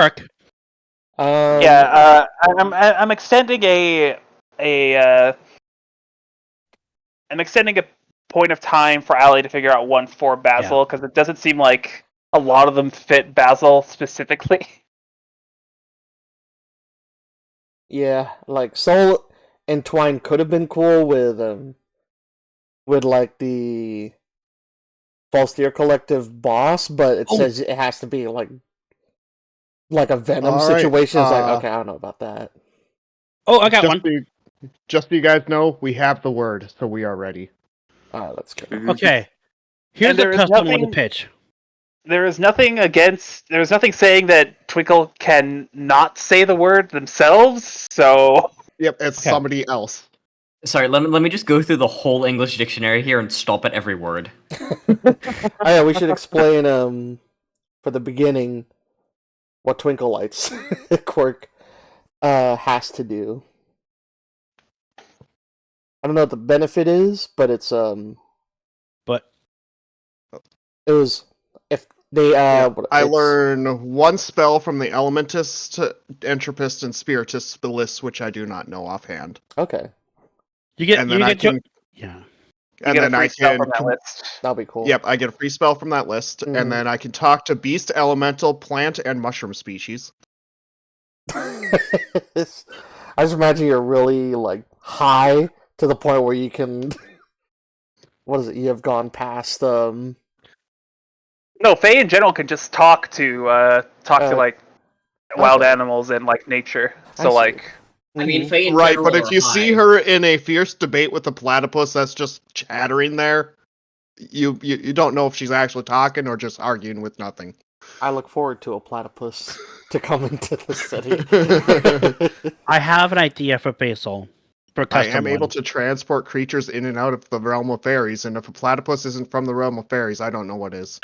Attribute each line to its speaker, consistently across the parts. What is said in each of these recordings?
Speaker 1: Work.
Speaker 2: I'm extending a I'm extending a point of time for Ali to figure out one for Basil because it doesn't seem like a lot of them fit Basil specifically.
Speaker 3: Yeah, like Soul Entwine could have been cool with like the False Tear Collective boss, but it says it has to be like a Venom situation. It's like, okay, I don't know about that.
Speaker 1: Oh, I got one.
Speaker 4: Just so you guys know, we have the word, so we are ready.
Speaker 3: Oh, that's good.
Speaker 1: Okay. Here's the custom one to pitch.
Speaker 2: There is nothing saying that Twinkle can not say the word themselves, so...
Speaker 4: Yep, it's somebody else.
Speaker 5: Sorry, let me just go through the whole English dictionary here and stop at every word.
Speaker 3: Oh yeah, we should explain for the beginning what Twinkle Light's quirk has to do. I don't know what the benefit is, but it's
Speaker 1: But
Speaker 3: it was if they
Speaker 4: I learn one spell from the Elementist, Entropist, and Spiritist list, which I do not know offhand.
Speaker 3: Okay.
Speaker 1: You get
Speaker 4: and then I can
Speaker 1: yeah.
Speaker 4: And then I can
Speaker 2: from that list.
Speaker 3: That'll be cool.
Speaker 4: Yep, I get a free spell from that list, and then I can talk to beast, elemental, plant, and mushroom species.
Speaker 3: I just imagine you're really like high to the point where you can. What is it? You have gone past.
Speaker 2: No, Fae in general can just talk to like wild animals and like nature. So like.
Speaker 5: I mean, Fae in
Speaker 4: right,
Speaker 5: general
Speaker 4: but if
Speaker 5: are
Speaker 4: you
Speaker 5: high.
Speaker 4: see her in a fierce debate with a platypus that's just chattering there, you don't know if she's actually talking or just arguing with nothing.
Speaker 3: I look forward to a platypus to come into the city.
Speaker 1: I have an idea for Basil. For a
Speaker 4: I
Speaker 1: custom
Speaker 4: am able
Speaker 1: one.
Speaker 4: to transport creatures in and out of the realm of fairies, and if a platypus isn't from the realm of fairies, I don't know what is.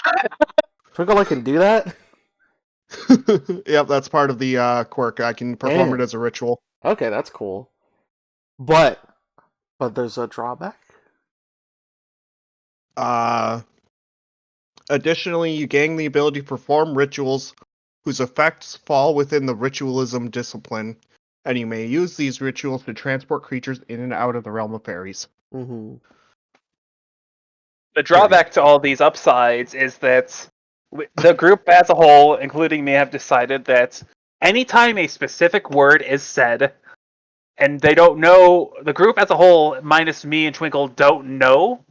Speaker 3: Twinkle can do that?
Speaker 4: Yep, that's part of the quirk. I can perform it as a ritual.
Speaker 3: Okay, that's cool. But there's a drawback?
Speaker 4: Additionally, you gain the ability to perform rituals whose effects fall within the ritualism discipline, and you may use these rituals to transport creatures in and out of the realm of fairies.
Speaker 3: Mm-hmm.
Speaker 2: The drawback to all these upsides is that the group as a whole, including me, have decided that anytime a specific word is said, and they don't know, the group as a whole, minus me and Twinkle, don't know,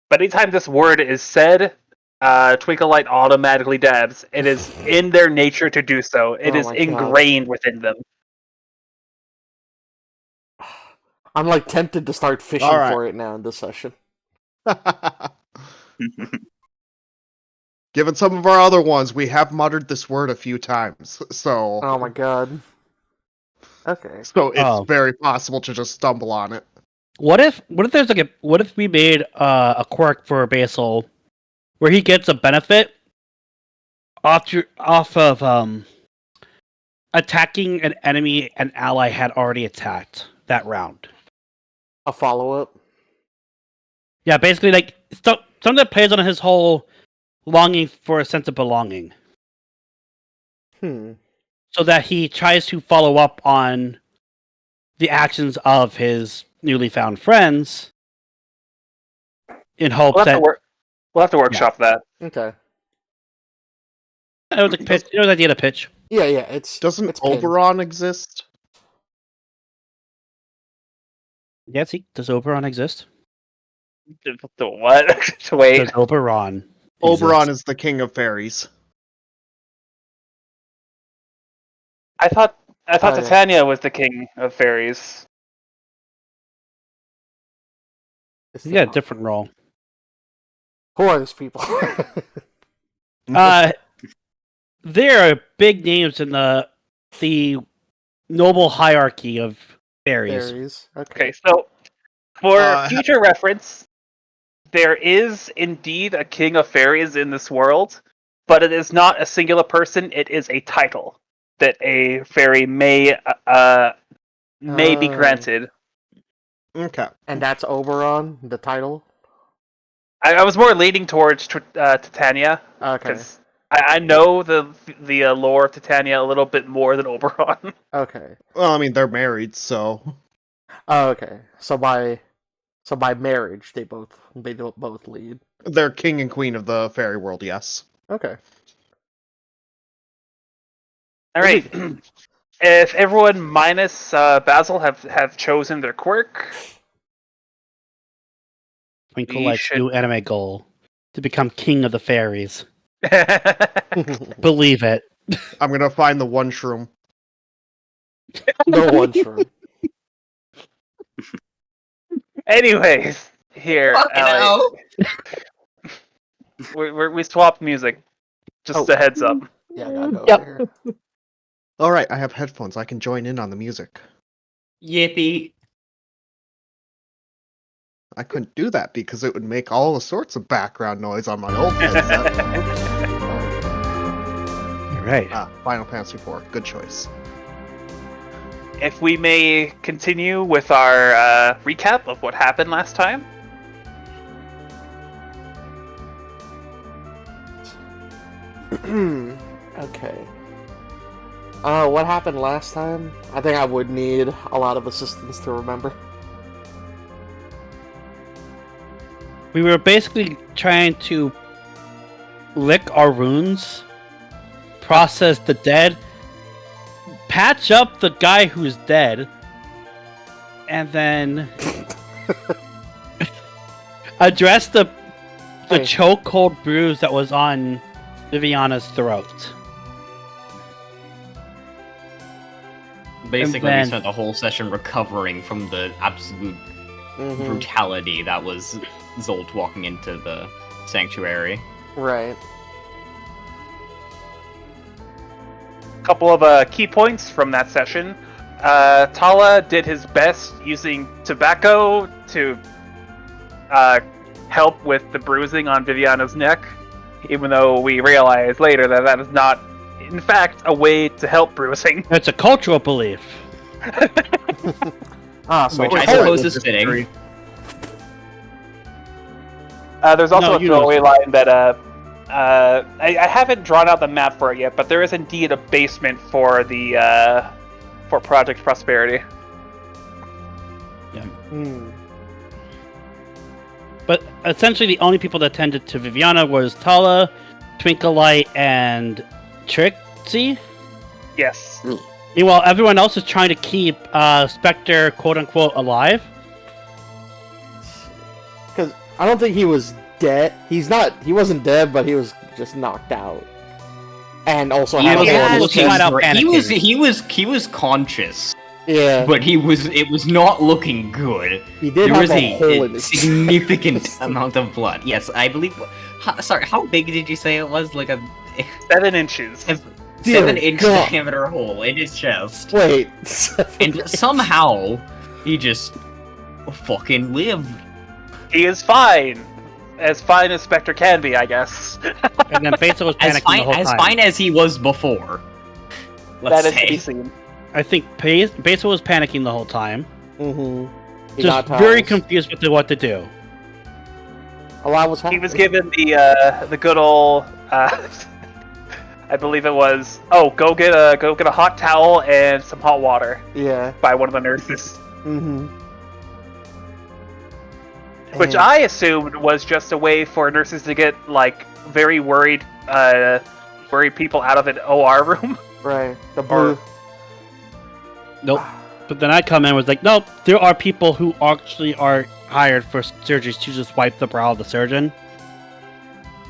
Speaker 2: but anytime this word is said, Twinkle Light automatically dabs. It is in their nature to do so. It is ingrained within them.
Speaker 3: I'm like tempted to start fishing for it now in this session.
Speaker 4: Given some of our other ones, we have muttered this word a few times, so...
Speaker 3: Oh my god. Okay.
Speaker 4: So it's very possible to just stumble on it.
Speaker 1: What if there's like what if we made a quirk for Basil where he gets a benefit off of attacking an enemy an ally had already attacked that round?
Speaker 3: A follow-up?
Speaker 1: Yeah, basically like something that plays on his whole longing for a sense of belonging. So that he tries to follow up on the actions of his newly found friends in hopes
Speaker 2: we'll have to workshop that.
Speaker 3: Okay.
Speaker 1: It was a pitch. It was an idea to pitch.
Speaker 3: Yeah, it's
Speaker 4: doesn't Oberon exist?
Speaker 1: Yeah, see, does Oberon exist?
Speaker 2: The what? Wait.
Speaker 1: Does Oberon?
Speaker 4: Oberon is the king of fairies.
Speaker 2: I thought Titania was the king of fairies.
Speaker 1: He's got a different role.
Speaker 3: Who are these people?
Speaker 1: There are big names in the noble hierarchy of fairies.
Speaker 2: Okay, so for future reference, there is indeed a king of fairies in this world, but it is not a singular person. It is a title that a fairy may be granted.
Speaker 4: Okay.
Speaker 3: And that's Oberon, the title?
Speaker 2: I was more leaning towards Titania.
Speaker 3: Okay.
Speaker 2: I know the lore of Titania a little bit more than Oberon.
Speaker 3: Okay.
Speaker 4: Well, I mean, they're married, so
Speaker 3: Oh, okay. So by marriage, they both lead.
Speaker 4: they're king and queen of the fairy world. Yes.
Speaker 3: Okay.
Speaker 2: All right. If everyone minus Basil have chosen their quirk,
Speaker 1: Twinkle
Speaker 2: We
Speaker 1: Light's
Speaker 2: should-
Speaker 1: new anime goal to become king of the fairies. Believe it.
Speaker 4: I'm gonna find the one shroom.
Speaker 3: No one true.
Speaker 2: anyways, here
Speaker 5: Fucking
Speaker 2: Allie,
Speaker 5: hell.
Speaker 2: we swapped music. Just
Speaker 3: Oh.
Speaker 2: a heads up.
Speaker 3: Yeah, I gotta go
Speaker 1: Yep.
Speaker 3: over here.
Speaker 4: All right, I have headphones. I can join in on the music.
Speaker 5: Yippee.
Speaker 4: I couldn't do that because it would make all sorts of background noise on my old headset.
Speaker 1: All right.
Speaker 4: Final Fantasy IV. Good choice.
Speaker 2: If we may continue with our recap of what happened last time.
Speaker 3: Okay. What happened last time? I think I would need a lot of assistance to remember.
Speaker 1: We were basically trying to lick our wounds, process the dead, patch up the guy who's dead, and then address the
Speaker 3: Hey.
Speaker 1: chokehold bruise that was on Viviana's throat.
Speaker 5: Basically,
Speaker 1: then-
Speaker 5: we spent the whole session recovering from the absolute
Speaker 3: Mm-hmm.
Speaker 5: brutality that was Zolt walking into the sanctuary.
Speaker 3: Right.
Speaker 2: Couple of key points from that session. Tala did his best using tobacco to help with the bruising on Viviana's neck, even though we realized later that that is not, in fact, a way to help bruising.
Speaker 1: It's a cultural belief.
Speaker 3: So
Speaker 5: Which
Speaker 3: we're
Speaker 5: I
Speaker 3: holding-
Speaker 5: suppose is fitting.
Speaker 2: There's also
Speaker 1: No,
Speaker 2: a
Speaker 1: you know.
Speaker 2: throwaway line that I haven't drawn out the map for it yet, but there is indeed a basement for the for Project Prosperity.
Speaker 3: Hmm.
Speaker 1: But essentially, the only people that tended to Viviana was Tala, Twinkle Light, and Trixie.
Speaker 2: Yes.
Speaker 1: Meanwhile, everyone else is trying to keep Spectre, quote unquote, alive.
Speaker 3: Because I don't think he was dead. He wasn't dead, but he was just knocked out. And also
Speaker 5: He
Speaker 3: had
Speaker 5: was,
Speaker 3: a
Speaker 1: yeah,
Speaker 3: horrible
Speaker 1: looking
Speaker 3: chest.
Speaker 1: flat out
Speaker 5: he was conscious,
Speaker 3: Yeah,
Speaker 5: but it was not looking good.
Speaker 3: he did
Speaker 5: There
Speaker 3: have
Speaker 5: was
Speaker 3: a hole in
Speaker 5: a
Speaker 3: his
Speaker 5: significant
Speaker 3: chest.
Speaker 5: amount of blood. Yes, I believe. Sorry, how big did you say it was? Like a
Speaker 2: 7 inches.
Speaker 3: Dear
Speaker 5: 7-inch
Speaker 3: God.
Speaker 5: diameter hole in his chest,
Speaker 3: Wait.
Speaker 5: and somehow he just fucking lived.
Speaker 2: He is fine. As fine as Spectre can be, I guess.
Speaker 1: And then Basil was
Speaker 5: As
Speaker 1: panicking the whole
Speaker 5: fine, as
Speaker 1: time.
Speaker 5: fine as he was before.
Speaker 2: That
Speaker 5: Let's
Speaker 2: is to be
Speaker 5: say.
Speaker 2: seen.
Speaker 1: I think Basil was panicking the whole time.
Speaker 3: Mm-hmm.
Speaker 1: Just very confused with what to do.
Speaker 3: A lot was
Speaker 2: He
Speaker 3: happening.
Speaker 2: was given the good old I believe it was go get a hot towel and some hot water
Speaker 3: Yeah.
Speaker 2: by one of the nurses.
Speaker 3: Mm-hmm.
Speaker 2: Which I assumed was just a way for nurses to get like very worried people out of an OR room.
Speaker 3: Right. The blue.
Speaker 1: Nope. But then I come in and was like, nope, there are people who actually are hired for surgeries to just wipe the brow of the surgeon.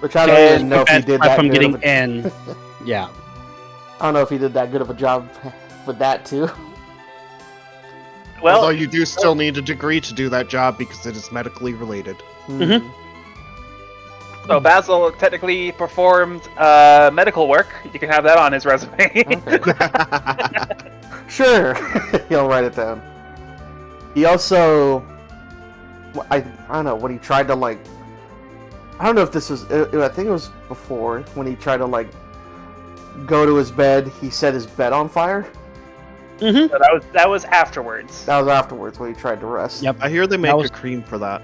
Speaker 3: Which I don't
Speaker 2: And
Speaker 3: even know if he
Speaker 1: Prevent
Speaker 3: did that
Speaker 1: from
Speaker 3: good
Speaker 1: getting
Speaker 3: of a,
Speaker 1: in. Yeah.
Speaker 3: I don't know if he did that good of a job with that too.
Speaker 2: Well,
Speaker 4: Although you do still need a degree to do that job because it is medically related.
Speaker 1: Mhm.
Speaker 2: so Basil technically performed medical work. You can have that on his resume.
Speaker 3: Okay. Sure. He'll write it down. He also, I don't know, when he tried to like, I don't know if this was, I think it was before, when he tried to like, go to his bed, he set his bed on fire.
Speaker 1: Mm-hmm.
Speaker 2: So that was afterwards.
Speaker 3: That was afterwards when he tried to rest.
Speaker 1: Yep.
Speaker 4: I hear they make
Speaker 1: was-
Speaker 4: a cream for that.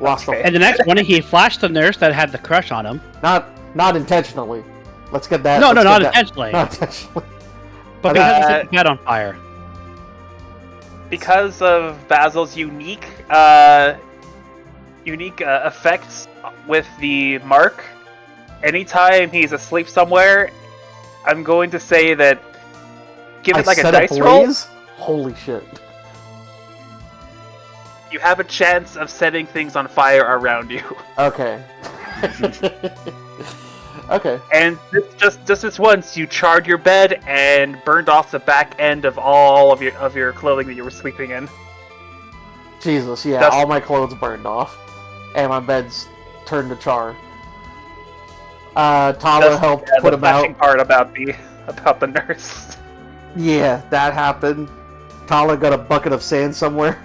Speaker 3: Lost
Speaker 2: Okay.
Speaker 3: a
Speaker 1: And the next one, he flashed the nurse that had the crush on him.
Speaker 3: not intentionally. Let's get that.
Speaker 1: No,
Speaker 3: let's
Speaker 1: not
Speaker 3: get that-
Speaker 1: intentionally.
Speaker 3: Not intentionally.
Speaker 1: But because he set the bed on fire.
Speaker 2: Because of Basil's unique effects with the mark, anytime he's asleep somewhere, I'm going to say that give it like a
Speaker 3: set
Speaker 2: dice roll.
Speaker 3: blaze? Holy shit.
Speaker 2: You have a chance of setting things on fire around you.
Speaker 3: Okay. Okay.
Speaker 2: And just this once, you charred your bed and burned off the back end of all of your clothing that you were sleeping in.
Speaker 3: Jesus, yeah,
Speaker 2: That's-
Speaker 3: all my clothes burned off. And my bed's turned to char. Tala helped put
Speaker 2: the
Speaker 3: him out.
Speaker 2: flashing part about the nurse.
Speaker 3: Yeah, that happened. Tala got a bucket of sand somewhere.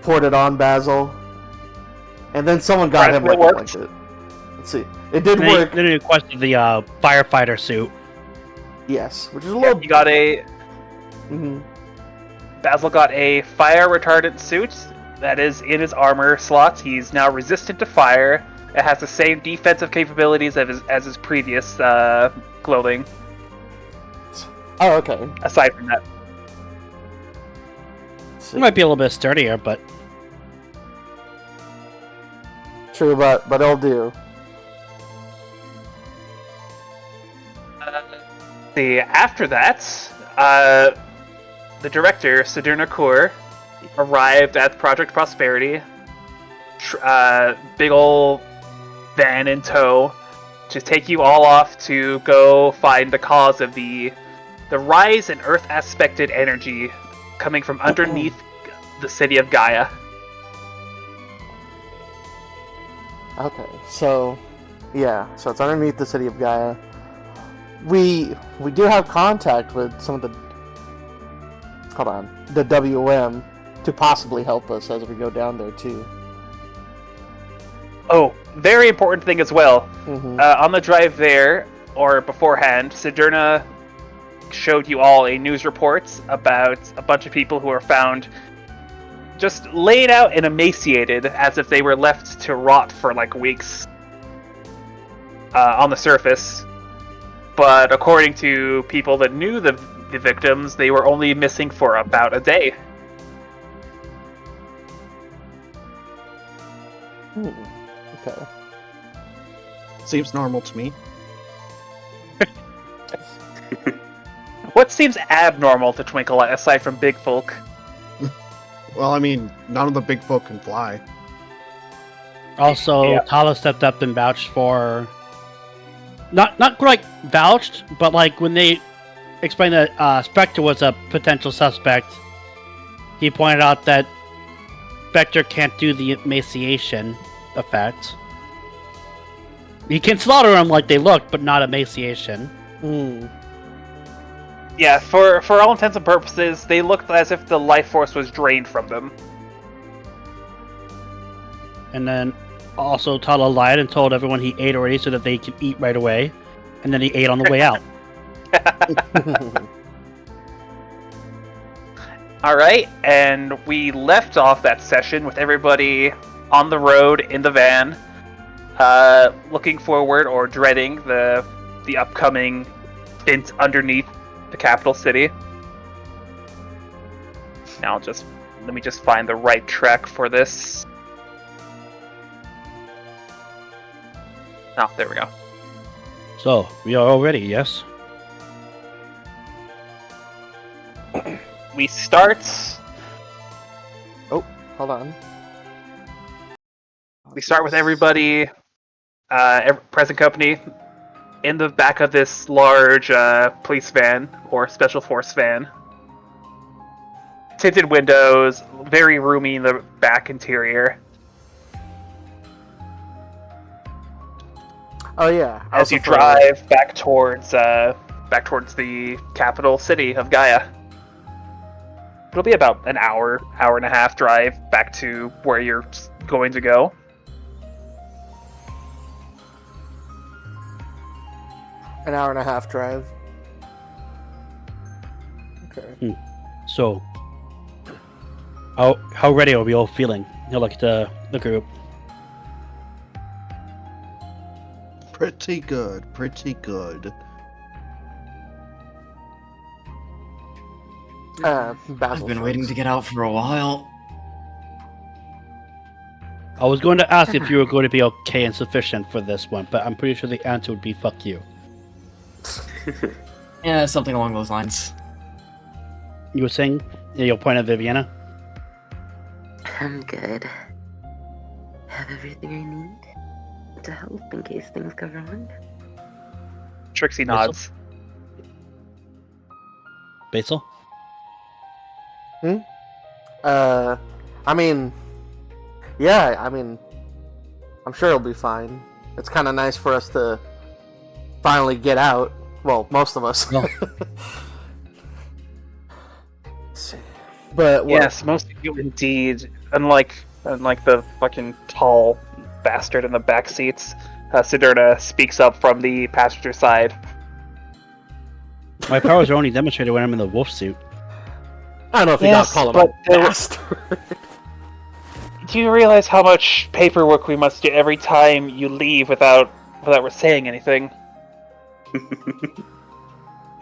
Speaker 3: Poured it on Basil. And then someone got
Speaker 2: Right,
Speaker 3: him
Speaker 2: it
Speaker 3: looking like
Speaker 2: worked.
Speaker 3: it. Let's see. It did
Speaker 1: Then
Speaker 3: work.
Speaker 1: he requested the firefighter suit.
Speaker 3: Yes, which is a little...
Speaker 2: You got a
Speaker 3: Mhm.
Speaker 2: Basil got a fire retardant suit that is in his armor slot. He's now resistant to fire. It has the same defensive capabilities as his previous clothing.
Speaker 3: Oh, okay.
Speaker 2: Aside from that,
Speaker 3: Let's
Speaker 1: It
Speaker 3: see.
Speaker 1: might be a little bit sturdier, but
Speaker 3: True, but it'll do.
Speaker 2: after that, the director Sedurna Kaur arrived at Project Prosperity. Big ol' van in tow to take you all off to go find the cause of the rise in Earth aspected energy coming from underneath the city of Gaia.
Speaker 3: Okay, so... Yeah, so it's underneath the city of Gaia. We do have contact with some of the... Hold on. The WM to possibly help us as we go down there, too.
Speaker 2: Oh, very important thing as well.
Speaker 3: Mm-hmm.
Speaker 2: On the drive there, or beforehand, Sedurna showed you all a news report about a bunch of people who were found just laid out and emaciated as if they were left to rot for like weeks on the surface. But according to people that knew the victims, they were only missing for about a day.
Speaker 3: Okay.
Speaker 4: Seems normal to me.
Speaker 2: What seems abnormal to Twinkle aside from big folk?
Speaker 4: Well, I mean, none of the big folk can fly.
Speaker 1: also
Speaker 2: Yeah.
Speaker 1: Tala stepped up and vouched for... Not quite vouched, but like when they explained that Spectre was a potential suspect, he pointed out that Spectre can't do the emaciation effect. He can slaughter them like they look, but not emaciation.
Speaker 3: Mm.
Speaker 2: Yeah, for all intents and purposes, they looked as if the life force was drained from them.
Speaker 1: And then also Tala lied and told everyone he ate already so that they could eat right away. And then he ate on the way out.
Speaker 2: Alright, and we left off that session with everybody on the road in the van, looking forward or dreading the upcoming stint underneath the capital city. Now let me just find the right track for this. Oh, there we go.
Speaker 1: So, we are all ready, yes?
Speaker 2: We start
Speaker 3: Oh, hold on.
Speaker 2: with everybody, present company, in the back of this large police van or special force van. Tinted windows, very roomy in the back interior.
Speaker 3: Oh yeah.
Speaker 2: As you drive back towards the capital city of Gaia. It'll be about an hour and a half drive back to where you're going to go.
Speaker 3: An hour and a half drive. Okay.
Speaker 1: So, how ready are we all feeling? He'll look at the group.
Speaker 4: Pretty good, pretty good.
Speaker 3: Basil
Speaker 5: I've been waiting to get out for a while.
Speaker 1: I was going to ask if you were going to be okay and sufficient for this one, but I'm pretty sure the answer would be fuck you.
Speaker 5: Yeah, something along those lines.
Speaker 1: You were saying? Yeah, you'll point at Viviana?
Speaker 6: I'm good. Have everything I need to help in case things go wrong.
Speaker 2: Trixie nods.
Speaker 1: Basil?
Speaker 3: I mean, yeah, I mean, I'm sure it'll be fine. It's kind of nice for us to finally get out. Well, most of us.
Speaker 1: No.
Speaker 3: But what,
Speaker 2: Yes, most of you indeed. Unlike the fucking tall bastard in the back seats, Siderna speaks up from the passenger side.
Speaker 1: My powers are only demonstrated when I'm in the wolf suit.
Speaker 3: I don't know if you
Speaker 2: Yes,
Speaker 3: got called
Speaker 2: but
Speaker 3: a bastard.
Speaker 2: Do you realize how much paperwork we must do every time you leave without saying anything?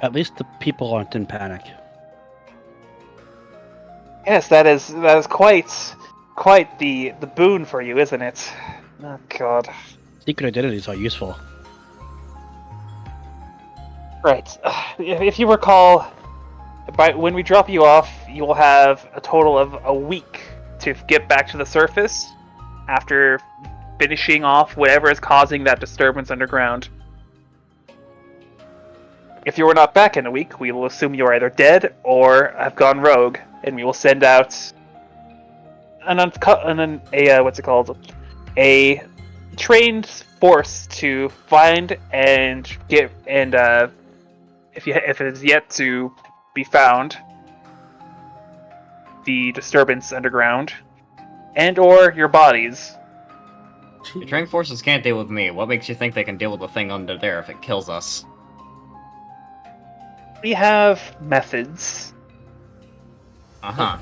Speaker 1: At least the people aren't in panic.
Speaker 2: Yes, that is quite the boon for you, isn't it? Oh God.
Speaker 1: Secret identities are useful.
Speaker 2: Right. If you recall, when we drop you off, you will have a total of a week to get back to the surface after finishing off whatever is causing that disturbance underground. If you are not back in a week, we will assume you are either dead or have gone rogue, and we will send out a trained force to find and get if it is yet to be found, the disturbance underground, and or your bodies.
Speaker 5: The trained forces can't deal with me. What makes you think they can deal with the thing under there if it kills us?
Speaker 2: We have methods.
Speaker 5: Uh-huh.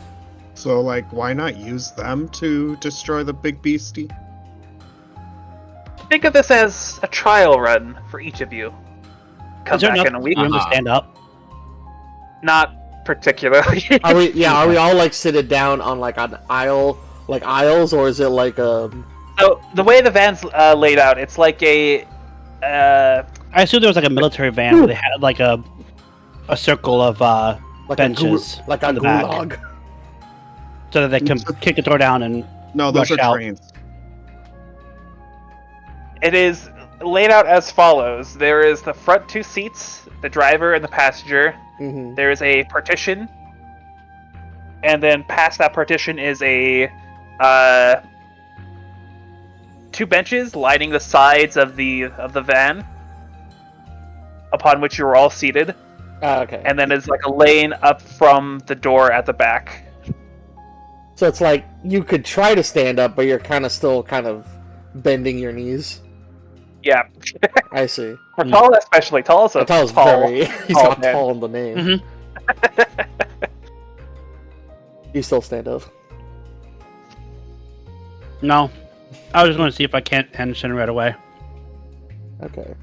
Speaker 4: So, like, why not use them to destroy the big beastie?
Speaker 2: Think of this as a trial run for each of you. Come
Speaker 1: Is there
Speaker 2: back in a
Speaker 1: enough
Speaker 2: week.
Speaker 1: room to stand up?
Speaker 2: Not particularly.
Speaker 3: Are we all like seated down on like an aisle, like aisles, or is it like
Speaker 2: So the way the van's laid out, it's like a.
Speaker 1: I assume there was like a military van where they had like a circle of
Speaker 3: like
Speaker 1: benches
Speaker 3: like a
Speaker 1: in the back,
Speaker 3: gulag?
Speaker 1: so that they can kick the door down and
Speaker 4: No, those
Speaker 1: rush
Speaker 4: are
Speaker 1: out.
Speaker 4: trains.
Speaker 2: It is laid out as follows. There is the front two seats, the driver and the passenger.
Speaker 3: Mm-hmm.
Speaker 2: There is a partition, and then past that partition is a two benches lining the sides of the van, upon which you are all seated.
Speaker 3: Okay.
Speaker 2: And then there's like a lane up from the door at the back.
Speaker 3: So it's like you could try to stand up, but you're still bending your knees.
Speaker 2: Yeah,
Speaker 3: I see.
Speaker 2: for tall especially. Tall is a
Speaker 3: Tall's
Speaker 2: tall.
Speaker 3: very. He's
Speaker 2: tall
Speaker 3: got
Speaker 2: man.
Speaker 3: tall in the name.
Speaker 1: Mhm.
Speaker 3: You still stand up.
Speaker 1: No. I was just going to see if I can't Henderson right away.
Speaker 3: Okay.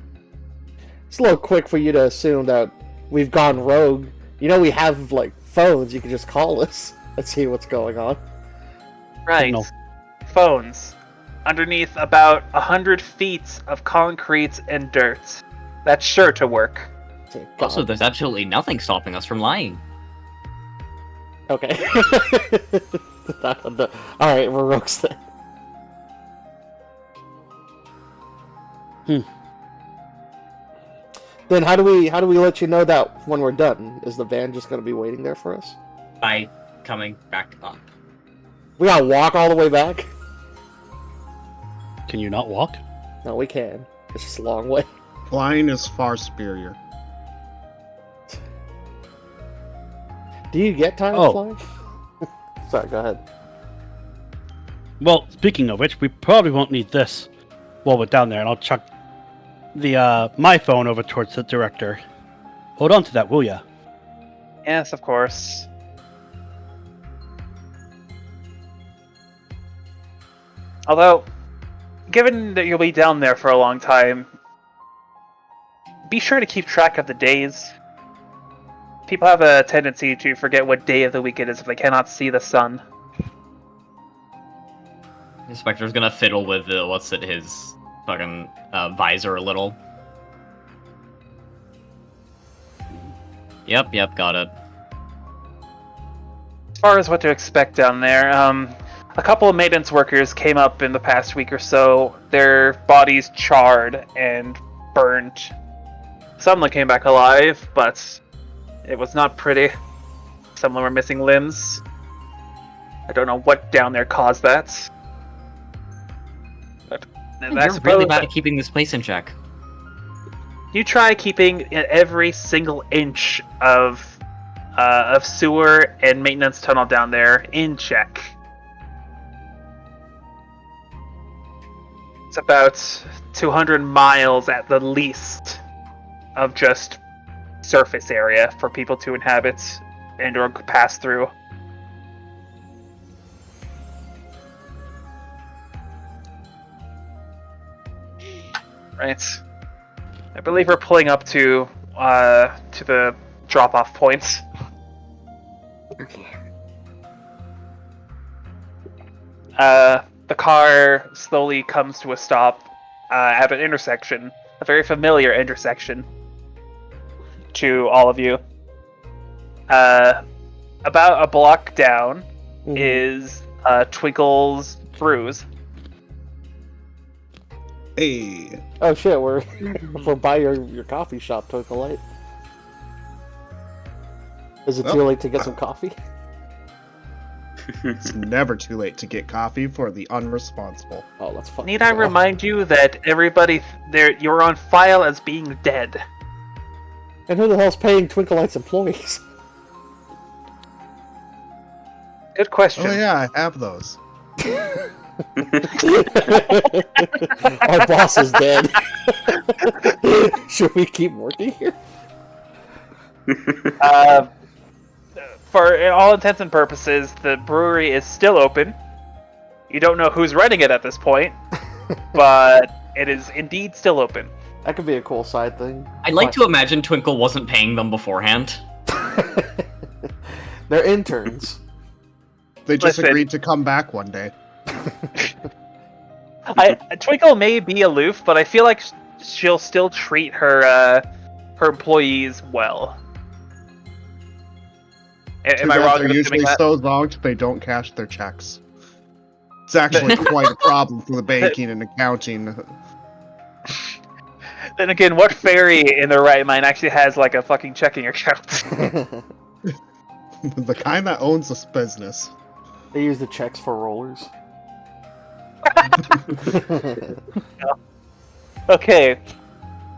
Speaker 3: It's a little quick for you to assume that we've gone rogue. You know we have like phones. You can just call us and see what's going on.
Speaker 2: Right.
Speaker 1: No.
Speaker 2: Phones. Underneath about 100 feet of concrete and dirt. That's sure to work.
Speaker 3: Say,
Speaker 5: Also,
Speaker 3: God.
Speaker 5: there's absolutely nothing stopping us from lying.
Speaker 3: Okay. Alright, we're rogues then. Then how do we let you know that when we're done? Is the van just gonna be waiting there for us?
Speaker 5: By coming back up.
Speaker 3: We gotta walk all the way back?
Speaker 1: Can you not walk?
Speaker 3: No, we can. It's just a long way.
Speaker 4: Flying is far superior.
Speaker 3: Do you get time
Speaker 1: Oh.
Speaker 3: flying? Sorry, go ahead.
Speaker 1: Well, speaking of which, we probably won't need this while we're down there, and I'll chuck the my phone over towards the director. Hold on to that, will ya?
Speaker 2: Yes, of course. Although, given that you'll be down there for a long time, be sure to keep track of the days. People have a tendency to forget what day of the week it is if they cannot see the sun.
Speaker 5: The Spectre's gonna fiddle with his fucking visor a little. Yep, got it.
Speaker 2: As far as what to expect down there, a couple of maintenance workers came up in the past week or so. Their bodies charred and burnt. Some of them came back alive, but it was not pretty. Some of them were missing limbs. I don't know what down there caused that. But
Speaker 5: You're really bad at keeping this place in check.
Speaker 2: You try keeping every single inch of sewer and maintenance tunnel down there in check. It's about 200 miles at the least of just surface area for people to inhabit and or pass through. Right. I believe we're pulling up to the drop-off point.
Speaker 6: Okay.
Speaker 2: The car slowly comes to a stop at an intersection, a very familiar intersection to all of you. About a block down is Twinkle's Brews.
Speaker 4: Hey,
Speaker 3: Oh shit, we're by your coffee shop, Twinkle. Is it too late to get some coffee?
Speaker 4: it's never too late to get coffee for the unresponsible.
Speaker 3: Oh, let's fuck.
Speaker 2: Need I remind you that everybody there, you're on file as being dead.
Speaker 3: And who the hell's paying Twinkle's employees?
Speaker 2: Good question.
Speaker 4: Oh yeah, I have those.
Speaker 3: Our boss is dead. Should we keep working here?
Speaker 2: For all intents and purposes, the brewery is still open. You don't know who's running it at this point, but it is indeed still open.
Speaker 3: That could be a cool side thing.
Speaker 5: I'd like to imagine Twinkle wasn't paying them beforehand.
Speaker 3: They're interns.
Speaker 4: They just
Speaker 2: Listen.
Speaker 4: agreed to come back one day.
Speaker 2: Twinkle may be aloof, but I feel like she'll still treat her employees well. Am I wrong
Speaker 4: They're
Speaker 2: in
Speaker 4: usually
Speaker 2: assuming that?
Speaker 4: so zonked they don't cash their checks. It's actually quite a problem for the banking and accounting.
Speaker 2: Then again, what fairy in their right mind actually has like a fucking checking account?
Speaker 4: The kind that owns this business.
Speaker 3: They use the checks for rollers.
Speaker 2: Okay,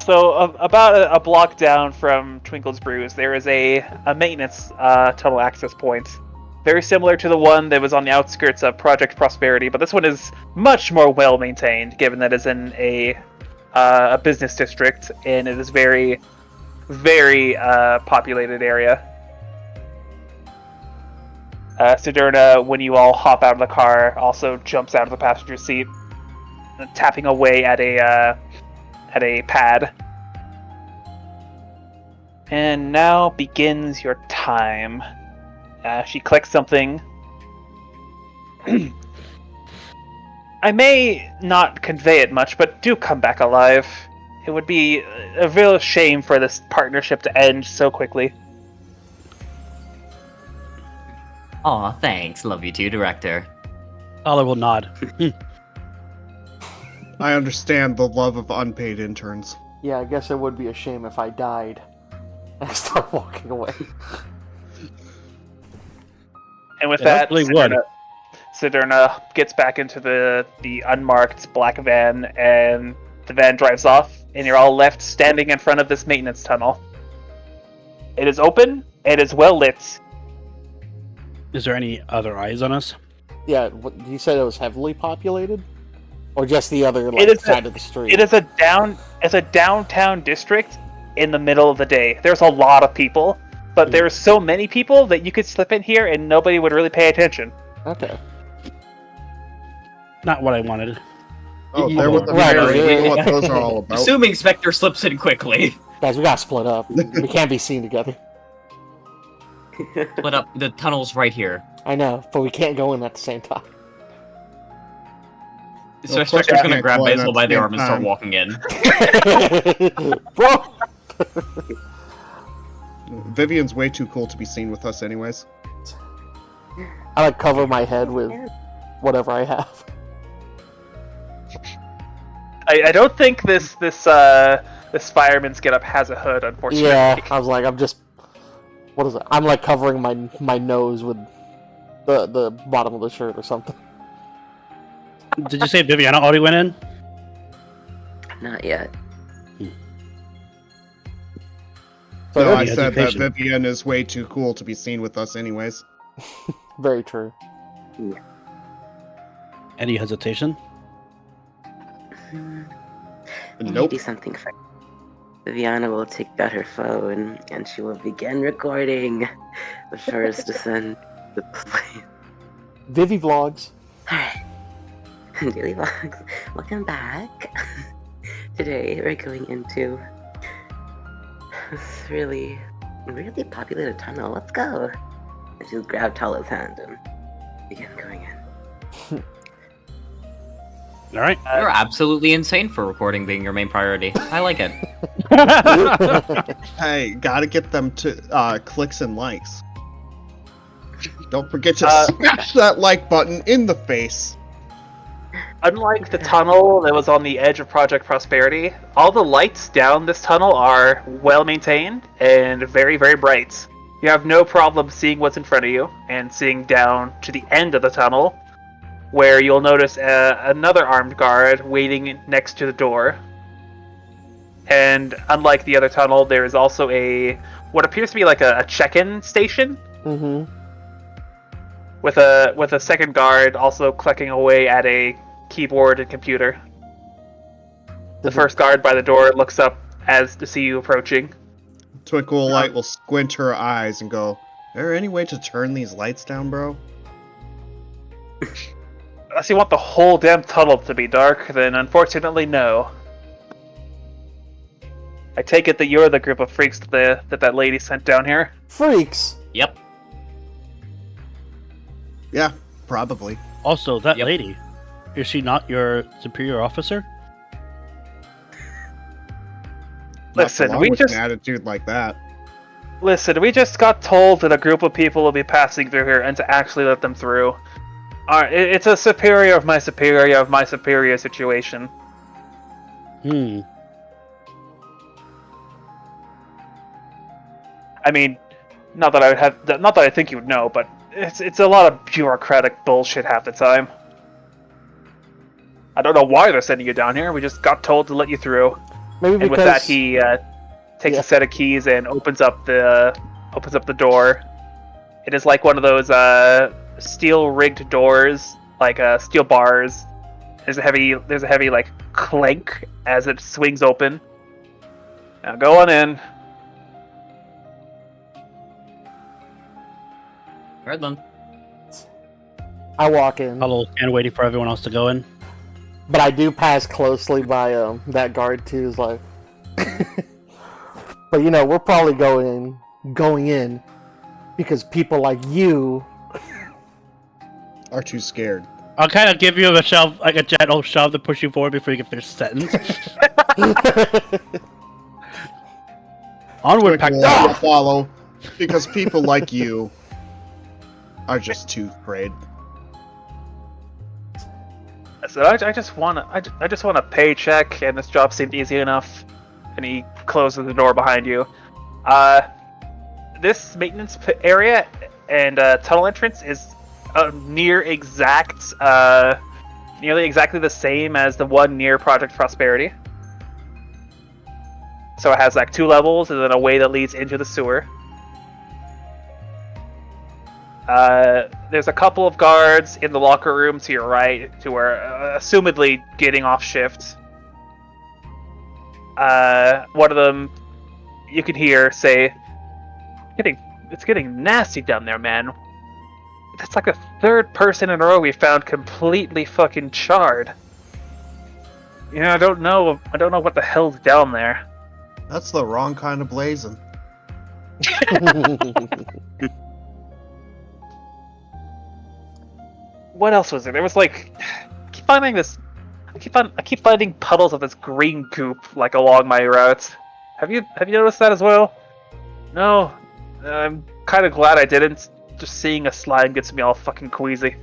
Speaker 2: so about a block down from Twinkle's Brews, there is a maintenance tunnel access point. Very similar to the one that was on the outskirts of Project Prosperity, but this one is much more well maintained, given that it's in a business district and it is very, very populated area. Siderna, when you all hop out of the car, also jumps out of the passenger seat, tapping away at a pad. And now begins your time. She clicks something. I may not convey it much, but do come back alive. It would be a real shame for this partnership to end so quickly.
Speaker 5: Aw, thanks. Love you too, Director.
Speaker 1: Tyler will nod.
Speaker 4: I understand the love of unpaid interns.
Speaker 3: Yeah, I guess it would be a shame if I died. I start walking away.
Speaker 2: And with
Speaker 1: Yeah,
Speaker 2: that,
Speaker 1: really would.
Speaker 2: Siderna gets back into the unmarked black van, and the van drives off, and you're all left standing in front of this maintenance tunnel. It is open, it is well lit.
Speaker 1: Is there any other eyes on us?
Speaker 3: Yeah, you said it was heavily populated? Or just the other side of the street?
Speaker 2: It is a downtown district in the middle of the day. There's a lot of people, but there's so many people that you could slip in here and nobody would really pay attention.
Speaker 3: Okay.
Speaker 1: not what I wanted.
Speaker 4: Oh,
Speaker 5: You
Speaker 4: there with the
Speaker 3: Right,
Speaker 4: mirror.
Speaker 3: yeah.
Speaker 4: You know what those are all about.
Speaker 5: Assuming Spectre slips in quickly.
Speaker 3: Guys, we gotta split up. We can't be seen together.
Speaker 5: Split up. The tunnel's right here.
Speaker 3: I know, but we can't go in at the same time.
Speaker 5: So
Speaker 4: of course
Speaker 5: Spectre's
Speaker 4: I
Speaker 5: gonna
Speaker 4: can't
Speaker 5: grab
Speaker 4: go in
Speaker 5: Basil
Speaker 4: at
Speaker 5: by
Speaker 4: the
Speaker 5: the
Speaker 4: same
Speaker 5: arm and start
Speaker 4: time.
Speaker 5: walking in.
Speaker 3: Bro!
Speaker 4: Vivian's way too cool to be seen with us, anyways.
Speaker 3: I like cover my head with whatever I have.
Speaker 2: I don't think this fireman's getup has a hood, unfortunately.
Speaker 3: Yeah, I was like, I'm just. What is it? I'm like covering my nose with the bottom of the shirt or something.
Speaker 1: Did you say Viviana already went in?
Speaker 6: Not yet.
Speaker 3: So
Speaker 4: No, I
Speaker 1: the
Speaker 4: said that
Speaker 1: education.
Speaker 4: Vivian is way too cool to be seen with us, anyways.
Speaker 3: Very true.
Speaker 1: Any hesitation?
Speaker 6: Let me
Speaker 4: Nope.
Speaker 6: do something first. Viviana will take out her phone and she will begin recording the first descent to the plane.
Speaker 3: Vivi vlogs.
Speaker 6: Alright. Daily Vlogs, welcome back. Today we're going into this really populated tunnel. Let's go. And she'll grab Tala's hand and begin going in.
Speaker 1: All right.
Speaker 5: You're absolutely insane for recording being your main priority. I like it.
Speaker 4: Hey, gotta get them to clicks and likes. Don't forget to smash that like button in the face.
Speaker 2: Unlike the tunnel that was on the edge of Project Prosperity, all the lights down this tunnel are well maintained and very, very bright. You have no problem seeing what's in front of you and seeing down to the end of the tunnel, where you'll notice another armed guard waiting next to the door. And unlike the other tunnel, there is also what appears to be like a check-in station
Speaker 3: Mm-hmm.
Speaker 2: with a second guard also clicking away at a keyboard and computer. The first guard by the door looks up to see you approaching.
Speaker 4: Twinkle Light will squint her eyes and go, there any way to turn these lights down, bro?
Speaker 2: Unless you want the whole damn tunnel to be dark, then unfortunately no. I take it that you're the group of freaks that lady sent down here.
Speaker 3: Freaks.
Speaker 5: Yep.
Speaker 4: Yeah, probably.
Speaker 1: Also, that
Speaker 5: Yep.
Speaker 1: lady, is she not your superior officer?
Speaker 4: Not for
Speaker 2: Listen,
Speaker 4: long
Speaker 2: we
Speaker 4: with
Speaker 2: just
Speaker 4: an attitude like that.
Speaker 2: we just got told that a group of people will be passing through here, and to actually let them through. It's a superior of my superior situation.
Speaker 1: Hmm.
Speaker 2: I mean, not that I think you would know, but it's a lot of bureaucratic bullshit half the time. I don't know why they're sending you down here. We just got told to let you through.
Speaker 3: Maybe
Speaker 2: And
Speaker 3: because
Speaker 2: with that, he takes
Speaker 3: Yeah.
Speaker 2: a set of keys and opens up the door. It is like one of those steel rigged doors, like steel bars. There's a heavy like clank as it swings open. Now go on in.
Speaker 5: Alright then.
Speaker 3: I walk in,
Speaker 1: Hello, and waiting for everyone else to go in.
Speaker 3: but I do pass closely by that guard too. Is like, but we're probably going in because people like you.
Speaker 4: Are too scared.
Speaker 1: I'll kind of give you a shove, like a gentle shove to push you forward before you can finish the sentence. Onward, pack
Speaker 4: Twinkle Light will follow, because people like you are just too afraid.
Speaker 2: So I just want a paycheck, and this job seemed easy enough. And he closes the door behind you. This maintenance area and tunnel entrance is nearly exactly the same as the one near Project Prosperity. So it has like 2 levels and then a way that leads into the sewer. There's a couple of guards in the locker room to your right who are assumedly getting off shift. One of them you can hear say, it's getting nasty down there, man. That's like the third person in a row we found completely fucking charred. You know, I don't know what the hell's down there.
Speaker 4: That's the wrong kind of blazing.
Speaker 2: What else was there? There was like, I keep finding this. I keep finding puddles of this green goop like along my routes. Have you noticed that as well? No, I'm kind of glad I didn't. Just seeing a slime gets me all fucking queasy.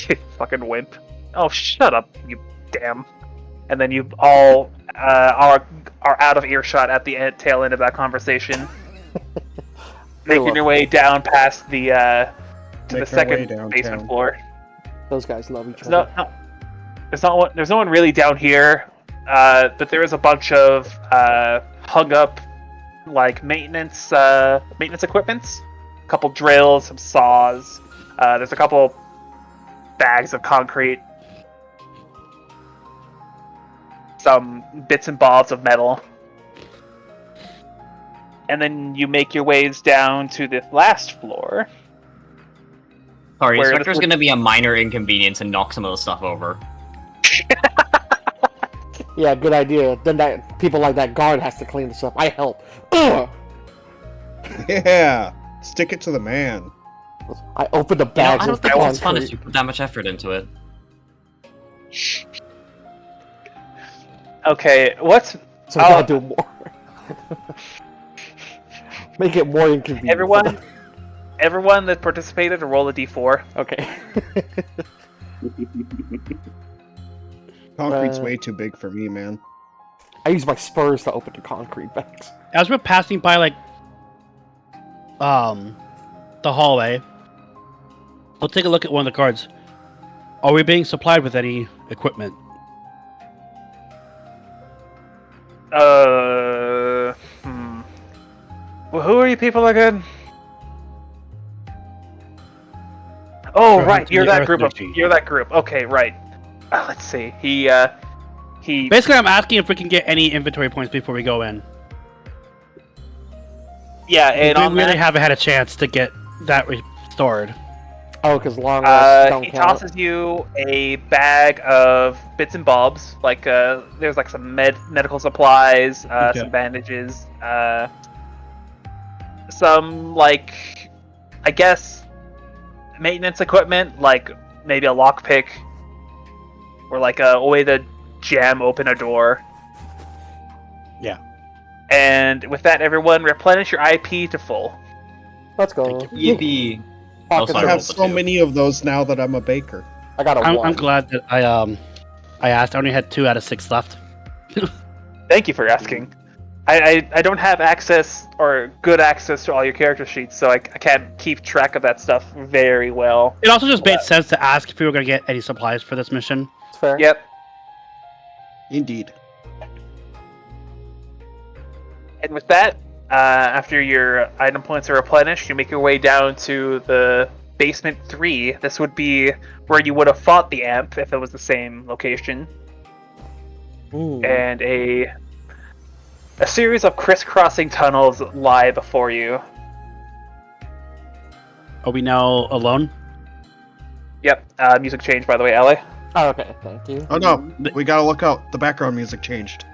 Speaker 2: You fucking wimp. Oh, shut up, you damn. And then you all are out of earshot at the tail end of that conversation, making your way down past the to the second basement floor.
Speaker 3: Those guys love each other.
Speaker 2: There's no one really down here, but there is a bunch of hung up like maintenance equipments, a couple drills, some saws. There's a couple bags of concrete, some bits and bobs of metal, and then you make your ways down to the last floor.
Speaker 5: Sorry,
Speaker 2: Where
Speaker 5: Spectre's gonna be a minor inconvenience and knock some of the stuff over.
Speaker 3: Yeah, good idea. Then that people like that guard has to clean this up. I help. Ugh!
Speaker 4: Yeah, stick it to the man.
Speaker 3: I open the
Speaker 5: You know,
Speaker 3: bags
Speaker 5: I don't
Speaker 3: of
Speaker 5: think it's fun if
Speaker 3: concrete.
Speaker 5: you put that much effort into it.
Speaker 2: Okay, what's
Speaker 3: So we gotta do more. Make it more inconvenient.
Speaker 2: everyone that participated roll a d4.
Speaker 3: Okay.
Speaker 4: Concrete's way too big for me, man.
Speaker 3: I use my spurs to open the concrete bags.
Speaker 1: As we're passing by, like, the hallway, we'll take a look at one of the cards. Are we being supplied with any equipment?
Speaker 2: Well, who are you people again? Oh,
Speaker 1: From
Speaker 2: right, you're
Speaker 1: the
Speaker 2: that
Speaker 1: Earth
Speaker 2: group.
Speaker 1: Machine.
Speaker 2: You're that group. Okay, right. Let's see. He.
Speaker 1: Basically, I'm asking if we can get any inventory points before we go in.
Speaker 2: Yeah, and
Speaker 1: we
Speaker 2: on
Speaker 1: really
Speaker 2: that,
Speaker 1: haven't had a chance to get that restored.
Speaker 3: Oh, because long rests don't
Speaker 2: he
Speaker 3: count.
Speaker 2: tosses you a bag of bits and bobs. Like, there's like some medical supplies,
Speaker 1: Okay.
Speaker 2: some bandages, some like, I guess, maintenance equipment, like maybe a lockpick, or like a way to jam open a door.
Speaker 1: Yeah.
Speaker 2: And with that, everyone, replenish your IP to full.
Speaker 3: Let's go.
Speaker 1: Thank you.
Speaker 5: Yippee!
Speaker 3: Pocket
Speaker 5: I
Speaker 4: I
Speaker 5: rolled
Speaker 4: have
Speaker 5: a
Speaker 4: so
Speaker 5: two.
Speaker 4: many of those now that I'm a baker.
Speaker 3: I got a
Speaker 1: I'm
Speaker 3: 1.
Speaker 1: glad that I asked. I only had 2 out of 6 left.
Speaker 2: Thank you for asking. I don't have access or good access to all your character sheets, so I can't keep track of that stuff very well.
Speaker 1: It also just made sense to ask if we were going to get any supplies for this mission.
Speaker 3: It's fair.
Speaker 2: Yep.
Speaker 4: Indeed.
Speaker 2: And with that, after your item points are replenished, you make your way down to the basement 3. This would be where you would have fought the amp if it was the same location.
Speaker 3: Ooh.
Speaker 2: And a series of crisscrossing tunnels lie before you.
Speaker 1: Are we now alone?
Speaker 2: Yep. Music change, by the way, Ally.
Speaker 3: Oh, okay, thank you.
Speaker 4: Oh no, we gotta look out. The background music changed.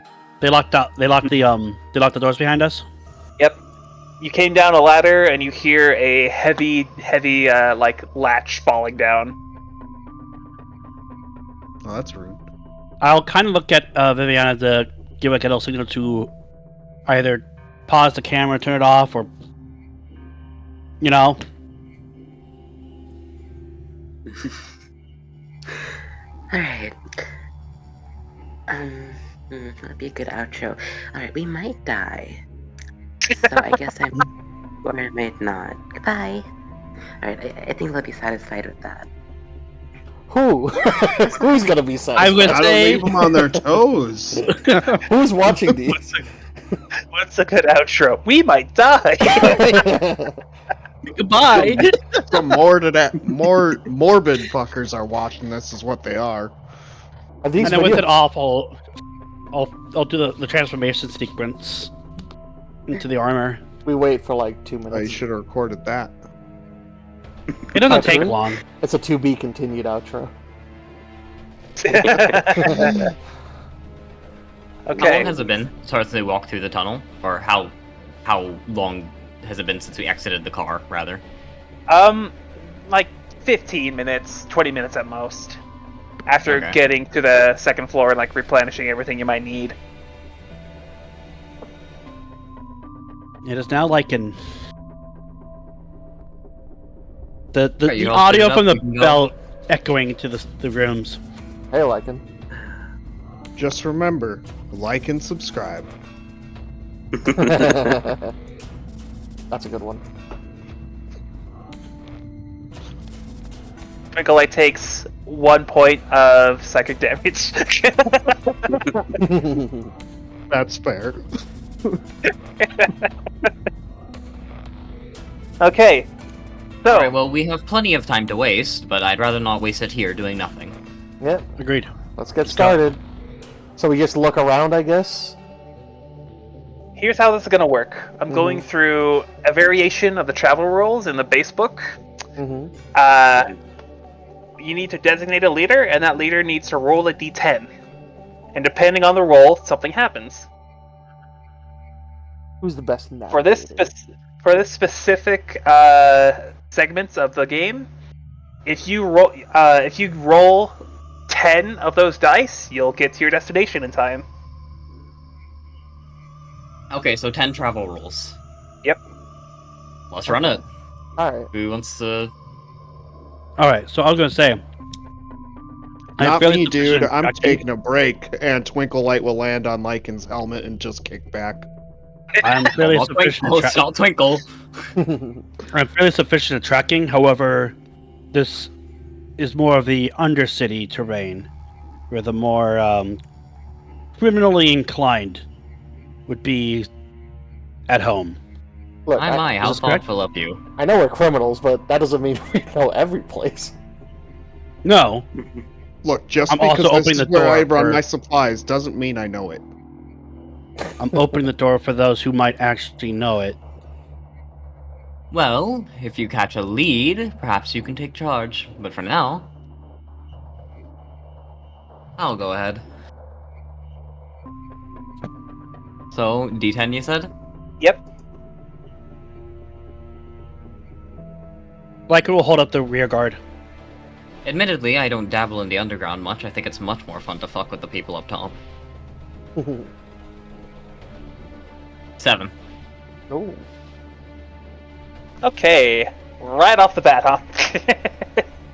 Speaker 1: They locked the doors behind us.
Speaker 2: Yep. You came down a ladder and you hear a heavy, like latch falling down.
Speaker 4: Oh, that's rude.
Speaker 1: I'll kind of look at Viviana to give like a little signal to either pause the camera, turn it off, or you know.
Speaker 6: Alright. That'd be a good outro. Alright, we might die. So I guess I'm... or I might not. Goodbye. Alright, I think they'll be satisfied with that.
Speaker 3: Who? Who's gonna be sad?
Speaker 1: I would
Speaker 4: Gotta
Speaker 1: say
Speaker 4: leave them on their toes.
Speaker 3: Who's watching these?
Speaker 2: What's a good outro? We might die!
Speaker 1: goodbye.
Speaker 4: Some more to that. More morbid fuckers are watching this, is what they are.
Speaker 3: Are these
Speaker 1: And then with
Speaker 3: videos-
Speaker 1: it off, I'll do the transformation sequence into the armor.
Speaker 3: We wait for like 2
Speaker 4: I
Speaker 3: minutes.
Speaker 4: should have recorded that.
Speaker 1: It doesn't take
Speaker 3: Actually,
Speaker 1: long.
Speaker 3: It's a to be continued outro.
Speaker 5: How
Speaker 2: Okay.
Speaker 5: long has it been since we walked through the tunnel? Or how long has it been since we exited the car, rather?
Speaker 2: Like 15 minutes, 20 minutes at most. After
Speaker 5: Okay.
Speaker 2: getting to the second floor and like replenishing everything you might need.
Speaker 1: It is now like in the
Speaker 5: Okay, you all
Speaker 1: audio
Speaker 5: set it
Speaker 1: from
Speaker 5: up,
Speaker 1: the
Speaker 5: you can go.
Speaker 1: bell echoing to the rooms.
Speaker 3: Hey, Lycan.
Speaker 4: Just remember, like and subscribe.
Speaker 3: That's a good one.
Speaker 2: Twinkle Light takes 1 point of psychic damage.
Speaker 4: That's fair.
Speaker 2: Okay. So,
Speaker 5: Alright, well, we have plenty of time to waste, but I'd rather not waste it here doing nothing.
Speaker 3: Yep,
Speaker 1: Agreed.
Speaker 3: let's get started. So we just look around, I guess?
Speaker 2: here's how this is going to work. I'm going through a variation of the travel rules in the base book.
Speaker 3: Mm-hmm.
Speaker 2: You need to designate a leader, and that leader needs to roll a d10. And depending on the roll, something happens.
Speaker 3: Who's the best in that?
Speaker 2: For this specific segments of the game, if you roll 10 of those dice, you'll get to your destination in time.
Speaker 5: Okay, so 10 travel rules.
Speaker 2: Yep.
Speaker 5: Let's run it.
Speaker 3: Alright.
Speaker 5: Who wants to...
Speaker 1: Alright, so I was going to say...
Speaker 4: Not
Speaker 1: fairly
Speaker 4: me, dude.
Speaker 1: proficient in
Speaker 4: I'm
Speaker 1: tracking.
Speaker 4: taking a break, and Twinkle Light will land on Lycan's helmet and just kick back.
Speaker 1: I'm fairly
Speaker 5: Well,
Speaker 1: sufficient.
Speaker 5: Twinkle, it's not Twinkle.
Speaker 1: I'm fairly sufficient at tracking. However, this is more of the undercity terrain, where the more criminally inclined would be at home.
Speaker 3: Look,
Speaker 5: My, how
Speaker 1: is this correct?
Speaker 5: thoughtful of you.
Speaker 3: I know we're criminals, but that doesn't mean we know every place.
Speaker 1: No,
Speaker 4: Look, just
Speaker 1: I'm also
Speaker 4: because this
Speaker 1: opening
Speaker 4: is
Speaker 1: the
Speaker 4: where I
Speaker 1: door
Speaker 4: run
Speaker 1: for-
Speaker 4: my supplies doesn't mean I know it.
Speaker 1: I'm opening the door for those who might actually know it.
Speaker 5: Well, if you catch a lead, perhaps you can take charge. But for now... I'll go ahead. So, D10 you said?
Speaker 2: Yep.
Speaker 1: Like it will hold up the rear guard.
Speaker 5: Admittedly, I don't dabble in the underground much. I think it's much more fun to fuck with the people up top. 7.
Speaker 3: Oh.
Speaker 2: Okay. Right off the bat, huh?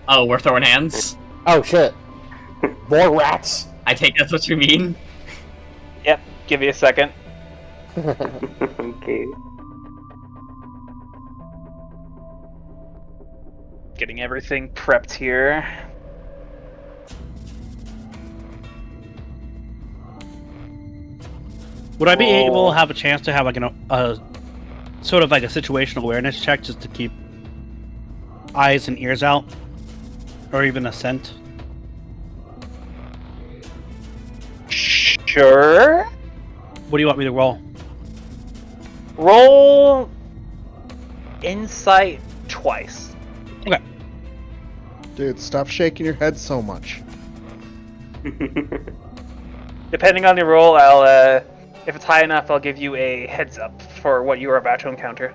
Speaker 5: Oh, we're throwing hands?
Speaker 3: Oh shit. More rats.
Speaker 5: I take that's what you mean?
Speaker 2: Yep. Give me a second.
Speaker 6: Okay.
Speaker 2: Getting everything prepped here.
Speaker 1: Would I be
Speaker 2: Roll.
Speaker 1: able to have a chance to have like a sort of like a situational awareness check just to keep eyes and ears out, or even a scent?
Speaker 2: Sure.
Speaker 1: What do you want me to roll?
Speaker 2: Roll insight twice.
Speaker 4: Dude, stop shaking your head so much.
Speaker 2: Depending on your roll, I'll if it's high enough, I'll give you a heads up for what you are about to encounter.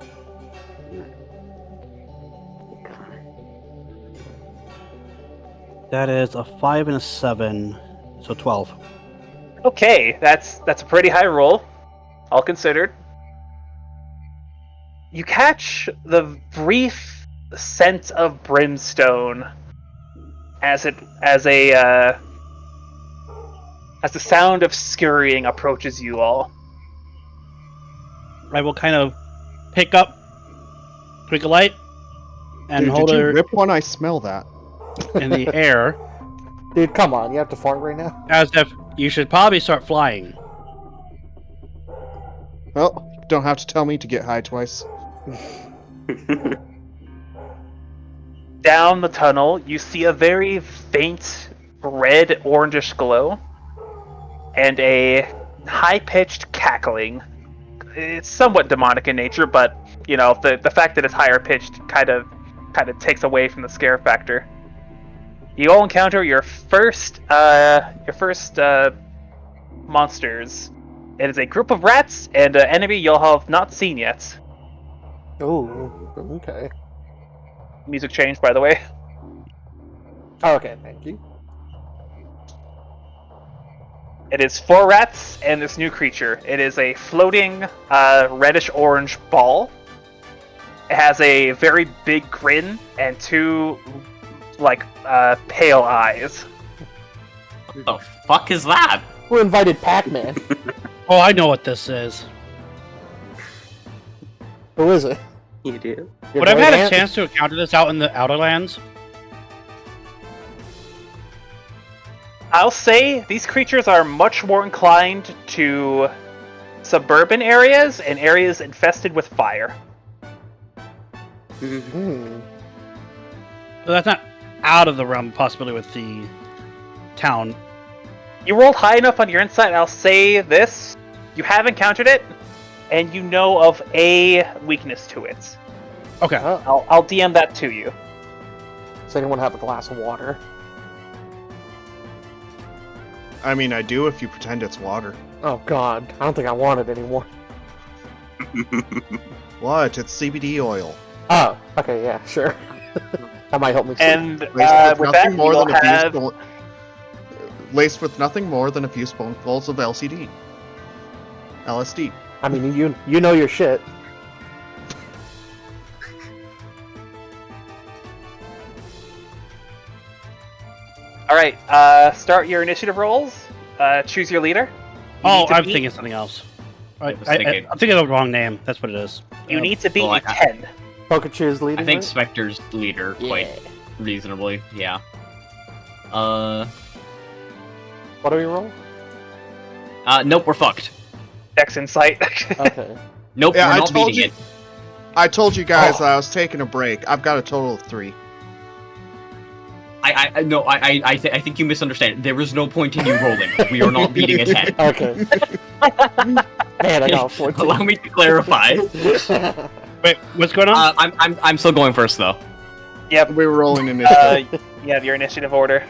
Speaker 1: That is a 5 and a 7, so 12.
Speaker 2: Okay, that's a pretty high roll, all considered. You catch the brief scent of brimstone as the sound of scurrying approaches you all.
Speaker 1: I will kind of pick up Twinkle Light and
Speaker 4: Dude,
Speaker 1: hold
Speaker 4: did you
Speaker 1: her
Speaker 4: rip one? I smell that.
Speaker 1: in the air
Speaker 3: Dude, come on, you have to fart right now?
Speaker 1: as if you should probably start flying.
Speaker 4: Well, you don't have to tell me to get high twice.
Speaker 2: Down the tunnel, you see a very faint red orangish glow and a high-pitched cackling. It's somewhat demonic in nature, but you know the fact that it's higher pitched kind of kind of takes away from the scare factor. You all encounter your first monsters. It is a group of rats and an enemy you'll have not seen yet.
Speaker 3: Oh, okay.
Speaker 2: Music change, by the way.
Speaker 3: Oh, okay, thank you.
Speaker 2: It is 4 rats and this new creature. It is a floating reddish-orange ball. It has a very big grin and 2 pale eyes.
Speaker 5: What the fuck is that?
Speaker 3: Who invited Pac-Man?
Speaker 1: Oh, I know what this is.
Speaker 3: Who is it?
Speaker 6: You do?
Speaker 3: Your
Speaker 1: Would I've
Speaker 3: boy
Speaker 1: had a
Speaker 3: Ant?
Speaker 1: chance to encounter this out in the Outer Lands?
Speaker 2: I'll say these creatures are much more inclined to suburban areas and areas infested with fire.
Speaker 3: Hmm.
Speaker 1: So that's not out of the realm of possibility with the town.
Speaker 2: You rolled high enough on your insight, I'll say this. You have encountered it, and you know of a weakness to it.
Speaker 1: Okay.
Speaker 3: Oh.
Speaker 2: I'll DM that to you.
Speaker 3: Does anyone have a glass of water?
Speaker 4: I mean, I do if you pretend it's water.
Speaker 3: Oh god, I don't think I want it anymore.
Speaker 4: What? It's CBD oil.
Speaker 3: Oh, okay, yeah, sure. That might help me.
Speaker 2: And
Speaker 4: Laced
Speaker 2: with that, you will have...
Speaker 4: Laced with nothing more than a few spoonfuls of LSD.
Speaker 3: I mean, you know your shit.
Speaker 2: Alright, start your initiative rolls. Choose your leader. You
Speaker 1: Oh,
Speaker 2: need to
Speaker 1: I'm
Speaker 2: beat-
Speaker 1: thinking something else.
Speaker 5: I was thinking-
Speaker 1: I'm thinking of the wrong name. That's what it is.
Speaker 2: You need to beat
Speaker 5: well,
Speaker 2: a 10.
Speaker 3: Pokecheer's leading.
Speaker 5: I think
Speaker 3: right?
Speaker 5: Spectre's leader quite reasonably. Yeah.
Speaker 3: What do we roll?
Speaker 5: Nope, we're fucked.
Speaker 2: Dex Insight.
Speaker 3: Okay.
Speaker 5: Nope,
Speaker 4: Yeah,
Speaker 5: we're
Speaker 4: I
Speaker 5: not
Speaker 4: told
Speaker 5: beating
Speaker 4: you-
Speaker 5: it.
Speaker 4: I told you guys that I was taking a break. I've got a total of 3.
Speaker 5: I think you misunderstand. There was no point in you rolling. We are not beating a 10.
Speaker 3: Okay. Man, I got 14.
Speaker 5: Allow me to clarify.
Speaker 1: Wait, what's going on?
Speaker 5: I'm still going first though.
Speaker 2: Yep.
Speaker 4: We were rolling initiative.
Speaker 2: You have your initiative order.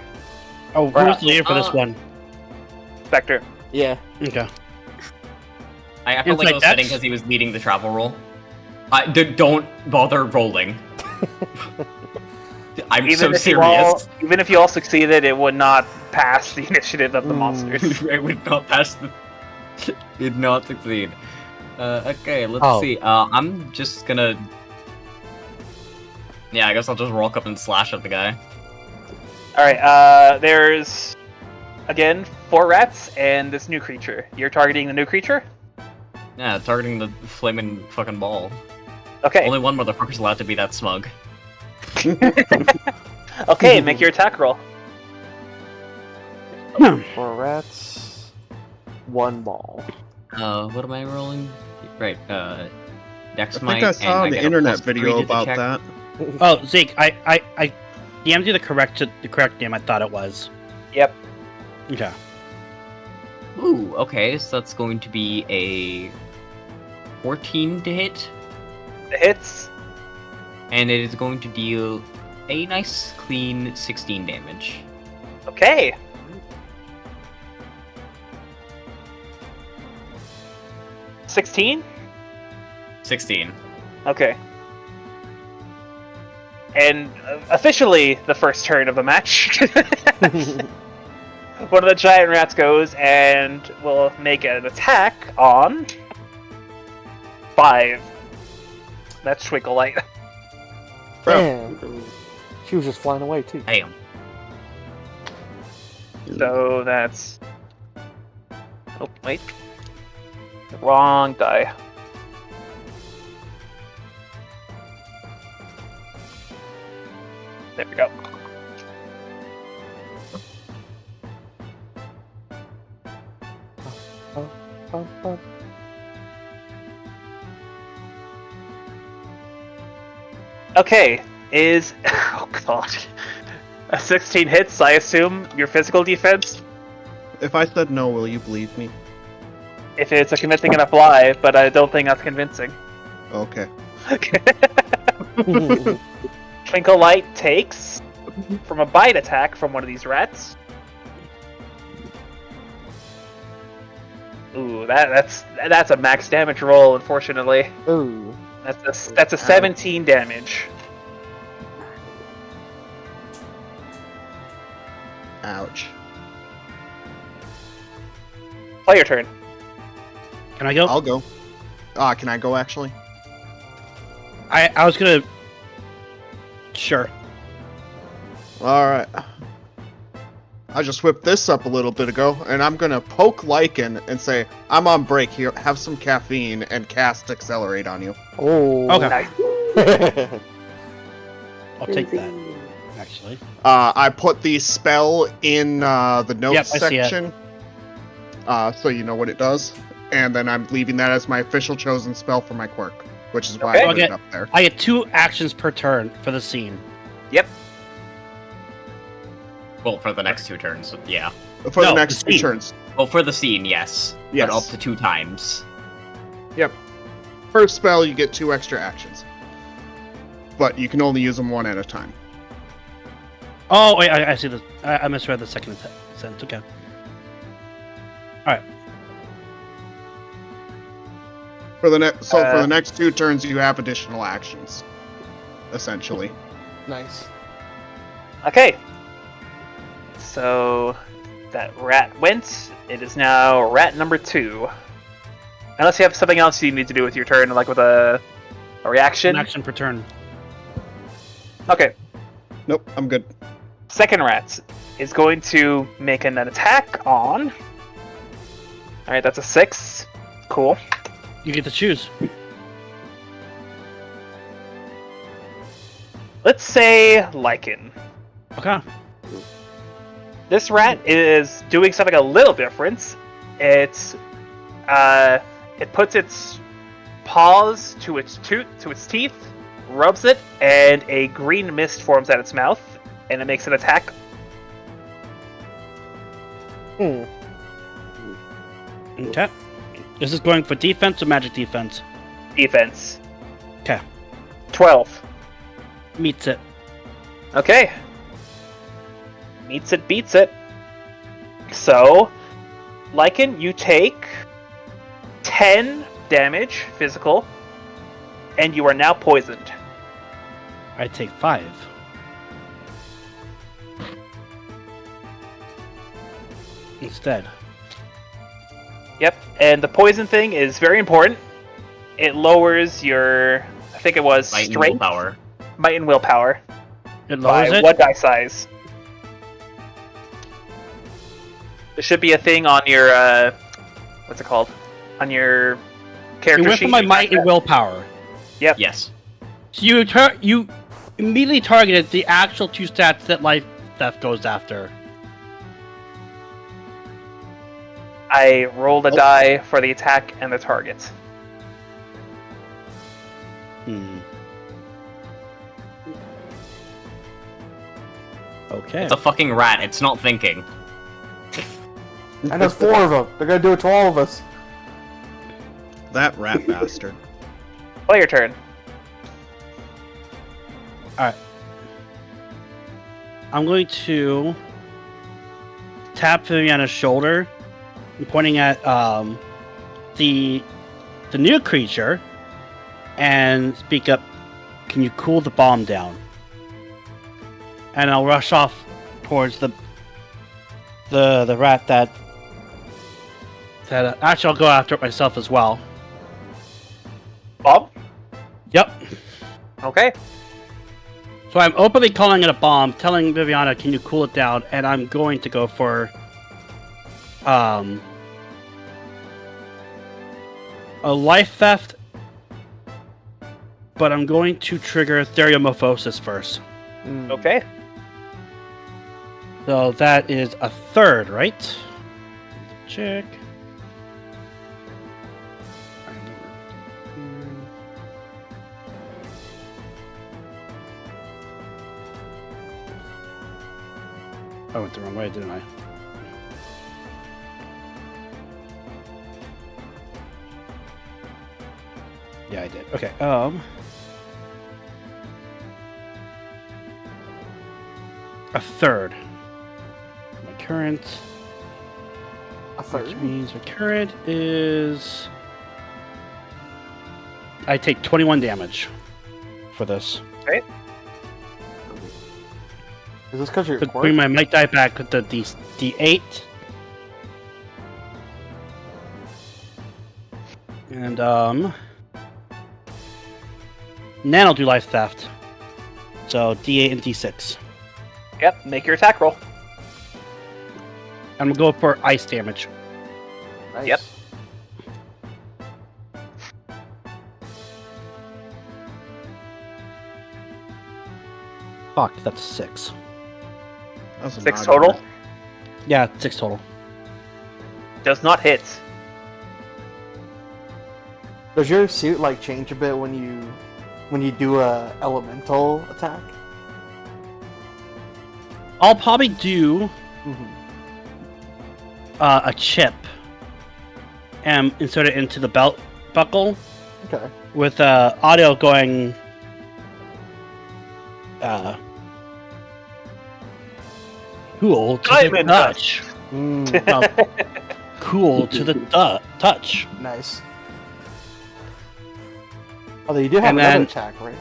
Speaker 1: Oh, who's the leader for this one?
Speaker 2: Spectre.
Speaker 3: Yeah.
Speaker 1: Okay.
Speaker 5: I felt like I was setting because he was leading the travel roll. Don't bother rolling. I'm so serious.
Speaker 2: Even if you all succeeded, it would not pass the initiative of the monsters.
Speaker 5: I would not pass the... Did not succeed. Okay, let's see. I'm just gonna... Yeah, I guess I'll just walk up and slash at the guy.
Speaker 2: Alright, there's... Again, 4 rats and this new creature. You're targeting the new creature?
Speaker 5: Yeah, targeting the flaming fucking ball.
Speaker 2: Okay.
Speaker 5: Only one motherfucker's allowed to be that smug.
Speaker 2: Okay, make your attack roll.
Speaker 3: 4 rats, 1 ball.
Speaker 5: What am I rolling? Right, Dex
Speaker 4: I
Speaker 5: Might,
Speaker 4: think I saw
Speaker 5: and
Speaker 4: an
Speaker 5: I got a
Speaker 4: internet
Speaker 5: +3
Speaker 4: video
Speaker 5: to
Speaker 4: about
Speaker 5: check.
Speaker 4: that.
Speaker 1: Oh, Zeke, I DM'd you the correct name I thought it was.
Speaker 2: Yep.
Speaker 1: Okay.
Speaker 5: Ooh, okay, so that's going to be a 14 to hit,
Speaker 2: It hits.
Speaker 5: and it is going to deal a nice, clean 16 damage.
Speaker 2: Okay. $16?
Speaker 5: 16.
Speaker 2: Okay. And officially the first turn of the match. One of the giant rats goes and will make an attack on 5. That's Twinkle Light.
Speaker 3: Damn. She was just flying away too.
Speaker 5: Damn.
Speaker 2: So that's... Oh, wait. Wrong die. There we go. Okay, is... Oh god. A 16 hits, I assume, your physical defense?
Speaker 4: If I said no, will you believe me?
Speaker 2: If it's a convincing enough lie, but I don't think that's convincing.
Speaker 4: Okay.
Speaker 2: Twinkle Light takes from a bite attack from one of these rats. Ooh, that's a max damage roll, unfortunately.
Speaker 3: Ooh.
Speaker 2: That's a 17 damage.
Speaker 4: Ouch.
Speaker 2: Play your turn.
Speaker 1: Can I go?
Speaker 4: I'll go. Can I go actually?
Speaker 1: I was gonna. Sure.
Speaker 4: Alright. I just whipped this up a little bit ago, and I'm gonna poke Lycan and say, I'm on break here, have some caffeine, and cast Accelerate on you.
Speaker 3: Oh.
Speaker 1: Okay.
Speaker 2: Nice.
Speaker 1: I'll take that. Actually.
Speaker 4: I put the spell in the notes
Speaker 1: Yep, I see it.
Speaker 4: section, so you know what it does. And then I'm leaving that as my official chosen spell for my quirk, which is why
Speaker 2: Okay.
Speaker 4: I put it
Speaker 1: Okay.
Speaker 4: up there.
Speaker 1: I get 2 actions per turn for the scene.
Speaker 2: Yep.
Speaker 5: Well, for the next 2 turns, yeah.
Speaker 4: For
Speaker 1: No,
Speaker 4: the next
Speaker 1: the
Speaker 4: 2
Speaker 1: scene.
Speaker 4: turns.
Speaker 5: Well, for the scene, yes.
Speaker 4: Yes.
Speaker 5: But up to 2 times.
Speaker 4: Yep. First spell, you get 2 extra actions. But you can only use them 1 at a time.
Speaker 1: Oh, wait, I see this. I misread the second sentence. Okay. Alright.
Speaker 4: For the next 2 turns, you have additional actions, essentially.
Speaker 3: Nice.
Speaker 2: Okay. So that rat went. It is now rat number 2. Unless you have something else you need to do with your turn, like with a reaction.
Speaker 1: An action per turn.
Speaker 2: Okay.
Speaker 4: Nope, I'm good.
Speaker 2: Second rat is going to make an attack on. Alright, that's a 6. Cool.
Speaker 1: You get to choose.
Speaker 2: Let's say Lycan.
Speaker 1: Okay.
Speaker 2: This rat is doing something a little different. It puts its paws to its teeth, rubs it, and a green mist forms out its mouth, and it makes an attack.
Speaker 3: Hmm.
Speaker 1: Okay. This is going for defense or magic defense?
Speaker 2: Defense.
Speaker 1: Okay.
Speaker 2: 12.
Speaker 1: Meets it.
Speaker 2: Okay. Meets it, beats it. So, Lycan, you take 10 damage, physical, and you are now poisoned.
Speaker 1: I take 5. Instead.
Speaker 2: Yep, and the poison thing is very important. It lowers your, I think it was
Speaker 5: Might and
Speaker 2: strength,
Speaker 5: willpower.
Speaker 2: might and willpower
Speaker 1: It
Speaker 2: by
Speaker 1: lowers it?
Speaker 2: 1 die size. There should be a thing on your, what's it called? On your
Speaker 1: It
Speaker 2: character
Speaker 1: went
Speaker 2: sheet.
Speaker 1: for my
Speaker 2: You
Speaker 1: might
Speaker 2: have
Speaker 1: and willpower.
Speaker 5: Yes.
Speaker 1: So you immediately targeted the actual 2 stats that life theft goes after.
Speaker 2: I rolled a
Speaker 4: Oh.
Speaker 2: die for the attack and the target.
Speaker 1: Okay.
Speaker 5: It's a fucking rat. It's not thinking.
Speaker 3: And there's 4 of them. They're gonna do it to all of us.
Speaker 4: That rat bastard.
Speaker 2: Play your turn.
Speaker 1: I'm going to tap Viviana's shoulder and pointing at the new creature and speak up, "Can you cool the bomb down?" And I'll rush off towards the rat that actually I'll go after it myself as well.
Speaker 2: Bob?
Speaker 1: Yep.
Speaker 2: Okay.
Speaker 1: So I'm openly calling it a bomb, telling Viviana, "Can you cool it down?" And I'm going to go for a life theft, but I'm going to trigger Theriomorphosis first.
Speaker 3: Hmm.
Speaker 2: Okay.
Speaker 1: So that is a 3rd, right? Check. I went the wrong way, didn't I? Yeah, I did. Okay. a third. My current.
Speaker 3: A third.
Speaker 1: Which means my current is. I take 21 damage for this.
Speaker 3: Is this because you're
Speaker 1: To bring my might die back with the D8. And then I'll do life theft. So D8 and D6.
Speaker 2: Yep, make your attack roll.
Speaker 1: I'm gonna go for ice damage.
Speaker 3: Nice.
Speaker 2: Yep.
Speaker 1: Fuck, that's 6.
Speaker 4: That's a
Speaker 2: 6
Speaker 4: not
Speaker 2: total.
Speaker 4: bad.
Speaker 1: Yeah, 6 total.
Speaker 2: Does not hit.
Speaker 3: Does your suit like change a bit when you do a elemental attack?
Speaker 1: I'll probably do
Speaker 3: Mm-hmm.
Speaker 1: a chip and insert it into the belt buckle
Speaker 3: Okay.
Speaker 1: with audio going. Cool to the
Speaker 2: Diamond
Speaker 1: touch.
Speaker 3: Mm,
Speaker 1: No, cool to the touch.
Speaker 3: nice. Although you do have
Speaker 1: And
Speaker 3: another
Speaker 1: then-
Speaker 3: attack, right?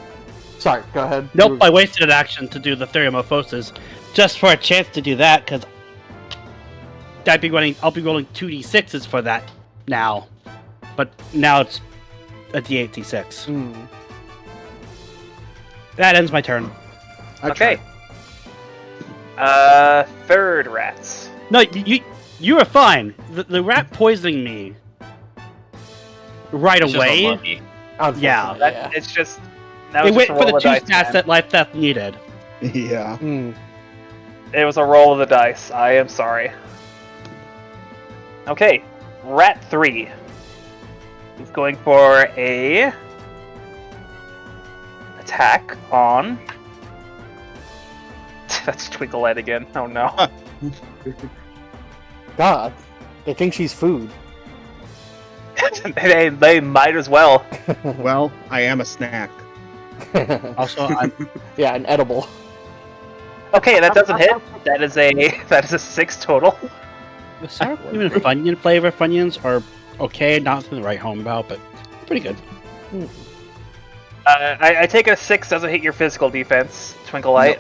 Speaker 3: Sorry, go ahead.
Speaker 1: Nope,
Speaker 3: You were-
Speaker 1: I wasted an action to do the Theriomorphosis just for a chance to do that because I'll be rolling 2d6s for that now, but now it's a d8 d6.
Speaker 3: Mm.
Speaker 1: That ends my turn.
Speaker 4: I
Speaker 2: Okay.
Speaker 4: tried.
Speaker 2: Third rats.
Speaker 1: No, you were fine. The rat poisoning me right
Speaker 5: It's just
Speaker 1: away.
Speaker 5: unlucky.
Speaker 3: Unfortunately,
Speaker 1: Yeah.
Speaker 2: That, It's just. That
Speaker 1: It
Speaker 2: was
Speaker 1: went
Speaker 2: just a
Speaker 1: for
Speaker 2: roll
Speaker 1: the
Speaker 2: of
Speaker 1: 2
Speaker 2: dice,
Speaker 1: stats
Speaker 2: man.
Speaker 1: that life theft needed.
Speaker 4: Yeah.
Speaker 3: Mm.
Speaker 2: It was a roll of the dice. I am sorry. Okay, rat 3. He's going for a attack on. That's Twinklehead again. Oh no.
Speaker 3: God, they think she's food.
Speaker 2: they might as well.
Speaker 4: Well, I am a snack.
Speaker 1: Also, I'm
Speaker 3: Yeah, an edible.
Speaker 2: Okay, that doesn't hit. That is a 6 total.
Speaker 1: the sour cream and Funyun flavor Funyuns are okay, not something to write home about, but pretty good.
Speaker 2: I take a 6 doesn't hit your physical defense, Twinklight.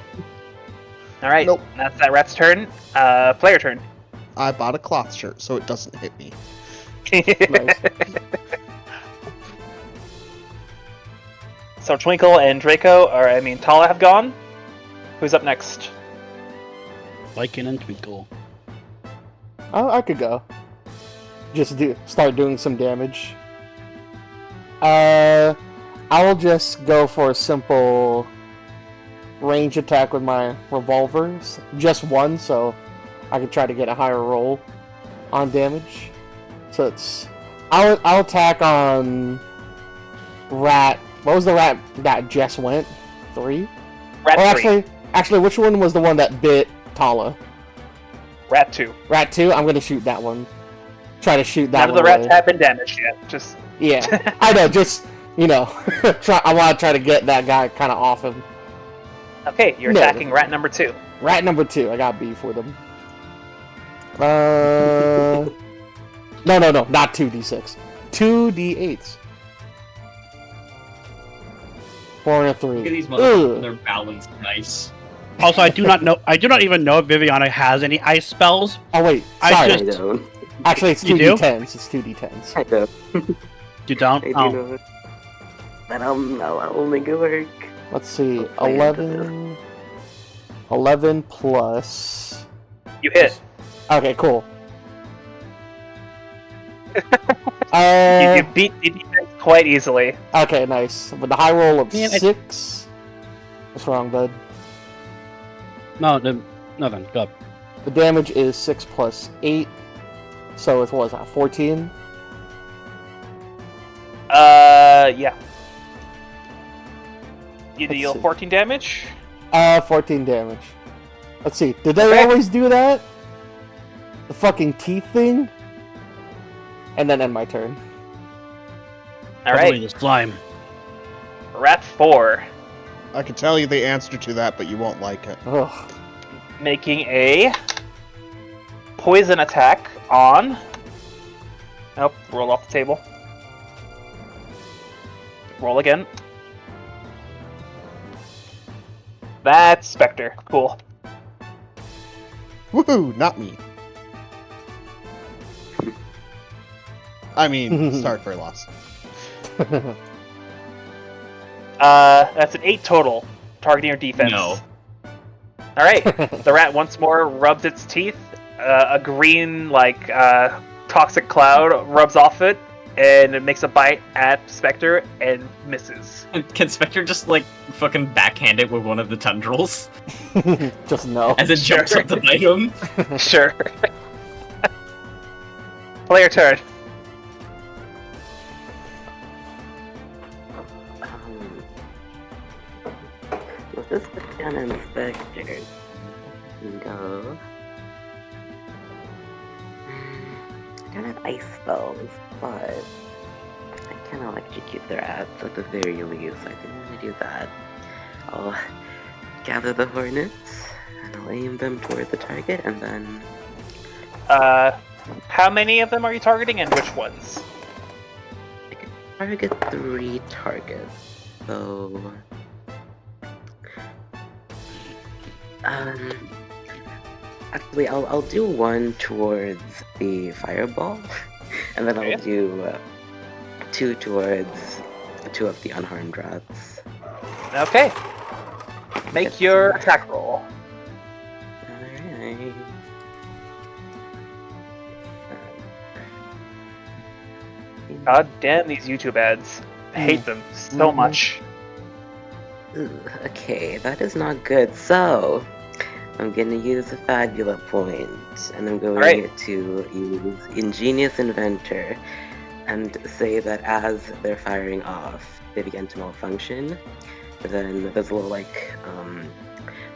Speaker 2: All right,
Speaker 4: Nope.
Speaker 2: that's that rat's turn. Player turn.
Speaker 4: I bought a cloth shirt, so it doesn't hit me.
Speaker 3: Nice.
Speaker 2: So Twinkle and Tala have gone. Who's up next?
Speaker 1: Lycan and Twinkle.
Speaker 3: I could go. Just start doing some damage. I will just go for a simple range attack with my revolvers. Just one, so I could try to get a higher roll on damage. So I'll attack on rat. What was the rat that just went? 3?
Speaker 2: Rat 3.
Speaker 3: Actually, which one was the one that bit Tala?
Speaker 2: Rat 2.
Speaker 3: Rat 2. I'm gonna shoot that one. Try to shoot that
Speaker 2: None of
Speaker 3: one.
Speaker 2: the rats
Speaker 3: away.
Speaker 2: have been damaged yet. Just
Speaker 3: Yeah, I know. Just I want to try to get that guy kind of off him.
Speaker 2: okay. You're
Speaker 3: No.
Speaker 2: attacking rat number 2.
Speaker 3: Rat number 2. I got beef with him. No, not 2d6. 2d8s. 4 and a 3.
Speaker 5: Look at these
Speaker 3: Ugh.
Speaker 5: motherfuckers. They're balanced nice.
Speaker 1: Also, I do not even know if Viviana has any ice spells.
Speaker 3: Oh wait,
Speaker 1: I
Speaker 3: sorry.
Speaker 6: I
Speaker 1: just-
Speaker 6: don't.
Speaker 3: Actually, it's
Speaker 1: You do?
Speaker 3: 2d10s. It's 2d10s.
Speaker 6: I don't.
Speaker 1: You don't?
Speaker 6: I do
Speaker 1: Oh.
Speaker 6: know. But I'll make it work.
Speaker 3: Let's see.
Speaker 6: Oh, I
Speaker 3: 11. 11 plus.
Speaker 2: You hit.
Speaker 3: Okay, cool.
Speaker 2: You beat the defense quite easily.
Speaker 3: Okay, nice. With the high roll of
Speaker 1: Man,
Speaker 3: 6. What's wrong, bud?
Speaker 1: No, nothing. Go.
Speaker 3: The damage is 6 plus 8. So it was 14.
Speaker 2: Yeah. You
Speaker 3: Let's
Speaker 2: deal
Speaker 3: see.
Speaker 2: 14 damage.
Speaker 3: 14 damage. Let's see. Did they
Speaker 2: Okay.
Speaker 3: always do that? The fucking teeth thing? And then end my turn.
Speaker 2: All
Speaker 1: Probably
Speaker 2: right.
Speaker 1: the slime.
Speaker 2: Rat 4.
Speaker 4: I can tell you the answer to that, but you won't like it.
Speaker 3: Ugh.
Speaker 2: making a poison attack on. Nope, roll off the table. Roll again. That's Spectre. Cool.
Speaker 4: Woohoo! Not me. I mean, sorry for loss.
Speaker 2: That's an 8 total, targeting your defense.
Speaker 5: No.
Speaker 2: Alright, the rat once more rubs its teeth. A green, toxic cloud rubs off it, and it makes a bite at Spectre and misses.
Speaker 5: Can Spectre just, fucking backhand it with one of the tendrils?
Speaker 3: Just no.
Speaker 5: As it jumps up to bite him?
Speaker 2: Sure. Player turn.
Speaker 6: Let's just put down Inspector. Go. I don't have ice spells, but I can electrocute their rats at the very least. I think I'm gonna do that. I'll gather the hornets and I'll aim them toward the target, and then
Speaker 2: How many of them are you targeting, and which ones?
Speaker 6: I can target 3 targets. So actually, I'll do one towards the fireball, and then
Speaker 2: Okay.
Speaker 6: I'll do 2 towards 2 of the unharmed rats.
Speaker 2: Okay. Make your attack roll.
Speaker 6: Alright.
Speaker 2: God damn these YouTube ads. I hate them so much.
Speaker 6: Ooh, okay, that is not good. So, I'm gonna use a Fabula point, and I'm going
Speaker 2: Alright.
Speaker 6: to use Ingenious Inventor, and say that as they're firing off, they begin to malfunction. But then there's a little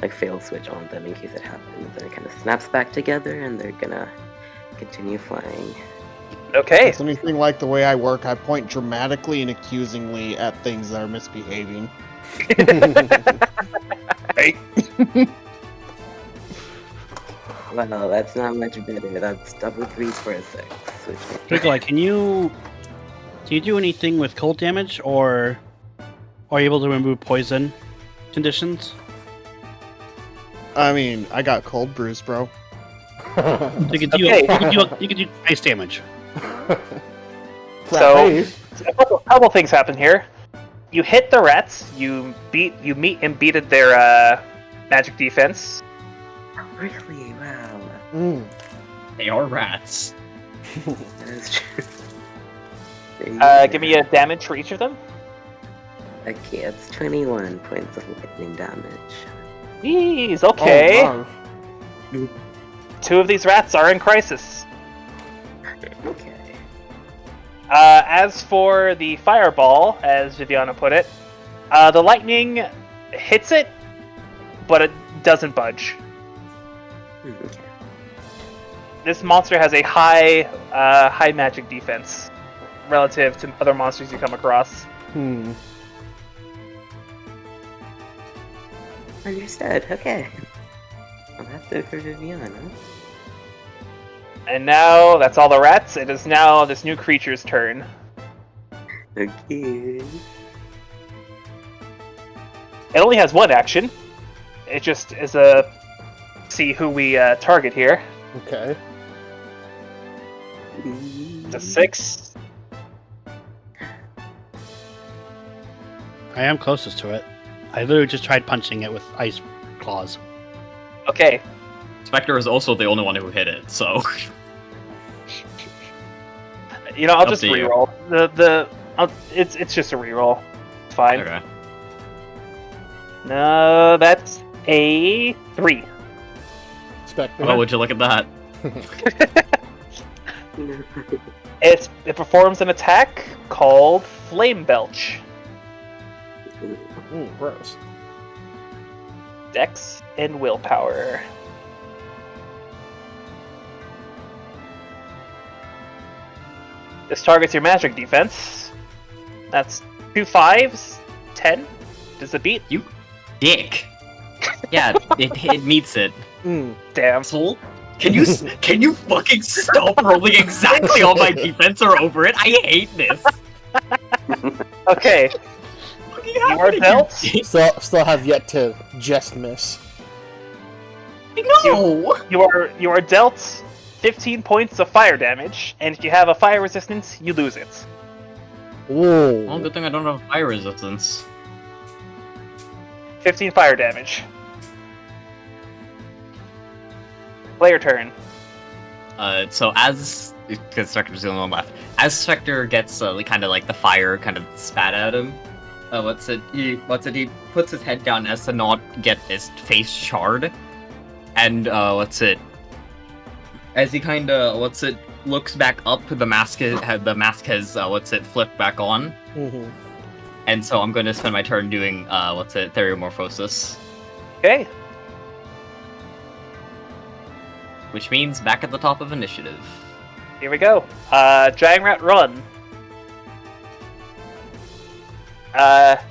Speaker 6: fail switch on them in case it happens. Then it kind of snaps back together, and they're gonna continue flying.
Speaker 2: Okay.
Speaker 4: It's anything like the way I work, I point dramatically and accusingly at things that are misbehaving.
Speaker 2: Hey.
Speaker 6: Well, that's not much better. That's double 3 for a 6. Which
Speaker 1: Nikolai, can you do anything with cold damage, or are you able to remove poison conditions?
Speaker 4: I mean, I got cold brews, bro.
Speaker 1: You could do,
Speaker 2: Okay.
Speaker 1: you could do ice damage.
Speaker 2: So, a couple things happen here. You hit the rats. You meet and beated their magic defense.
Speaker 6: really, wow.
Speaker 5: They are rats.
Speaker 6: That is true. There you
Speaker 2: Give
Speaker 6: go.
Speaker 2: me a damage for each of them.
Speaker 6: Okay, it's 21 points of lightning damage.
Speaker 2: Jeez. Okay.
Speaker 3: Oh, wow.
Speaker 2: 2 of these rats are in crisis.
Speaker 6: Okay.
Speaker 2: As for the fireball, as Viviana put it, the lightning hits it, but it doesn't budge.
Speaker 6: Okay.
Speaker 2: This monster has a high magic defense relative to other monsters you come across.
Speaker 6: Understood. Okay. Well, that's it for Viviana.
Speaker 2: And now that's all the rats. It is now this new creature's turn.
Speaker 6: Okay.
Speaker 2: It only has 1 action. It just is a see who we target here.
Speaker 3: Okay.
Speaker 2: It's a 6.
Speaker 1: I am closest to it. I literally just tried punching it with ice claws.
Speaker 2: Okay.
Speaker 5: Spectre is also the only one who hit it, so.
Speaker 2: You know, I'll
Speaker 5: Up
Speaker 2: just
Speaker 5: to you.
Speaker 2: reroll. It's just a reroll. It's fine.
Speaker 5: Okay.
Speaker 2: No, that's a 3.
Speaker 3: Spectre.
Speaker 5: Oh, would you look at that?
Speaker 2: It performs an attack called Flame Belch.
Speaker 3: Gross.
Speaker 2: Dex and willpower. This targets your magic defense. That's 2 5s, 10. Does it beat?
Speaker 5: You dick. Yeah, it meets it.
Speaker 2: Damn.
Speaker 5: Asshole. Can you fucking stop rolling exactly on my defense or over it? I hate this.
Speaker 2: Okay, you are dealt.
Speaker 3: Still have yet to just miss.
Speaker 5: No.
Speaker 2: You are dealt 15 points of fire damage, and if you have a fire resistance, you lose it.
Speaker 3: Whoa.
Speaker 5: Well, good thing I don't have fire resistance.
Speaker 2: 15 fire damage. Player turn.
Speaker 5: So as because Spectre's the only one left, as Spectre gets kind of like the fire kind of spat at him, he puts his head down as to not get his face charred, and as he kind of looks back up, the mask has flipped back on, and so I'm going to spend my turn doing theriomorphosis,
Speaker 2: Okay.
Speaker 5: which means back at the top of initiative.
Speaker 2: Here we go. Giant Rat Run.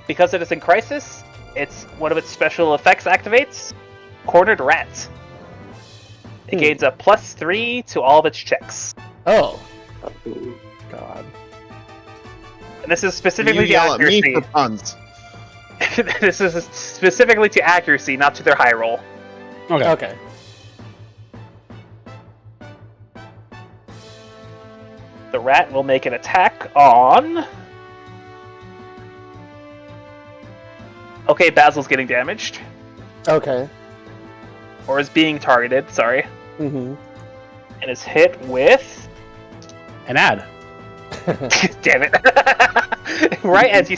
Speaker 2: Because it is in Crisis, it's one of its special effects activates. Cornered Rat. It gains a +3 to all of its checks.
Speaker 3: Oh. God.
Speaker 2: And this is specifically
Speaker 4: You
Speaker 2: to
Speaker 4: yell at me
Speaker 2: accuracy.
Speaker 4: for puns.
Speaker 2: This is specifically to accuracy, not to their high roll.
Speaker 3: Okay.
Speaker 2: The rat will make an attack on... Okay, Basil's getting damaged.
Speaker 3: Okay.
Speaker 2: Or is being targeted, sorry.
Speaker 3: Mm-hmm.
Speaker 2: And is hit with...
Speaker 1: An ad.
Speaker 2: Damn it. Right as you...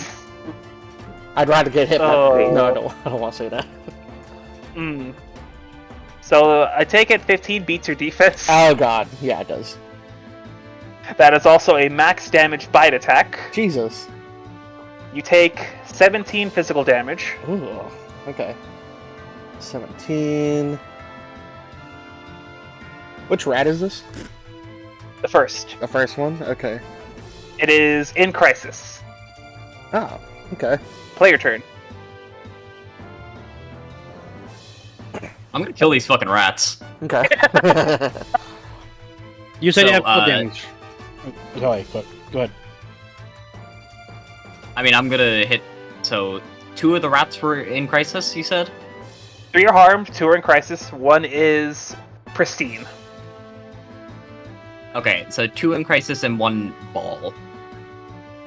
Speaker 3: I'd rather get hit by...
Speaker 2: Oh.
Speaker 3: No, I don't want to say that.
Speaker 2: So, I take it 15 beats your defense.
Speaker 3: Oh god. Yeah, it does.
Speaker 2: That is also a max damage bite attack.
Speaker 3: Jesus.
Speaker 2: You take 17 physical damage.
Speaker 3: Ooh. Okay. 17... Which rat is this?
Speaker 2: The first.
Speaker 3: The first one? Okay.
Speaker 2: It is in Crisis.
Speaker 3: Oh, okay.
Speaker 2: Player turn.
Speaker 5: I'm gonna kill these fucking rats.
Speaker 3: Okay.
Speaker 1: You said
Speaker 5: So,
Speaker 1: you have full damage. Sorry, go ahead.
Speaker 5: I mean, I'm gonna hit. So, 2 of the rats were in Crisis, you said?
Speaker 2: 3 are harmed, 2 are in Crisis, 1 is pristine.
Speaker 5: Okay, so 2 in Crisis and 1 ball.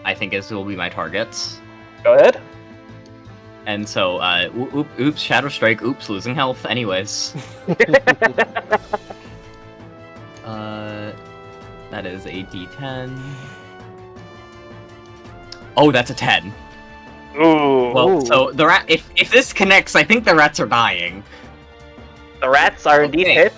Speaker 5: I think will be my targets.
Speaker 2: Go ahead.
Speaker 5: And so, oops, Shadow Strike, oops, losing health. Anyways. That is a D10. Oh, that's a 10.
Speaker 2: Ooh.
Speaker 5: Well, so the rat. If this connects, I think the rats are dying.
Speaker 2: The rats are indeed
Speaker 5: Okay.
Speaker 2: hit,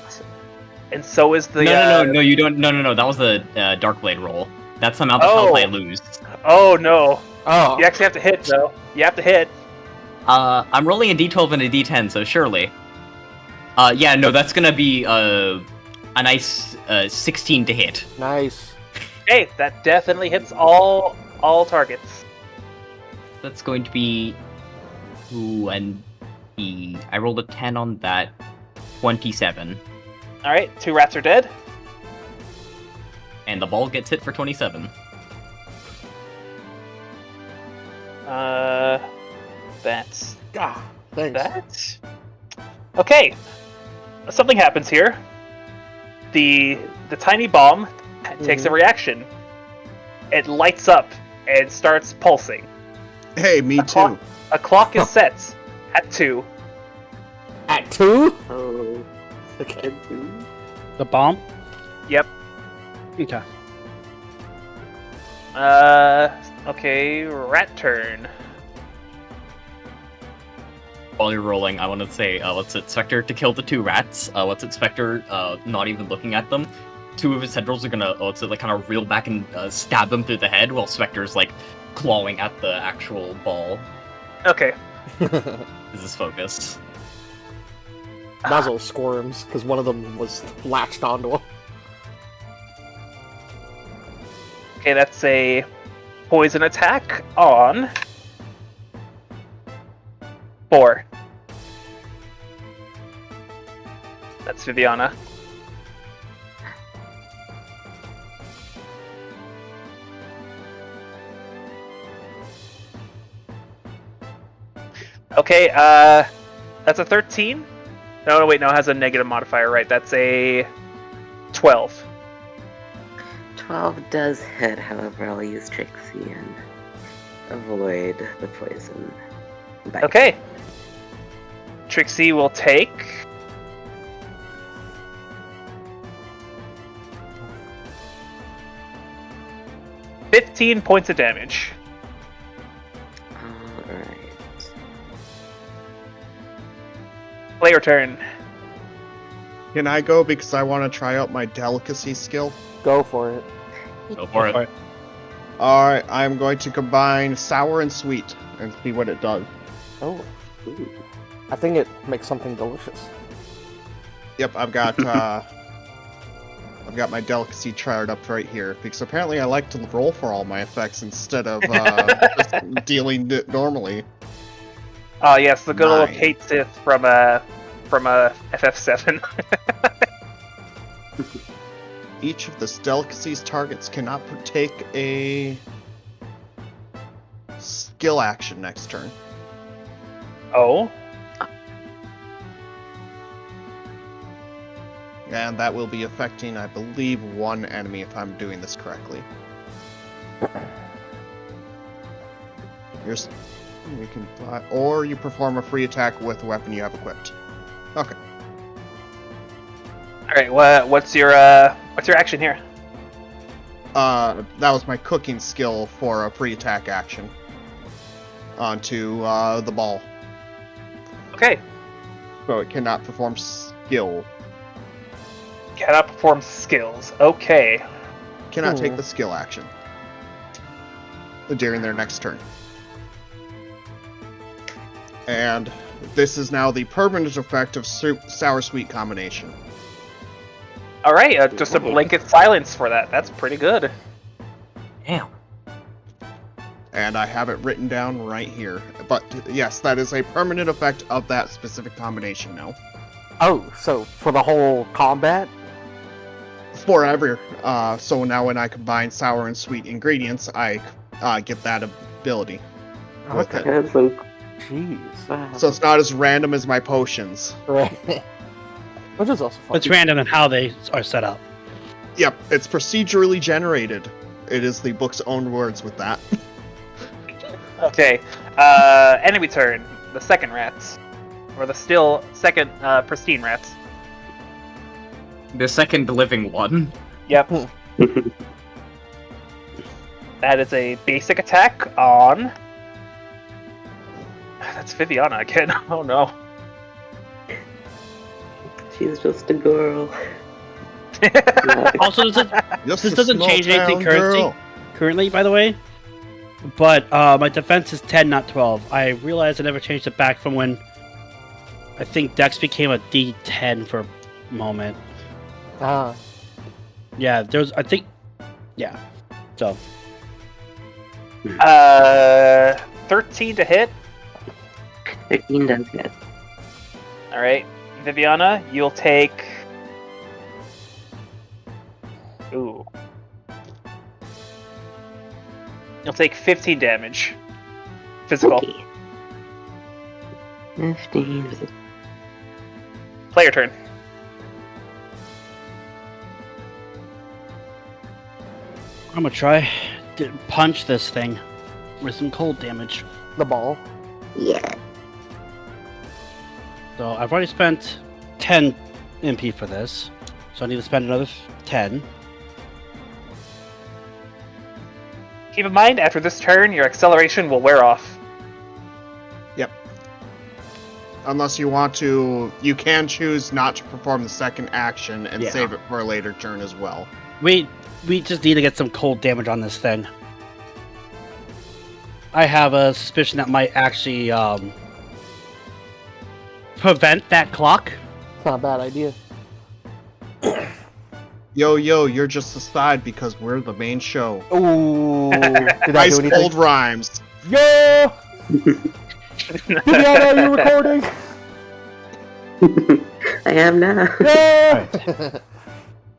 Speaker 2: and so is the...
Speaker 5: No, you don't. No. That was the Darkblade roll. That's the amount of health I lose.
Speaker 2: Oh, no.
Speaker 3: Oh.
Speaker 2: You actually have to hit, though. You have to hit.
Speaker 5: I'm rolling a D12 and a D10, so surely. Yeah, no, that's gonna be a nice 16 to hit.
Speaker 3: Nice.
Speaker 2: Okay, that definitely hits all targets.
Speaker 5: That's going to be 2 and I rolled a 10 on that. 27.
Speaker 2: Alright, 2 rats are dead.
Speaker 5: And the ball gets hit for 27.
Speaker 2: That's
Speaker 3: Ah, thanks.
Speaker 2: that. Okay, something happens here. The tiny bomb takes a reaction. It lights up and starts pulsing.
Speaker 4: Hey, me too.
Speaker 2: A clock is set at 2.
Speaker 3: At 2?
Speaker 6: Oh,
Speaker 3: Okay.
Speaker 1: The bomb?
Speaker 2: Yep.
Speaker 1: Okay.
Speaker 2: Okay, rat turn.
Speaker 5: While you're rolling, I want to say, let's hit Spectre to kill the 2 rats. Let's hit Spectre, not even looking at them. 2 of his tendrils are gonna, kind of reel back and stab them through the head, while Spectre's, clawing at the actual ball.
Speaker 2: Okay.
Speaker 5: This is focus.
Speaker 3: Basil squirms because one of them was latched onto him.
Speaker 2: Okay, that's a poison attack on 4. That's Viviana. Okay, that's a 13. No, wait, no, it has a negative modifier, right? That's a 12.
Speaker 6: 12 does hit, however, I'll use Trixie and avoid the poison. Bite.
Speaker 2: Okay. Trixie will take 15 points of damage.
Speaker 6: Alright.
Speaker 2: Player turn.
Speaker 4: Can I go because I want to try out my delicacy skill?
Speaker 3: Go for it.
Speaker 5: Go for it.
Speaker 4: Alright, I'm going to combine sour and sweet and see what it does.
Speaker 3: Oh,
Speaker 6: Ooh.
Speaker 3: I think it makes something delicious.
Speaker 4: Yep, I've got my delicacy chart up right here because apparently I like to roll for all my effects instead of just dealing it normally.
Speaker 2: Oh yes, the good old
Speaker 4: 9.
Speaker 2: Kate Sith from a FF7.
Speaker 4: Each of the delicacy's targets cannot take a skill action next turn.
Speaker 2: Oh,
Speaker 4: And that will be affecting, I believe, one enemy if I'm doing this correctly. We can buy, or you perform a free attack with a weapon you have equipped. Okay.
Speaker 2: all right. What's your action here?
Speaker 4: That was my cooking skill for a free attack action. Onto the ball.
Speaker 2: Okay.
Speaker 4: So it cannot perform skill.
Speaker 2: Cannot perform skills. Okay.
Speaker 4: Cannot take the skill action during their next turn. And this is now the permanent effect of sour-sweet combination.
Speaker 2: All right. Just a blanket silence for that. That's pretty good.
Speaker 5: Damn.
Speaker 4: And I have it written down right here. But yes, that is a permanent effect of that specific combination now.
Speaker 3: Oh, so for the whole combat?
Speaker 4: Forever. So now when I combine sour and sweet ingredients, I get that ability with
Speaker 3: Okay.
Speaker 4: it.
Speaker 6: That's so
Speaker 3: Jeez.
Speaker 6: wow.
Speaker 4: So it's not as random as my potions.
Speaker 3: Right. Which is also fun.
Speaker 1: It's random in how they are set up.
Speaker 4: Yep, it's procedurally generated. It is the book's own words with that.
Speaker 2: Okay. Enemy turn. The second rats, or the still second pristine rats.
Speaker 5: The second living one.
Speaker 2: Yep. That is a basic attack on. That's Viviana again. Oh no.
Speaker 6: She's just a girl.
Speaker 1: Also,
Speaker 4: Just
Speaker 1: this
Speaker 4: a
Speaker 1: doesn't
Speaker 4: small
Speaker 1: change anything
Speaker 4: town girl.
Speaker 1: currently, by the way. But my defense is 10, not 12. I realized I never changed it back from when I think Dex became a D10 for a moment.
Speaker 3: Ah.
Speaker 1: Yeah, there's, I think, yeah. So,
Speaker 2: 13 to hit.
Speaker 6: 13 does hit.
Speaker 2: All right, Viviana, you'll take. Ooh. You'll take 15 damage. Physical.
Speaker 6: Okay. 15.
Speaker 2: Player turn.
Speaker 1: I'm gonna try to punch this thing with some cold damage.
Speaker 3: The ball.
Speaker 6: Yeah.
Speaker 1: So, I've already spent 10 MP for this. So, I need to spend another 10.
Speaker 2: Keep in mind, after this turn, your acceleration will wear off.
Speaker 4: Yep. Unless you want to, you can choose not to perform the second action and
Speaker 1: Yeah.
Speaker 4: save it for a later turn as well.
Speaker 1: We just need to get some cold damage on this thing. I have a suspicion that might actually prevent that clock.
Speaker 3: Not a bad idea.
Speaker 4: Yo, you're just a side because we're the main show.
Speaker 3: Ooh. Did I
Speaker 4: Nice
Speaker 3: do anything?
Speaker 4: cold rhymes.
Speaker 3: Yo! Viviana, are you recording?
Speaker 6: I am now.
Speaker 3: Yay!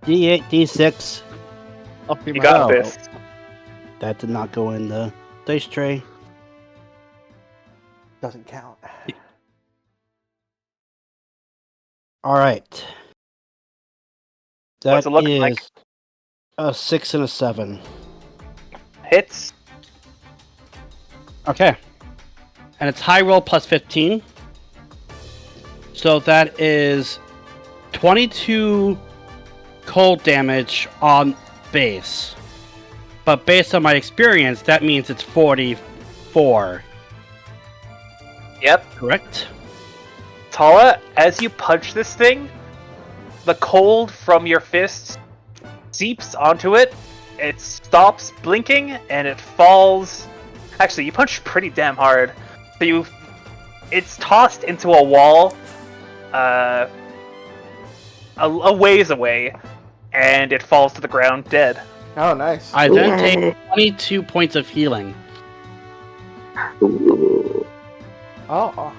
Speaker 1: D8, D6.
Speaker 4: Up
Speaker 2: You got
Speaker 1: go.
Speaker 2: this.
Speaker 1: That did not go in the dice tray.
Speaker 3: Doesn't count.
Speaker 1: All right.
Speaker 2: What's it looking like?
Speaker 1: is a 6 and a 7.
Speaker 2: Hits.
Speaker 1: Okay. And it's high roll plus 15. So that is 22 cold damage on base. But based on my experience, that means it's 44.
Speaker 2: Yep.
Speaker 1: Correct?
Speaker 2: Tala, as you punch this thing, the cold from your fists seeps onto it. It stops blinking and it falls. Actually, you punch pretty damn hard. So it's tossed into a wall, a ways away, and it falls to the ground dead.
Speaker 3: Oh, nice.
Speaker 1: I then
Speaker 6: Yay.
Speaker 1: take 22 points of healing.
Speaker 6: Ooh,
Speaker 3: Oh.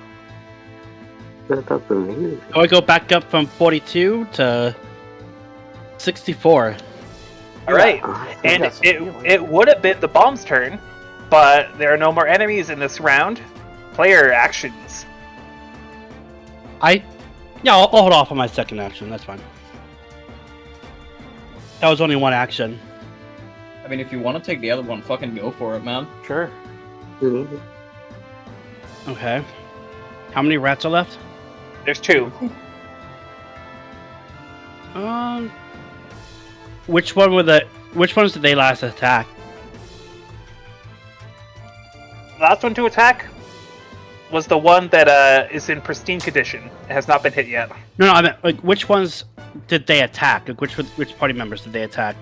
Speaker 6: that's amazing.
Speaker 1: So I go back up from 42 to 64.
Speaker 2: All right,
Speaker 6: Awesome.
Speaker 2: and
Speaker 3: got some healing.
Speaker 2: it would have been the bomb's turn, but there are no more enemies in this round. Player actions.
Speaker 1: I'll hold off on my second action. That's fine. That was only one action.
Speaker 5: I mean, if you want to take the other one, fucking go for it, man.
Speaker 3: Sure.
Speaker 6: Mhm.
Speaker 1: Okay. How many rats are left?
Speaker 2: There's two.
Speaker 1: Which ones did they last attack?
Speaker 2: Last one to attack was the one that is in pristine condition. It has not been hit yet.
Speaker 1: No, I meant like which ones did they attack? Like which party members did they attack?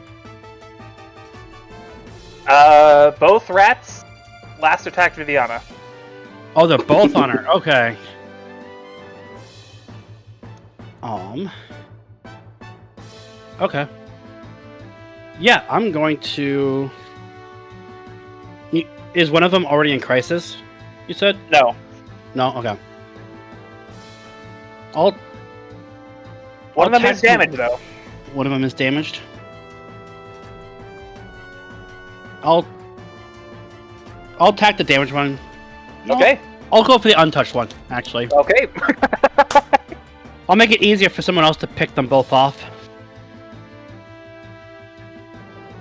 Speaker 2: Both rats last attacked Viviana.
Speaker 1: Oh, they're both on her. Okay. Okay. Yeah, I'm going to. Is one of them already in crisis? You said
Speaker 2: No.
Speaker 1: no. Okay. One
Speaker 2: One of them is damaged, though.
Speaker 1: One of them is damaged. I'll attack the damaged one. No,
Speaker 2: Okay.
Speaker 1: I'll go for the untouched one, actually.
Speaker 2: Okay.
Speaker 1: I'll make it easier for someone else to pick them both off.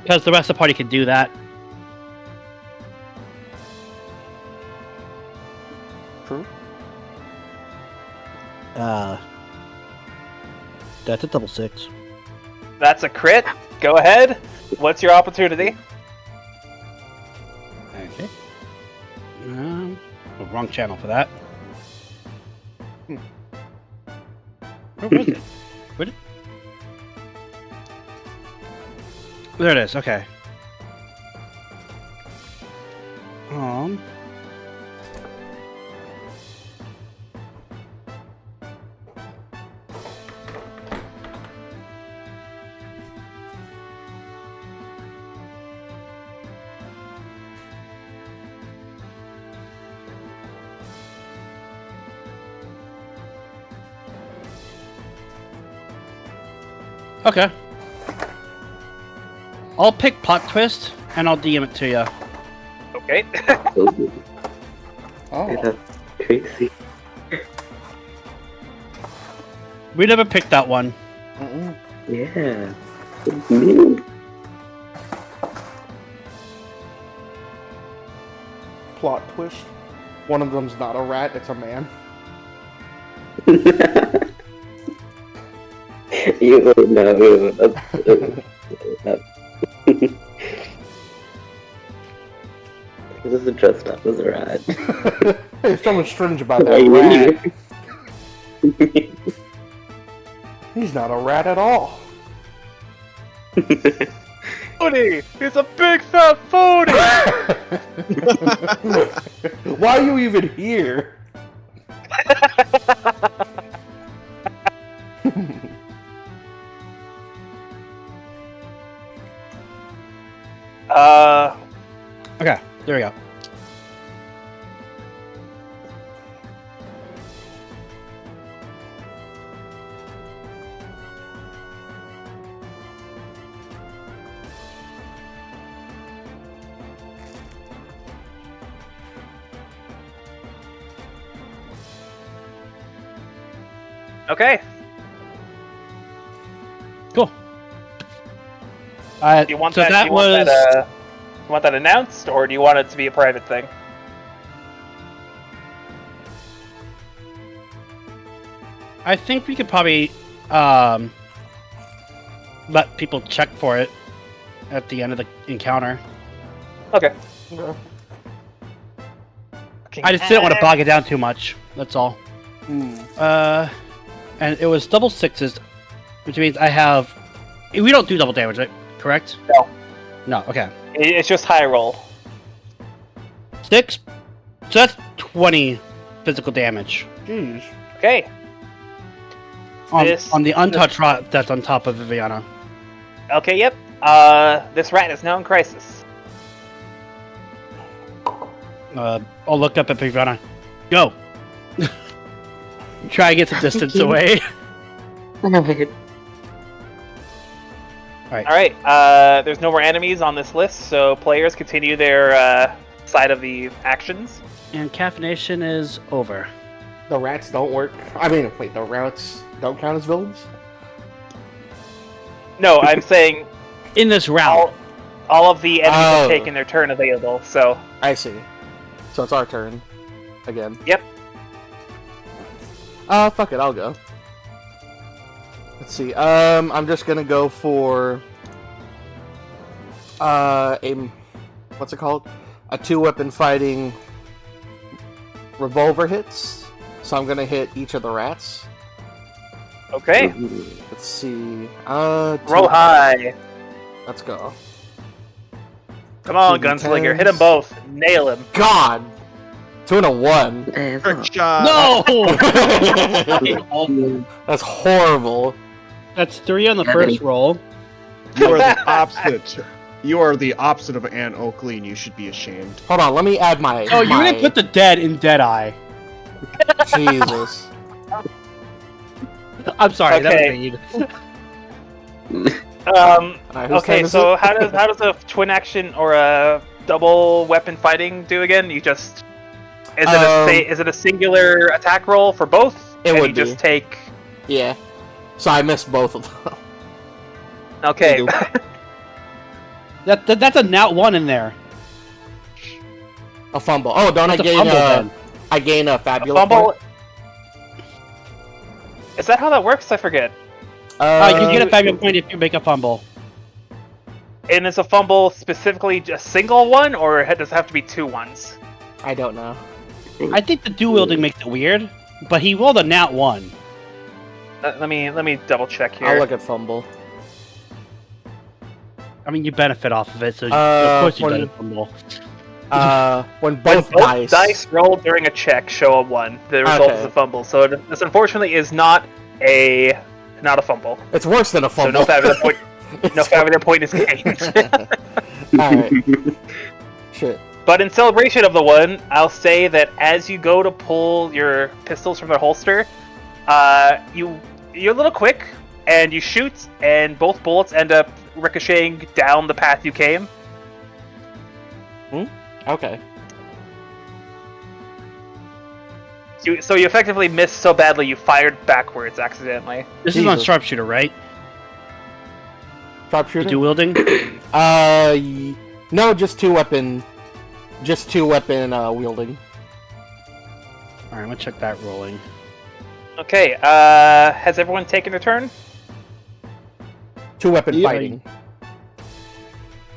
Speaker 1: Because the rest of the party can do that.
Speaker 3: True.
Speaker 1: That's a double 6.
Speaker 2: That's a crit. Go ahead. What's your opportunity?
Speaker 1: Okay. Wrong channel for that. Where was it? There it is. Okay. Okay. I'll pick plot twist and I'll DM it to you.
Speaker 2: Okay.
Speaker 6: Ooh,
Speaker 3: Oh.
Speaker 6: that's crazy.
Speaker 1: We never picked that one.
Speaker 3: Mm-mm.
Speaker 6: Yeah. Me.
Speaker 3: Plot twist. One of them's not a rat, it's a man.
Speaker 6: You would know. That's This is dressed up as a rat.
Speaker 3: There's something strange about
Speaker 6: Why
Speaker 3: that
Speaker 6: you
Speaker 3: rat.
Speaker 6: here?
Speaker 3: He's not a rat at all.
Speaker 2: Phony! It's a big fat phony!
Speaker 3: Why are you even here?
Speaker 1: Okay, there we go.
Speaker 2: Okay.
Speaker 1: Cool.
Speaker 2: Do you want
Speaker 1: so
Speaker 2: that?
Speaker 1: that
Speaker 2: Do you want
Speaker 1: was.
Speaker 2: that? You want that announced, or do you want it to be a private thing?
Speaker 1: I think we could probably let people check for it at the end of the encounter.
Speaker 2: Okay.
Speaker 1: I just didn't want to bog it down too much. That's all. And it was double sixes, which means I have. We don't do double damage, right? Correct?
Speaker 2: No.
Speaker 1: No. Okay.
Speaker 2: It's just high roll.
Speaker 1: 6. So that's 20 physical damage
Speaker 3: Jeez.
Speaker 2: Okay.
Speaker 1: on the untouched rat that's on top of Viviana.
Speaker 2: Okay. Yep. This rat is now in crisis.
Speaker 1: I'll look up at Viviana. Go. Try and get some distance
Speaker 6: you.
Speaker 1: away.
Speaker 6: Alright.
Speaker 2: All right. There's no more enemies on this list, so players continue their side of the actions.
Speaker 1: And caffeination is over.
Speaker 3: The rats don't work. I mean, wait, the rats don't count as villains?
Speaker 2: No, I'm saying
Speaker 1: In this round.
Speaker 2: all of the enemies have
Speaker 3: Oh.
Speaker 2: taken their turn available. So
Speaker 3: I see. So it's our turn. Again.
Speaker 2: Yep.
Speaker 3: Fuck it, I'll go. Let's see, I'm just gonna go for... what's it called? A 2-weapon fighting revolver hits. So I'm gonna hit each of the rats.
Speaker 2: okay,
Speaker 3: Let's see,
Speaker 2: roll high.
Speaker 3: Let's go.
Speaker 2: Come on,
Speaker 3: 2d10s.
Speaker 2: gunslinger, hit them both, nail him.
Speaker 3: God! 2 and a 1.
Speaker 4: Trick shot.
Speaker 1: No!
Speaker 3: That's horrible.
Speaker 1: That's 3 on the first roll.
Speaker 4: You are the opposite. You are the opposite of Anne Oakley, and you should be ashamed.
Speaker 3: Hold on, let me add my...
Speaker 1: Oh, you didn't put the dead in Deadeye.
Speaker 3: Jesus.
Speaker 1: I'm sorry,
Speaker 2: Okay.
Speaker 1: that was mean.
Speaker 3: Alright, whose
Speaker 2: Okay,
Speaker 3: turn is
Speaker 2: so
Speaker 3: it?
Speaker 2: how does a twin action or a double weapon fighting do again? You just is it a singular attack roll for both?
Speaker 3: It
Speaker 2: and
Speaker 3: would
Speaker 2: you
Speaker 3: be.
Speaker 2: just take.
Speaker 3: Yeah. So I missed both of them.
Speaker 2: Okay.
Speaker 1: That's a nat 1 in there.
Speaker 3: A fumble. Oh, don't
Speaker 1: That's
Speaker 3: I
Speaker 1: a
Speaker 3: gain
Speaker 1: fumble then.
Speaker 3: I gain a Fabula
Speaker 2: Fumble.
Speaker 3: point?
Speaker 2: Is that how that works? I forget.
Speaker 1: You get a fabulous point if you make a fumble.
Speaker 2: And is a fumble specifically a single one, or does it have to be 2 ones?
Speaker 3: I don't know.
Speaker 1: I think the dual wielding makes it weird, but he rolled a nat 1.
Speaker 2: Let me double check here.
Speaker 3: I'll look at fumble.
Speaker 1: I mean, you benefit off of it, so of course you
Speaker 3: when-
Speaker 1: get a fumble.
Speaker 3: When
Speaker 2: When
Speaker 3: both dice...
Speaker 2: rolled during a check show a 1, the result is
Speaker 3: Okay.
Speaker 2: a fumble. So this unfortunately is not a fumble.
Speaker 3: It's worse than a
Speaker 2: So
Speaker 3: fumble.
Speaker 2: no fabulous point. No fabulous point is gained.
Speaker 3: Alright. Shit.
Speaker 2: But in celebration of the 1, I'll say that as you go to pull your pistols from their holster, you're a little quick, and you shoot, and both bullets end up ricocheting down the path you came.
Speaker 3: Okay.
Speaker 2: So you effectively missed so badly you fired backwards accidentally.
Speaker 1: This is on
Speaker 3: Jesus.
Speaker 1: sharpshooter, right?
Speaker 3: Sharpshooter?
Speaker 1: Dual wielding?
Speaker 3: No, just 2-weapon... Just 2-weapon, wielding.
Speaker 1: Alright, I'm gonna check that rolling.
Speaker 2: Okay, has everyone taken their turn?
Speaker 3: 2-weapon
Speaker 1: Yeah.
Speaker 3: fighting.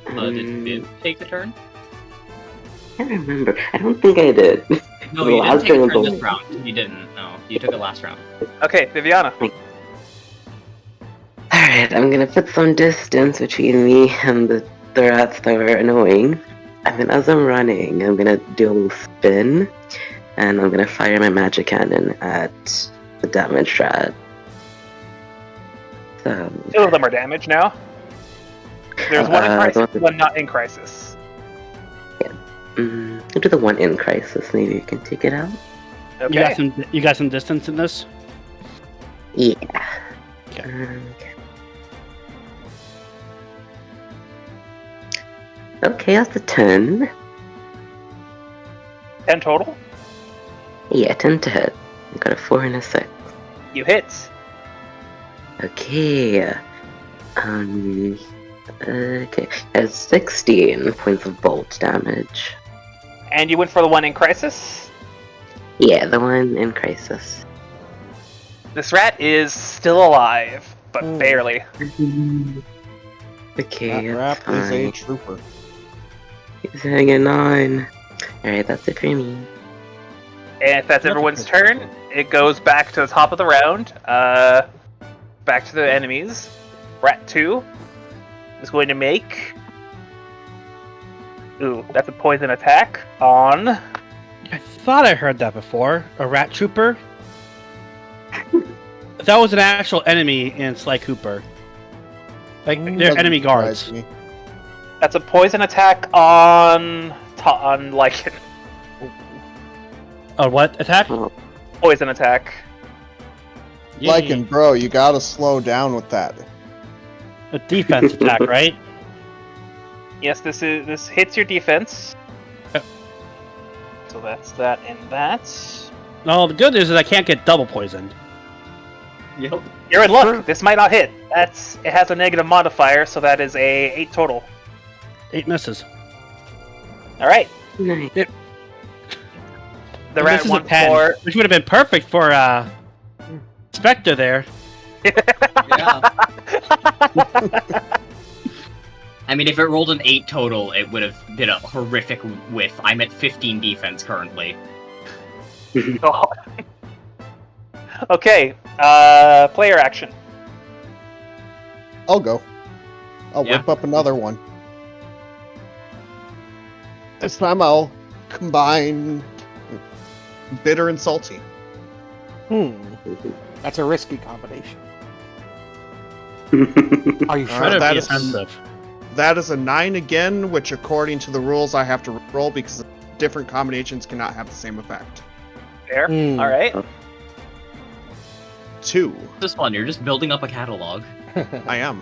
Speaker 5: Did Viv take the turn?
Speaker 6: I can't remember. I don't think I did.
Speaker 5: No,
Speaker 6: The
Speaker 5: you
Speaker 6: last
Speaker 5: didn't take a
Speaker 6: turn
Speaker 5: turn
Speaker 6: was
Speaker 5: this round. You didn't. No, you took it last round.
Speaker 2: Okay, Viviana.
Speaker 6: Alright, I'm gonna put some distance between me and the rats that were annoying. And then as I'm running, I'm gonna do a little spin. And I'm gonna fire my magic cannon at the damaged rat. So,
Speaker 2: 2 of them are damaged now. There's one in crisis,
Speaker 6: the-
Speaker 2: one not in crisis.
Speaker 6: I'll do the one in crisis. Maybe you can take it out.
Speaker 2: Okay.
Speaker 1: You got some distance in this?
Speaker 6: Yeah.
Speaker 1: Okay.
Speaker 6: Okay, that's a 10.
Speaker 2: 10 total?
Speaker 6: Yeah, 10 to hit. I got a 4 and a 6.
Speaker 2: You hit.
Speaker 6: Okay. Okay. That's 16 points of bolt damage.
Speaker 2: And you went for the one in Crisis?
Speaker 6: Yeah, the one in Crisis.
Speaker 2: This rat is still alive, but barely.
Speaker 6: Okay,
Speaker 4: That
Speaker 6: that's
Speaker 4: rap is a
Speaker 6: fine.
Speaker 4: trooper.
Speaker 6: He's hanging on. Alright, that's it for me.
Speaker 2: And if that's everyone's turn, it goes back to the top of the round. Back to the enemies. Rat 2 is going to make... Ooh, that's a poison attack on...
Speaker 1: I thought I heard that before. A rat trooper? That was an actual enemy in Sly Cooper. Like, they're
Speaker 4: Doesn't
Speaker 1: enemy
Speaker 4: surprise
Speaker 1: guards.
Speaker 4: me.
Speaker 2: That's a poison attack on Lycan.
Speaker 1: A what attack?
Speaker 2: Poison attack.
Speaker 4: Lycan, bro, you gotta slow down with that.
Speaker 1: A defense attack, right?
Speaker 2: Yes, this hits your defense.
Speaker 1: Yep.
Speaker 2: So that's that and that.
Speaker 1: No, the good news is I can't get double poisoned.
Speaker 5: Yep.
Speaker 2: You're in luck. This might not hit. It has a negative modifier, so that is a 8 total.
Speaker 1: 8 misses.
Speaker 2: All right.
Speaker 6: Nice.
Speaker 2: The
Speaker 1: And
Speaker 2: rat
Speaker 1: this is a
Speaker 2: won
Speaker 1: 10,
Speaker 2: for.
Speaker 1: which would have been perfect for Spectre there.
Speaker 5: Yeah. I mean, if it rolled an 8 total, it would have been a horrific whiff. I'm at 15 defense currently.
Speaker 2: Oh. Okay. Player action.
Speaker 4: I'll go. I'll
Speaker 5: Yeah.
Speaker 4: whip up another one. This time I'll combine bitter and salty.
Speaker 3: That's a risky combination. Are you sure?
Speaker 1: Try to
Speaker 4: that
Speaker 1: be
Speaker 4: is-
Speaker 1: offensive.
Speaker 4: That is a 9 again, which according to the rules I have to roll because different combinations cannot have the same effect.
Speaker 2: Fair.
Speaker 3: Hmm.
Speaker 2: All right.
Speaker 4: 2.
Speaker 5: This one, you're just building up a catalog.
Speaker 4: I am.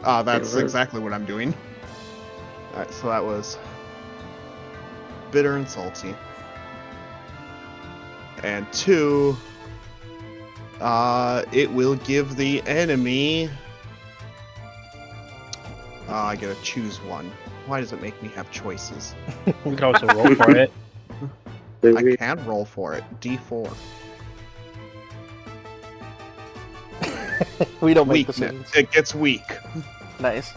Speaker 4: That's exactly what I'm doing. Alright, so that was bitter and salty. And 2, it will give the enemy... I gotta choose one. Why does it make me have choices?
Speaker 1: We can also roll for it.
Speaker 4: I can roll for it. D4.
Speaker 3: We don't make
Speaker 4: Weakness.
Speaker 3: decisions.
Speaker 4: It gets weak.
Speaker 3: Nice.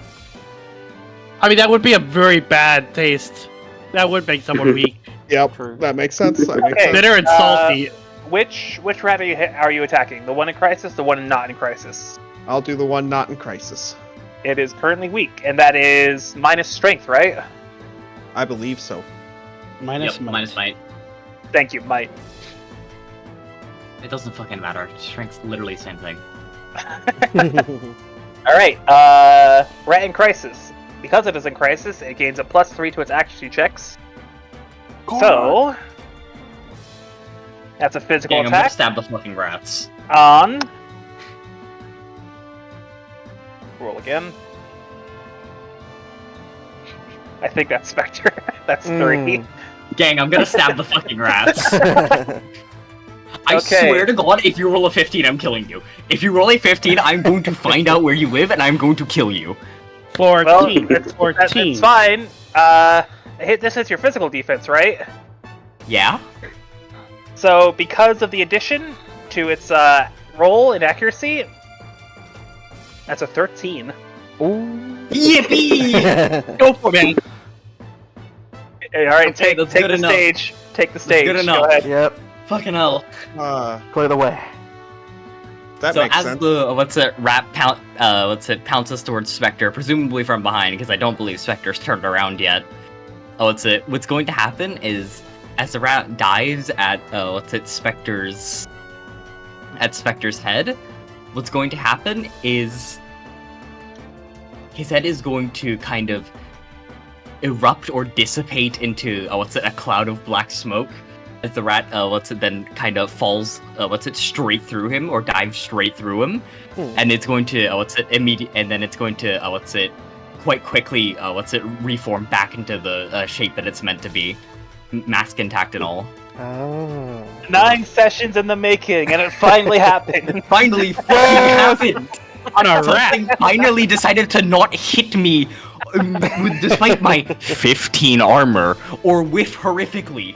Speaker 1: I mean, that would be a very bad taste. That would make someone weak.
Speaker 4: Yep,
Speaker 3: True.
Speaker 4: that makes sense. That makes
Speaker 2: Okay.
Speaker 4: sense.
Speaker 1: Bitter and salty.
Speaker 2: Which rat are you attacking? The one in Crisis, the one not in Crisis?
Speaker 4: I'll do the one not in crisis.
Speaker 2: It is currently weak, and that is minus strength, right?
Speaker 4: I believe so.
Speaker 1: Minus
Speaker 5: Yep, minus might.
Speaker 2: Thank you, might.
Speaker 5: It doesn't fucking matter. Strength's literally the same thing.
Speaker 2: All right. Rat in Crisis. Because it is in Crisis, it gains a +3 to its accuracy checks. So that's a physical
Speaker 5: Dang, I'm gonna
Speaker 2: attack
Speaker 5: stab the fucking rats.
Speaker 2: on. Roll again. I think that's Spectre. That's 3.
Speaker 5: Gang, I'm gonna stab the fucking rats. I
Speaker 2: Okay.
Speaker 5: swear to God, if you roll a 15, I'm killing you. If you roll a 15, I'm going to find out where you live and I'm going to kill you.
Speaker 1: 14.
Speaker 2: Well, it's
Speaker 1: 14.
Speaker 2: It's fine. This is your physical defense, right?
Speaker 5: Yeah?
Speaker 2: So because of the addition to its roll and accuracy, that's a 13.
Speaker 5: Yippee!
Speaker 1: Go for it, man.
Speaker 2: All right,
Speaker 5: Okay,
Speaker 2: take
Speaker 5: that's
Speaker 2: the
Speaker 5: good enough.
Speaker 2: stage. Take the stage.
Speaker 5: good
Speaker 2: Go
Speaker 5: enough.
Speaker 2: ahead.
Speaker 3: Yep.
Speaker 5: Fucking hell.
Speaker 3: Clear the way.
Speaker 4: That
Speaker 5: So
Speaker 4: makes
Speaker 5: as
Speaker 4: sense.
Speaker 5: the rat pounces towards Spectre, presumably from behind, because I don't believe Spectre's turned around yet. What's going to happen is as the rat dives at Spectre's head, what's going to happen is his head is going to kind of erupt or dissipate into a cloud of black smoke as the rat then kind of falls straight through him or dives straight through him, and it's going to quite quickly reform back into the shape that it's meant to be, mask intact and all.
Speaker 3: Oh.
Speaker 2: 9 sessions in the making, and it finally happened.
Speaker 5: Finally fucking happened!
Speaker 1: On a rat.
Speaker 5: Something finally decided to not hit me despite my 15 armor or whiff horrifically.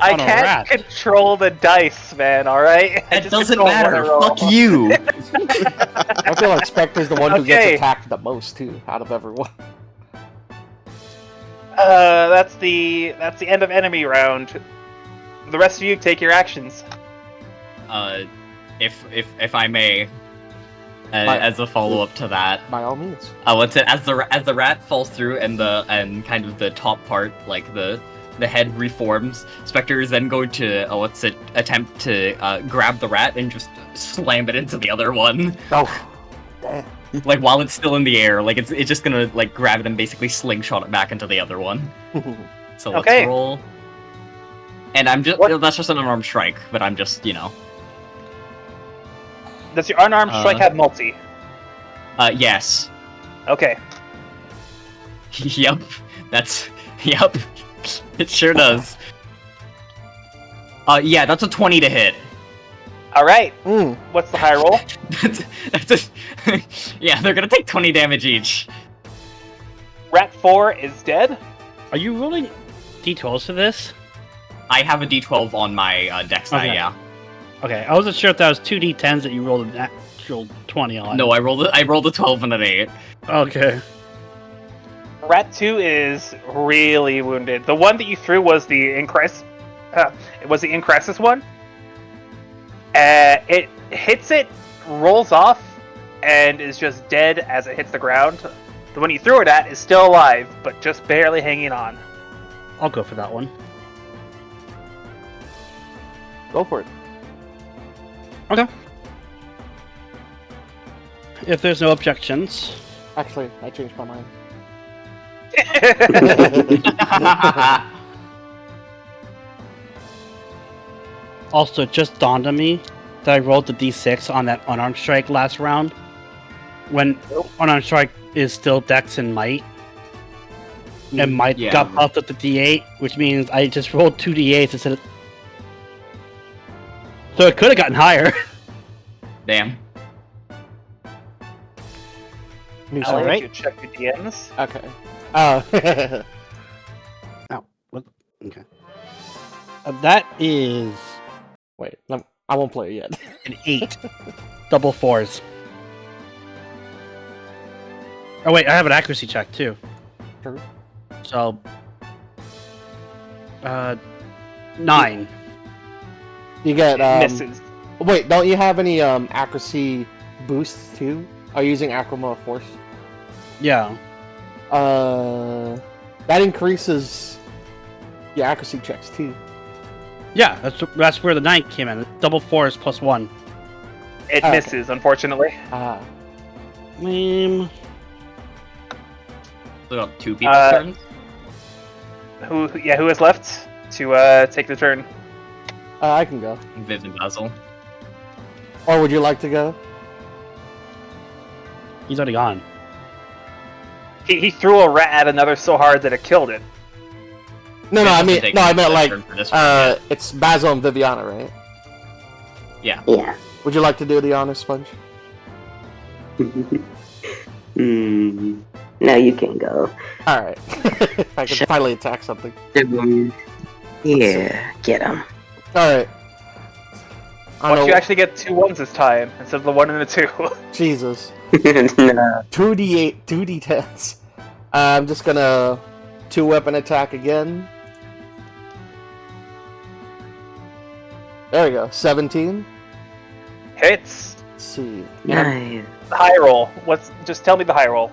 Speaker 2: I
Speaker 1: On a
Speaker 2: can't
Speaker 1: rat.
Speaker 2: control the dice, man, alright? I
Speaker 5: It
Speaker 2: just
Speaker 5: doesn't
Speaker 2: control what I
Speaker 5: matter.
Speaker 2: roll.
Speaker 5: Fuck you.
Speaker 3: I feel like Spectre's the one who gets
Speaker 2: Okay.
Speaker 3: attacked the most too, out of everyone.
Speaker 2: That's the end of enemy round. The rest of you take your actions.
Speaker 5: If I may,
Speaker 3: By-
Speaker 5: as a follow up to that,
Speaker 3: By all means.
Speaker 5: what's it? As the rat falls through and kind of the top part, like the head reforms, Spectre is then going to attempt to grab the rat and just slam it into the other one,
Speaker 3: Oh, damn.
Speaker 5: like while it's still in the air. Like it's just gonna like grab it and basically slingshot it back into the other one. So let's
Speaker 2: Okay.
Speaker 5: roll. And that's just an unarmed strike, but I'm just
Speaker 2: Does your unarmed strike have multi?
Speaker 5: yes.
Speaker 2: Okay.
Speaker 5: Yep. Yep. It sure does. Yeah, that's a 20 to hit.
Speaker 2: Alright.
Speaker 3: Mm.
Speaker 2: What's the high roll?
Speaker 5: Yeah, they're gonna take 20 damage each.
Speaker 2: Rat 4 is dead.
Speaker 1: Are you rolling d12s for this?
Speaker 5: I have a d12 on my dex die,
Speaker 1: Okay.
Speaker 5: yeah.
Speaker 1: Okay, I wasn't sure if that was 2 d10s that you rolled an actual 20 on.
Speaker 5: No, I rolled a 12 and an 8.
Speaker 1: Okay.
Speaker 2: Rat 2 is really wounded. The one that you threw was the Incris. It was the Incressus one. It hits it, rolls off, and is just dead as it hits the ground. The one you threw it at is still alive, but just barely hanging on.
Speaker 1: I'll go for that one.
Speaker 3: Go for it.
Speaker 1: Okay. If there's no objections.
Speaker 3: Actually, I changed my mind.
Speaker 1: Also, it just dawned on me that I rolled the d6 on that unarmed strike last round. When unarmed strike is still dex and might. And might
Speaker 5: Yeah.
Speaker 1: got buffed up to d8, which means I just rolled 2 d8s instead of... So it could have gotten higher.
Speaker 5: Damn.
Speaker 3: New
Speaker 2: Elliot,
Speaker 3: song.
Speaker 1: Alright.
Speaker 2: you check your DMs.
Speaker 3: Okay.
Speaker 1: Okay. That is
Speaker 3: Wait, no, I won't play it yet.
Speaker 1: an 8. Double 4s. Oh wait, I have an accuracy check too.
Speaker 3: Sure.
Speaker 1: So... 9.
Speaker 3: You get
Speaker 2: Misses.
Speaker 3: Wait, don't you have any accuracy boosts too? Are you using Acroma Force?
Speaker 1: Yeah.
Speaker 3: That increases your accuracy checks too.
Speaker 1: Yeah, that's where the 9 came in. Double 4s plus 1.
Speaker 2: It
Speaker 3: okay.
Speaker 2: misses, unfortunately.
Speaker 3: Ah,
Speaker 1: Lame.
Speaker 5: We got 2 people's turns.
Speaker 2: Who is left to take the turn?
Speaker 3: I can go.
Speaker 5: Viv and Basil.
Speaker 3: Or would you like to go?
Speaker 1: He's already gone.
Speaker 2: He threw a rat at another so hard that it killed it.
Speaker 3: No,
Speaker 5: Viv
Speaker 3: I
Speaker 5: doesn't
Speaker 3: mean,
Speaker 5: take
Speaker 3: no, I
Speaker 5: the
Speaker 3: meant like,
Speaker 5: turn for this one.
Speaker 3: it's Basil and Viviana, right?
Speaker 5: Yeah.
Speaker 6: Yeah.
Speaker 3: Would you like to do the honor sponge?
Speaker 6: No, you can go.
Speaker 3: All right. I can finally attack something.
Speaker 6: Yeah, get him.
Speaker 3: All right. I
Speaker 2: Why don't
Speaker 3: know.
Speaker 2: you actually get 2 1s this time instead of the 1 and the 2?
Speaker 3: Jesus.
Speaker 6: No.
Speaker 3: 2d8, 2d10s. I'm just gonna 2-weapon attack again. There we go. 17.
Speaker 2: Hits.
Speaker 3: Let's see.
Speaker 6: Nice.
Speaker 2: The high roll. Just tell me the high roll.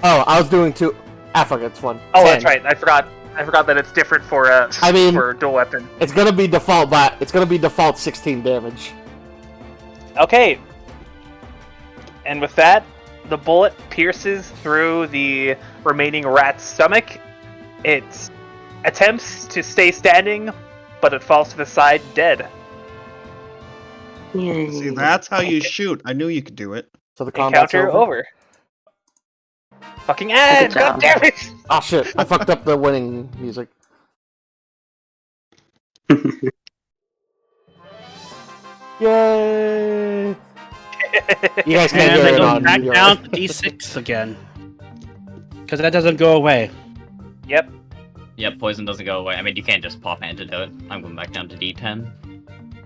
Speaker 3: Oh, I was doing 2. I forgot it's 1.
Speaker 2: Oh,
Speaker 3: 10.
Speaker 2: that's right. I forgot that it's different for
Speaker 3: I mean-
Speaker 2: for dual weapon.
Speaker 3: It's gonna be default, but it's gonna be default 16 damage.
Speaker 2: Okay. And with that, the bullet pierces through the remaining rat's stomach. It attempts to stay standing, but it falls to the side dead.
Speaker 6: Yay.
Speaker 4: See, that's how you shoot. I knew you could do it.
Speaker 3: So the combat's
Speaker 2: Encounter over. Fucking ad!
Speaker 6: Good job.
Speaker 2: God damn it!
Speaker 3: Oh shit! I fucked up the winning music. Yay! You guys can't
Speaker 1: And
Speaker 3: get
Speaker 1: I
Speaker 3: it
Speaker 1: go
Speaker 3: on
Speaker 1: back
Speaker 3: your
Speaker 1: down to D6 again. Because that doesn't go away.
Speaker 2: Yep.
Speaker 5: Yep, poison doesn't go away. I mean, you can't just pop antidote. I'm going back down to D10.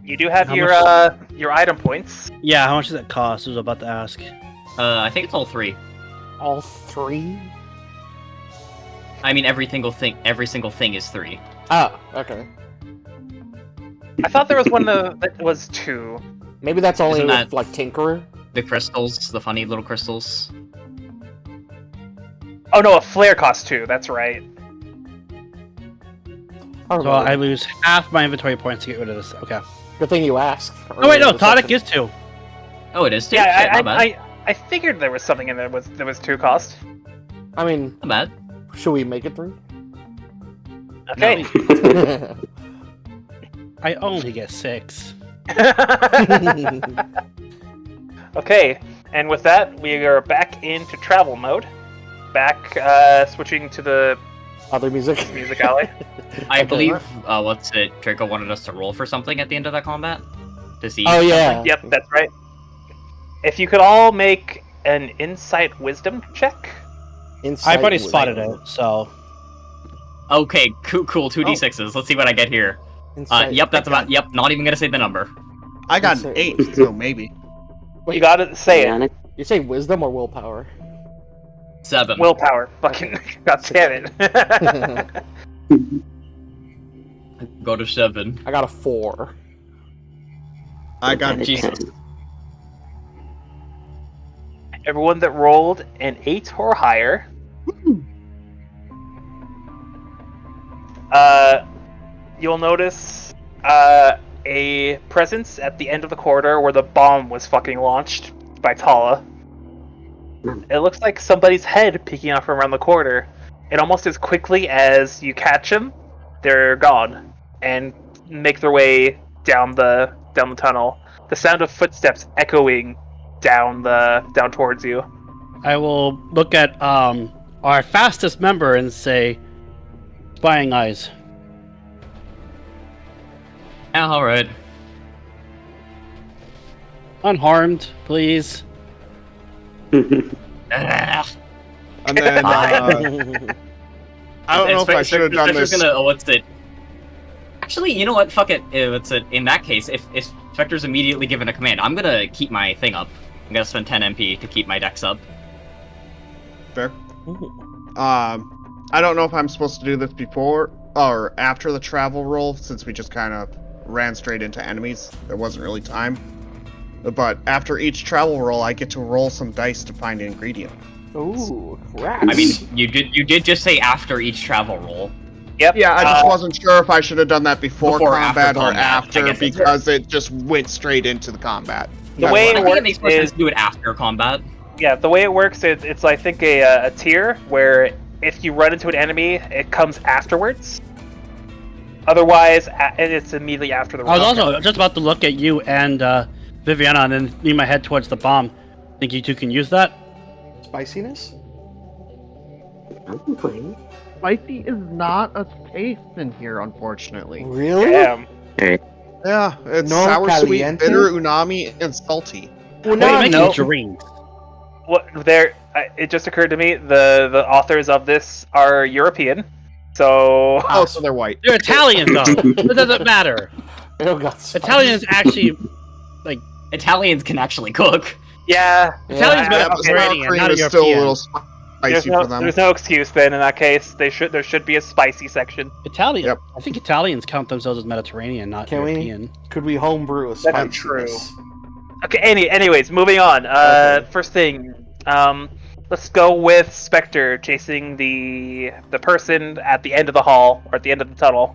Speaker 2: You do have
Speaker 1: How
Speaker 2: your item points.
Speaker 1: Yeah, how much does that cost? I was about to ask.
Speaker 5: I think it's all 3.
Speaker 3: all 3.
Speaker 5: I mean, every single thing is 3.
Speaker 3: Ah, okay.
Speaker 2: I thought there was one that was 2.
Speaker 3: Maybe that's only
Speaker 5: Isn't
Speaker 3: with,
Speaker 5: that-
Speaker 3: like, Tinkerer?
Speaker 5: The crystals, the funny little crystals.
Speaker 2: Oh no, a flare costs 2. That's right.
Speaker 1: So I lose half my inventory points to get rid of this. Okay.
Speaker 3: Good thing you asked.
Speaker 1: Oh wait, no,
Speaker 3: earlier
Speaker 1: tonic
Speaker 3: this
Speaker 1: is 2.
Speaker 5: Oh, it is too?
Speaker 2: Yeah,
Speaker 5: Shit, not bad.
Speaker 2: I figured there was something in there that was 2 cost.
Speaker 3: session. I mean,
Speaker 5: Not bad.
Speaker 3: should we make it 3?
Speaker 2: Okay.
Speaker 1: I only get 6.
Speaker 2: Okay, and with that, we are back into travel mode. Back, switching to the
Speaker 3: Other music?
Speaker 2: music alley.
Speaker 5: I
Speaker 3: Okay,
Speaker 5: believe, what's it, Draco wanted us to roll for something at the end of that combat? To see
Speaker 3: Oh, yeah.
Speaker 2: Yep, that's right. If you could all make an insight wisdom check.
Speaker 3: Insight
Speaker 1: I've already
Speaker 3: was-
Speaker 1: spotted it, so.
Speaker 5: Okay, cool, 2d6s. Let's see what I get here.
Speaker 3: Insight.
Speaker 5: Yep, that's about, yep, not even gonna say the number.
Speaker 4: I got an
Speaker 3: Insane.
Speaker 4: 8, so maybe.
Speaker 2: You gotta say it.
Speaker 6: Yeah,
Speaker 3: You say wisdom or willpower?
Speaker 5: 7.
Speaker 2: Willpower. Fucking god damn it.
Speaker 5: Go to 7.
Speaker 3: I got a 4.
Speaker 4: I got
Speaker 6: and a
Speaker 5: Jesus.
Speaker 6: 10.
Speaker 2: Everyone that rolled an 8 or higher. You'll notice a presence at the end of the corridor where the bomb was fucking launched by Tala. It looks like somebody's head peeking out from around the corner. And almost as quickly as you catch them, they're gone and make their way down the tunnel. The sound of footsteps echoing down towards you.
Speaker 1: I will look at our fastest member and say, spying eyes.
Speaker 5: Yeah, alright.
Speaker 1: Unharmed, please.
Speaker 5: Ah,
Speaker 4: And then, I don't know if I should have done this.
Speaker 5: Gonna, what's it? Actually, you know what? Fuck it. What's it? In that case, if Spectre's immediately given a command, I'm gonna keep my thing up. I'm gonna spend 10 MP to keep my dex up.
Speaker 4: Fair. I don't know if I'm supposed to do this before or after the travel roll, since we just kind of ran straight into enemies. There wasn't really time. But after each travel roll, I get to roll some dice to find an ingredient.
Speaker 3: Ooh, crap.
Speaker 5: I mean, you did just say after each travel roll.
Speaker 2: Yep.
Speaker 4: Yeah, I just wasn't sure if I should have done that before
Speaker 5: Before or after
Speaker 4: combat or
Speaker 5: combat, I
Speaker 4: after,
Speaker 5: guess that's
Speaker 4: because it just went straight into the combat.
Speaker 2: The way
Speaker 5: I
Speaker 2: it
Speaker 5: think
Speaker 2: works
Speaker 5: it makes more sense
Speaker 2: is
Speaker 5: to do it after combat.
Speaker 2: Yeah, the way it works is it's I think a tier where if you run into an enemy, it comes afterwards. Otherwise, and it's immediately after the
Speaker 1: I was
Speaker 2: round.
Speaker 1: also just about to look at you and Viviana and then lean my head towards the bomb. Think you two can use that?
Speaker 3: Spiciness?
Speaker 6: I'm complaining.
Speaker 4: Spicy is not a taste in here, unfortunately.
Speaker 3: Really?
Speaker 2: Damn.
Speaker 4: Yeah, it's
Speaker 3: No
Speaker 4: sour, sweet,
Speaker 3: caliente?
Speaker 4: bitter, umami, and salty.
Speaker 3: Well,
Speaker 1: Wait,
Speaker 3: now
Speaker 1: making
Speaker 2: no.
Speaker 1: drinks.
Speaker 2: What there? It just occurred to me the authors of this are European, so
Speaker 4: Oh, so they're white.
Speaker 1: They're Italian though. It doesn't matter.
Speaker 3: Oh, God, spice.
Speaker 1: Italians actually
Speaker 5: Italians can actually cook.
Speaker 2: yeah.
Speaker 1: Italians
Speaker 2: Yeah,
Speaker 1: better
Speaker 2: okay.
Speaker 4: Sour
Speaker 1: Mediterranean,
Speaker 4: cream
Speaker 1: not
Speaker 4: is still a
Speaker 1: European.
Speaker 4: little spicy for them.
Speaker 2: There's no excuse then in that case. There should be a spicy section.
Speaker 1: Italian.
Speaker 4: Yep.
Speaker 1: I think Italians count themselves as Mediterranean, not
Speaker 3: Can we-
Speaker 1: European.
Speaker 3: Could we homebrew a
Speaker 2: That's
Speaker 3: spiciness?
Speaker 2: true. Okay. Anyways, moving on.
Speaker 3: Okay.
Speaker 2: First thing, let's go with Spectre chasing the person at the end of the hall or at the end of the tunnel.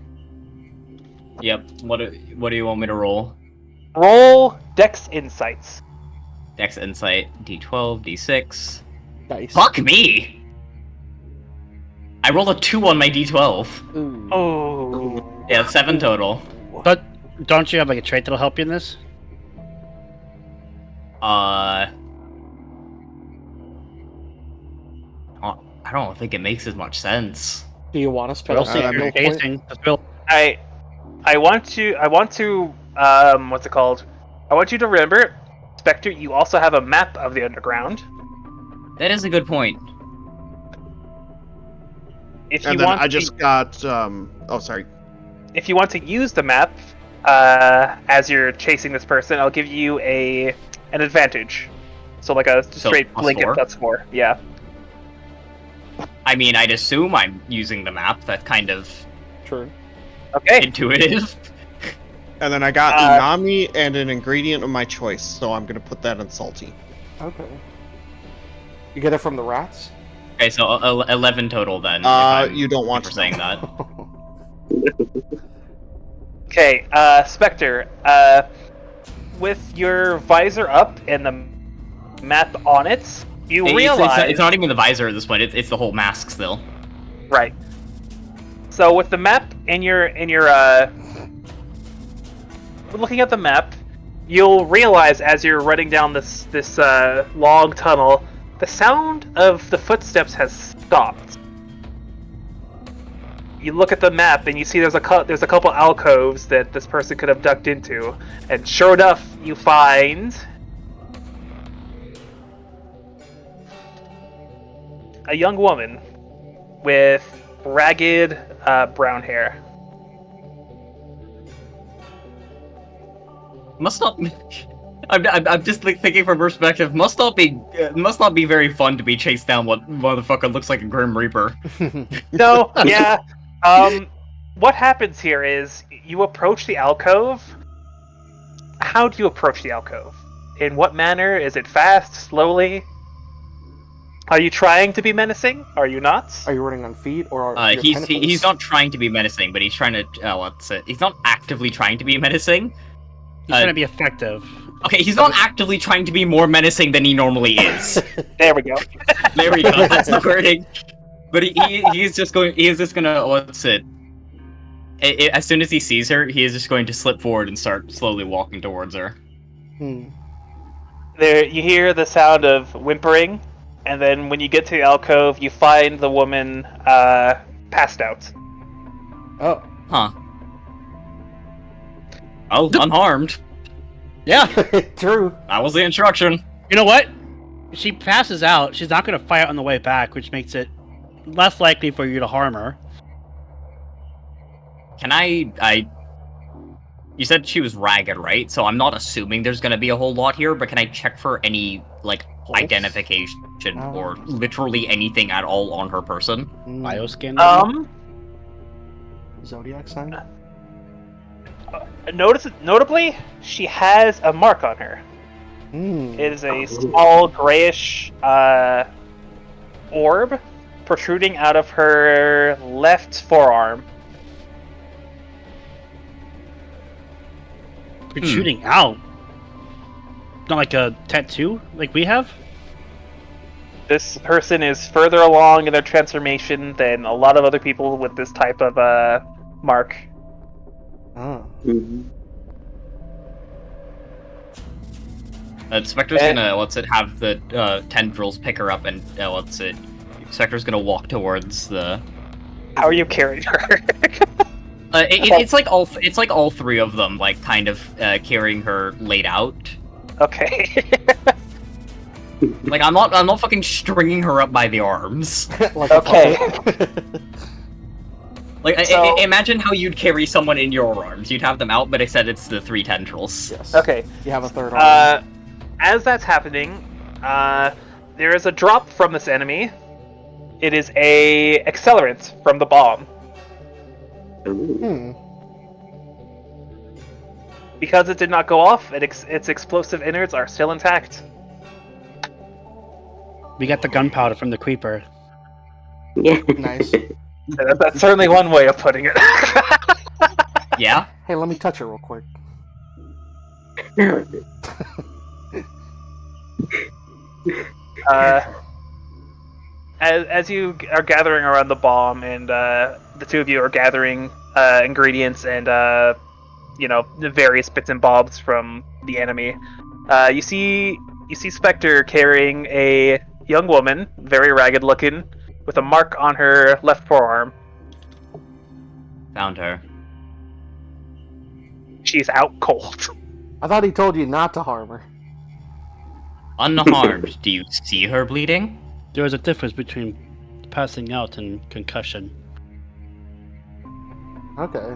Speaker 5: Yep. What do you want me to roll?
Speaker 2: Roll Dex Insights.
Speaker 5: Dex Insight, D12, D6.
Speaker 3: Dice.
Speaker 5: Fuck me! I rolled a 2 on my D12.
Speaker 3: Ooh.
Speaker 2: Oh.
Speaker 5: Yeah, 7 total.
Speaker 1: But don't you have like a trait that'll help you in this?
Speaker 5: I don't think it makes as much sense.
Speaker 3: Do you want to spend
Speaker 1: We'll
Speaker 3: a
Speaker 1: see.
Speaker 4: that
Speaker 1: You're
Speaker 3: skill point?
Speaker 1: chasing. Let's build.
Speaker 2: I want to. What's it called? I want you to remember, Spectre. You also have a map of the underground.
Speaker 5: That is a good point.
Speaker 2: If
Speaker 4: And
Speaker 2: you
Speaker 4: then
Speaker 2: want,
Speaker 4: I just got. Oh, sorry.
Speaker 2: if you want to use the map as you're chasing this person, I'll give you an advantage. So like a straight blanket
Speaker 5: +4?
Speaker 2: +4. Yeah.
Speaker 5: I mean, I'd assume I'm using the map. That's kind of
Speaker 3: True.
Speaker 2: Okay.
Speaker 5: intuitive.
Speaker 4: And then I got umami and an ingredient of my choice, so I'm gonna put that in salty.
Speaker 3: Okay. You get it from the rats?
Speaker 5: Okay, so 11 total then.
Speaker 4: You don't want
Speaker 5: for
Speaker 4: to
Speaker 5: saying
Speaker 4: know.
Speaker 5: that.
Speaker 2: Okay, Spectre. With your visor up and the map on it, you realize
Speaker 5: It's not even the visor at this point. It's the whole mask still.
Speaker 2: right. So with the map in your looking at the map, you'll realize as you're running down this long tunnel, the sound of the footsteps has stopped. You look at the map and you see there's a couple alcoves that this person could have ducked into, and sure enough, you find a young woman with ragged brown hair.
Speaker 5: Must not. I'm just like, thinking from perspective. Must not be very fun to be chased down what motherfucker looks like a Grim Reaper.
Speaker 2: No, yeah. What happens here is you approach the alcove. How do you approach the alcove? In what manner? Is it fast, slowly? Are you trying to be menacing? Are you not?
Speaker 3: Are you running on feet or are your
Speaker 5: He's
Speaker 3: tentacles?
Speaker 5: not trying to be menacing, but he's trying to. What's it? He's not actively trying to be menacing.
Speaker 1: He's trying to be effective.
Speaker 5: Okay, he's not actively trying to be more menacing than he normally is.
Speaker 2: There we go.
Speaker 5: There we go. That's the wording. But he's just going. He is just gonna. What's it? As soon as he sees her, he is just going to slip forward and start slowly walking towards her.
Speaker 2: There, you hear the sound of whimpering, and then when you get to the alcove, you find the woman passed out.
Speaker 3: Oh.
Speaker 5: Huh. Oh, unharmed.
Speaker 1: Yeah.
Speaker 3: True.
Speaker 5: That was the instruction.
Speaker 1: You know what? If she passes out, she's not going to fight on the way back, which makes it less likely for you to harm her.
Speaker 5: Can I... You said she was ragged, right? So I'm not assuming there's going to be a whole lot here, but can I check for any, like,
Speaker 3: Pulse?
Speaker 5: identification or literally anything at all on her person?
Speaker 1: Bioscan?
Speaker 3: Zodiac sign?
Speaker 2: Notably, she has a mark on her. It is a small grayish orb protruding out of her left forearm.
Speaker 1: Shooting out. Not like a tattoo like we have?
Speaker 2: This person is further along in their transformation than a lot of other people with this type of mark.
Speaker 3: Oh.
Speaker 5: Spectre's gonna, have the tendrils pick her up and, Spectre's gonna walk towards the...
Speaker 2: How are you carrying her?
Speaker 5: It's like all three of them, like, kind of carrying her laid out.
Speaker 2: Okay.
Speaker 5: Like, I'm not fucking stringing her up by the arms.
Speaker 3: Like
Speaker 2: Okay.
Speaker 5: Like,
Speaker 2: So-
Speaker 5: imagine how you'd carry someone in your arms. You'd have them out, but I said it's the three tendrils.
Speaker 3: Yes.
Speaker 2: Okay.
Speaker 3: You have a third arm.
Speaker 2: As that's happening, there is a drop from this enemy. It is a accelerant from the bomb. Because it did not go off, its explosive innards are still intact.
Speaker 1: We got the gunpowder from the creeper.
Speaker 6: Yeah.
Speaker 3: Nice.
Speaker 2: That's certainly one way of putting it.
Speaker 5: Yeah?
Speaker 3: Hey, let me touch her real quick.
Speaker 6: No.
Speaker 2: As you are gathering around the bomb, and the two of you are gathering ingredients and the various bits and bobs from the enemy, you see Spectre carrying a young woman, very ragged looking, with a mark on her left forearm.
Speaker 5: Found her.
Speaker 2: she's out cold.
Speaker 3: I thought he told you not to harm her.
Speaker 5: Unharmed. Do you see her bleeding?
Speaker 1: There is a difference between passing out and concussion.
Speaker 3: Okay.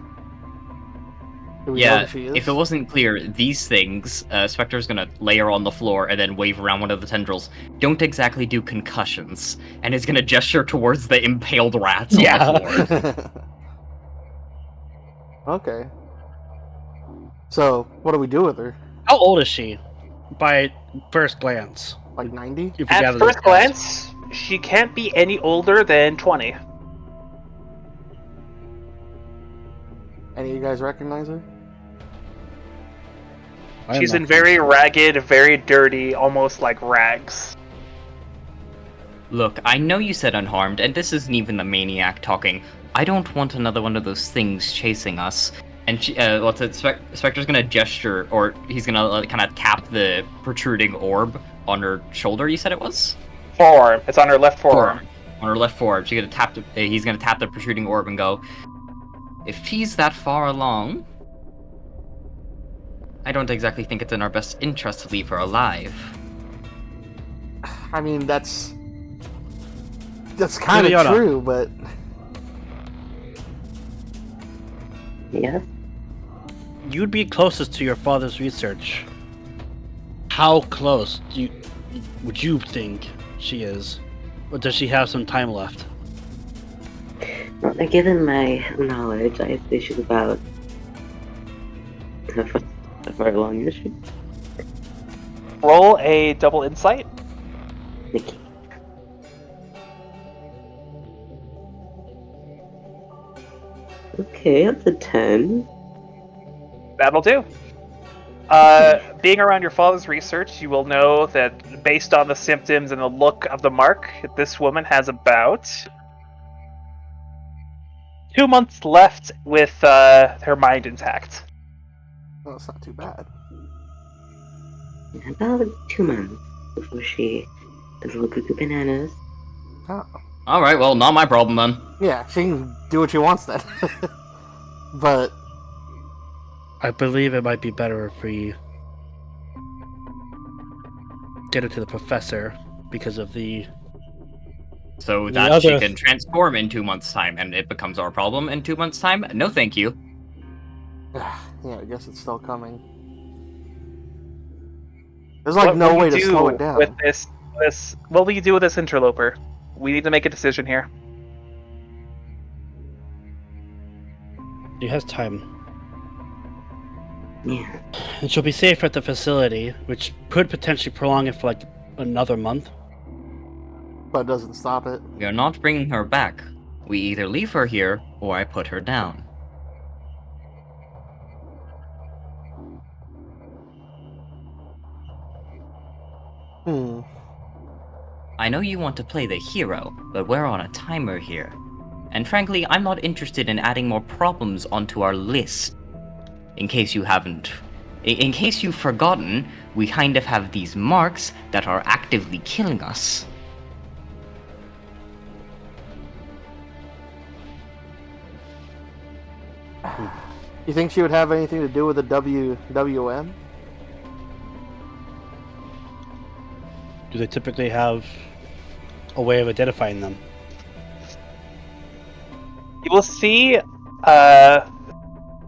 Speaker 3: Do we know
Speaker 5: Yeah,
Speaker 3: who she is?
Speaker 5: if it wasn't clear, these things, Spectre's gonna lay her on the floor and then wave around one of the tendrils, don't exactly do concussions, and is gonna gesture towards the impaled rats on the floor.
Speaker 3: Okay. So, what do we do with her?
Speaker 1: How old is she? By first glance.
Speaker 3: Like 90?
Speaker 1: If we
Speaker 2: At
Speaker 1: gather
Speaker 2: first
Speaker 1: those
Speaker 2: glance, she can't be any older than 20.
Speaker 3: Any of you guys recognize her?
Speaker 1: I am
Speaker 2: She's
Speaker 1: not
Speaker 2: in very ragged, very dirty, almost like rags.
Speaker 5: Look, I know you said unharmed, and this isn't even the maniac talking. I don't want another one of those things chasing us. And she, Spectre's gonna gesture, or he's gonna kind of tap the protruding orb on her shoulder. You said it was
Speaker 2: Forearm. It's on her left forearm.
Speaker 5: on her left forearm. She's gonna tap. He's gonna tap the protruding orb and go. If she's that far along, I don't exactly think it's in our best interest to leave her alive.
Speaker 3: I mean, that's kind
Speaker 1: Maybe
Speaker 3: of
Speaker 1: oughta.
Speaker 3: true, but
Speaker 6: Yes?
Speaker 1: You'd be closest to your father's research. How close would you think she is? Or does she have some time left?
Speaker 6: Well, given my knowledge, I'd say she's about... How far along is she?
Speaker 2: Roll a double insight.
Speaker 6: Nikki. Okay, that's a 10.
Speaker 2: That'll do. Being around your father's research, you will know that based on the symptoms and the look of the mark, this woman has about 2 months left with her mind intact.
Speaker 3: well, it's not too bad.
Speaker 6: About 2 months before she does little cuckoo bananas.
Speaker 3: Oh.
Speaker 5: All right, well, not my problem then.
Speaker 3: Yeah, she can do what she wants then. But
Speaker 1: I believe it might be better if we get it to the professor because of the...
Speaker 5: So
Speaker 1: The
Speaker 5: that she
Speaker 1: other-
Speaker 5: can transform in 2 months' time, and it becomes our problem in 2 months' time? No, thank you.
Speaker 3: yeah, I guess it's still coming. There's like
Speaker 2: What
Speaker 3: no
Speaker 2: will
Speaker 3: way
Speaker 2: you
Speaker 3: to
Speaker 2: do
Speaker 3: slow it down.
Speaker 2: with this. What will you do with this interloper? We need to make a decision here.
Speaker 1: She has time.
Speaker 6: Yeah.
Speaker 1: And she'll be safe at the facility, which could potentially prolong it for like another month.
Speaker 3: But it doesn't stop it.
Speaker 5: We are not bringing her back. We either leave her here, or I put her down. I know you want to play the hero, but we're on a timer here. And frankly, I'm not interested in adding more problems onto our list. In case you haven't... In case you've forgotten, we kind of have these marks that are actively killing us.
Speaker 3: You think she would have anything to do with the WM?
Speaker 1: Do they typically have a way of identifying them?
Speaker 2: You will see,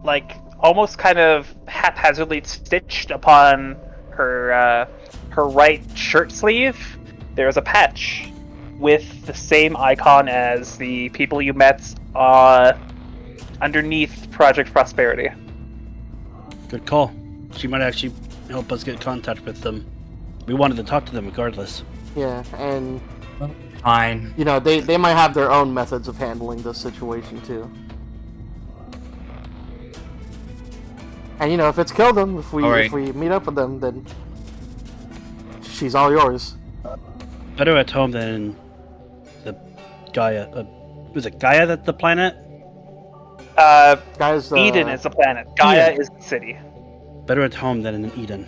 Speaker 2: like almost kind of haphazardly stitched upon her her right shirt sleeve. There's a patch with the same icon as the people you met underneath Project Prosperity.
Speaker 1: Good call. She might actually help us get contact with them. We wanted to talk to them regardless.
Speaker 3: Yeah, and
Speaker 5: Fine.
Speaker 3: you know, they might have their own methods of handling this situation too. And you know, if it's kill them, if we meet up with them, then she's all yours.
Speaker 1: Better at home than the Gaia. Was it Gaia that's the planet?
Speaker 3: Guys,
Speaker 2: Eden is the planet. Gaia
Speaker 1: Eden.
Speaker 2: is the city.
Speaker 1: Better at home than in Eden.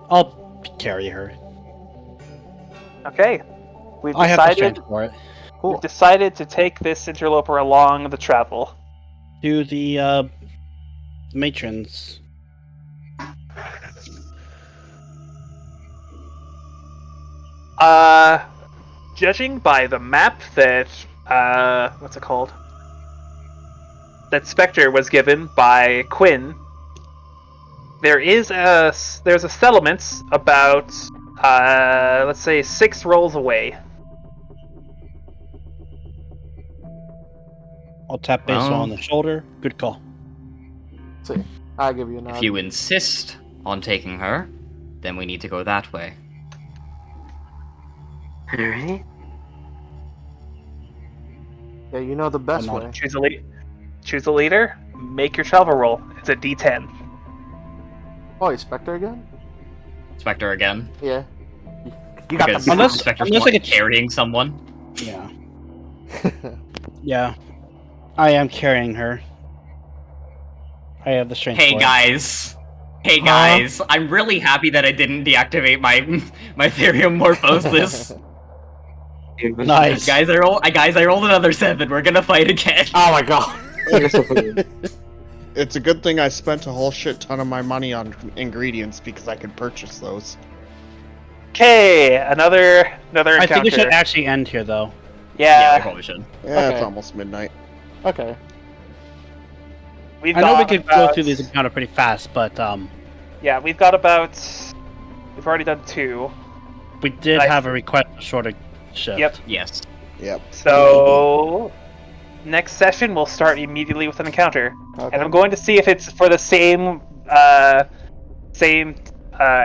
Speaker 1: I'll carry her.
Speaker 2: Okay. We've
Speaker 1: I have the
Speaker 2: decided.
Speaker 1: strength for it.
Speaker 3: cool.
Speaker 2: We've decided to take this interloper along the travel.
Speaker 1: To the matrons.
Speaker 2: Judging by the map that what's it called? That Spectre was given by Quinn. There's a settlement about let's say 6 rolls away.
Speaker 1: I'll tap Basil
Speaker 5: Well.
Speaker 1: on the shoulder. Good call.
Speaker 3: See, I'll give you a nod.
Speaker 5: If you insist on taking her, then we need to go that way.
Speaker 6: Alright.
Speaker 3: Yeah, you know the best
Speaker 1: I'm not-
Speaker 3: way.
Speaker 2: Choose a leader. Make your travel roll. It's a D10.
Speaker 3: Oh, Spectre again?
Speaker 5: Spectre again.
Speaker 3: Yeah. You got
Speaker 5: Because
Speaker 3: the
Speaker 1: Unless-
Speaker 5: Spectre's
Speaker 1: unless I
Speaker 5: not
Speaker 1: get-
Speaker 5: carrying someone.
Speaker 1: Yeah. Yeah. I am carrying her. I have the strength.
Speaker 5: Hey
Speaker 1: for it.
Speaker 5: guys. Hey
Speaker 1: Huh?
Speaker 5: guys. I'm really happy that I didn't deactivate my Theriomorphosis.
Speaker 1: Nice.
Speaker 5: Guys, I rolled another 7. We're gonna fight again.
Speaker 3: Oh my god.
Speaker 4: It's a good thing I spent a whole shit ton of my money on ingredients because I could purchase those.
Speaker 2: Okay, another encounter.
Speaker 1: I think we should actually end here, though.
Speaker 5: Yeah, I
Speaker 2: Yeah,
Speaker 5: probably should.
Speaker 4: Yeah, it's
Speaker 3: Okay.
Speaker 4: almost midnight.
Speaker 3: Okay.
Speaker 2: we've
Speaker 1: I know we
Speaker 2: got
Speaker 1: could go
Speaker 2: about-
Speaker 1: through these encounter pretty fast, but
Speaker 2: Yeah, we've got about. We've already done 2.
Speaker 1: we did
Speaker 2: Nice.
Speaker 1: have a request for shorter shift.
Speaker 2: Yep.
Speaker 5: Yes.
Speaker 4: Yep.
Speaker 2: So next session we'll start immediately with an encounter,
Speaker 3: Okay.
Speaker 2: and I'm going to see if it's for the same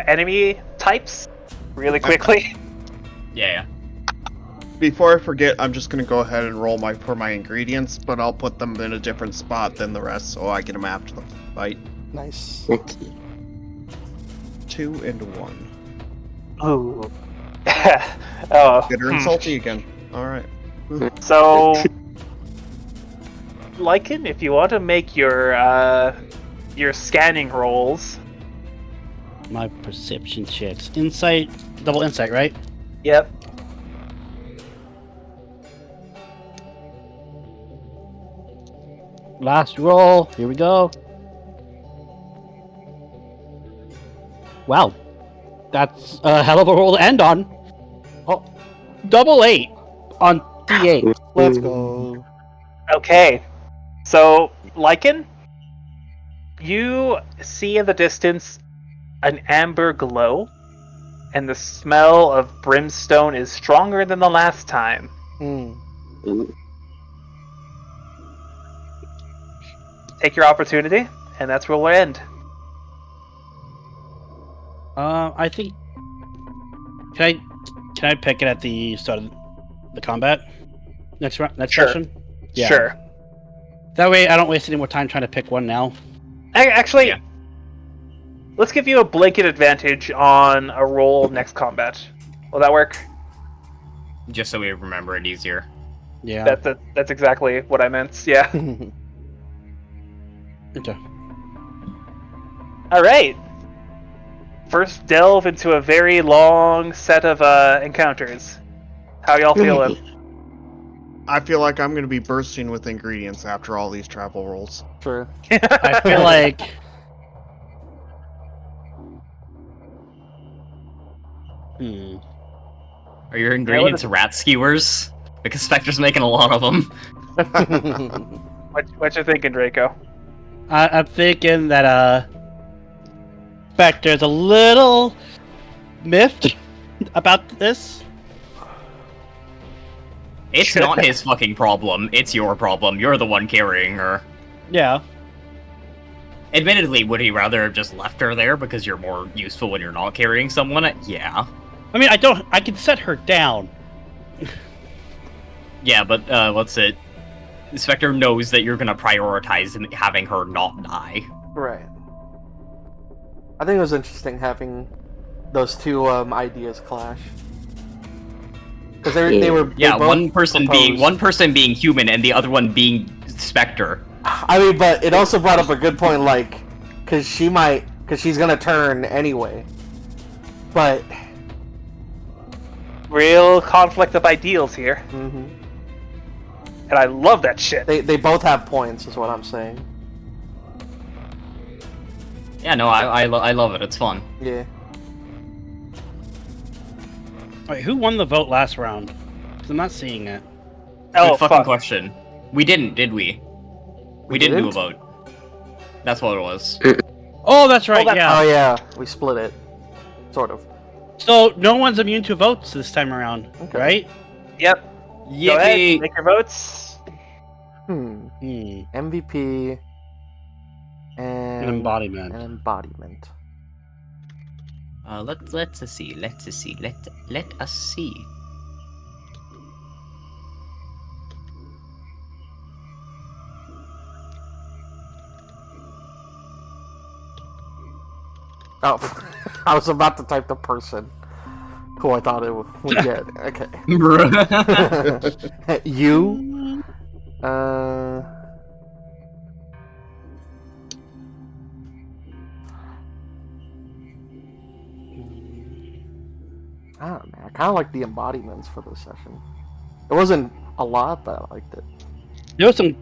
Speaker 2: enemy types really quickly.
Speaker 5: Yeah.
Speaker 4: Before I forget, I'm just gonna go ahead and roll for my ingredients, but I'll put them in a different spot than the rest, so I get them after the fight.
Speaker 3: Nice.
Speaker 4: 2 and 1.
Speaker 2: Ooh. Oh.
Speaker 4: Bitter and salty again. All right.
Speaker 2: So, Lycan, if you want to make your scanning rolls.
Speaker 1: My perception checks. Insight, double insight, right?
Speaker 2: Yep.
Speaker 1: Last roll. Here we go. Wow. That's a hell of a roll to end on. Oh, double 8 on D8.
Speaker 3: Let's go.
Speaker 2: Okay. So, Lycan, you see in the distance an amber glow, and the smell of brimstone is stronger than the last time.
Speaker 3: Hmm.
Speaker 2: Take your opportunity, and that's where we'll end.
Speaker 1: I think. Can I pick it at the start of the combat? Next
Speaker 2: Sure.
Speaker 1: session? Yeah.
Speaker 2: Sure.
Speaker 1: That way I don't waste any more time trying to pick one now.
Speaker 2: Actually,
Speaker 5: Yeah.
Speaker 2: let's give you a blanket advantage on a roll next combat. Will that work?
Speaker 5: Just so we remember it easier.
Speaker 1: Yeah.
Speaker 2: That's exactly what I meant. Yeah.
Speaker 1: Okay.
Speaker 2: All right. First, delve into a very long set of encounters. How y'all feeling?
Speaker 4: I feel like I'm gonna be bursting with ingredients after all these travel rolls.
Speaker 3: True.
Speaker 1: I feel like.
Speaker 5: Are your ingredients rat skewers? Because Spectre's making a lot of them.
Speaker 2: What you thinking, Draco?
Speaker 1: I'm thinking that Spectre's a little miffed about this.
Speaker 5: It's not his fucking problem. It's your problem. You're the one carrying her.
Speaker 1: Yeah.
Speaker 5: Admittedly, would he rather have just left her there because you're more useful when you're not carrying someone? Yeah.
Speaker 1: I mean, I can set her down.
Speaker 5: Yeah, but what's it? Spectre knows that you're gonna prioritize having her not die.
Speaker 3: Right. I think it was interesting having those two ideas clash. Because they were they
Speaker 5: Yeah,
Speaker 3: both
Speaker 5: one person
Speaker 3: proposed-
Speaker 5: being human and the other one being Spectre.
Speaker 3: I mean, but it also brought up a good point, like, because she's gonna turn anyway. But
Speaker 2: Real conflict of ideals here,
Speaker 3: mhm.
Speaker 2: and I love that shit.
Speaker 3: they both have points, is what I'm saying.
Speaker 5: Yeah, no, I love it. It's fun.
Speaker 3: Yeah.
Speaker 1: Wait, who won the vote last round? 'Cause I'm not seeing it.
Speaker 2: Oh,
Speaker 5: Good fucking
Speaker 2: fuck.
Speaker 5: question. We didn't, did we? We didn't do a vote. That's what it was.
Speaker 1: Oh, that's right.
Speaker 2: that-
Speaker 1: Yeah.
Speaker 3: Oh yeah, we split it. Sort of.
Speaker 1: So no one's immune to votes this time around,
Speaker 3: Okay.
Speaker 1: right?
Speaker 2: Yep. Go ahead.
Speaker 5: Yippee!
Speaker 2: Make your votes.
Speaker 3: MVP and
Speaker 1: An embodiment.
Speaker 3: An embodiment.
Speaker 5: Let's see. Let us see.
Speaker 3: Oh, I was about to type the person who I thought it would get. Okay. You. I don't know. I kind of like the embodiments for this session. It wasn't a lot, but I liked it.
Speaker 1: There's some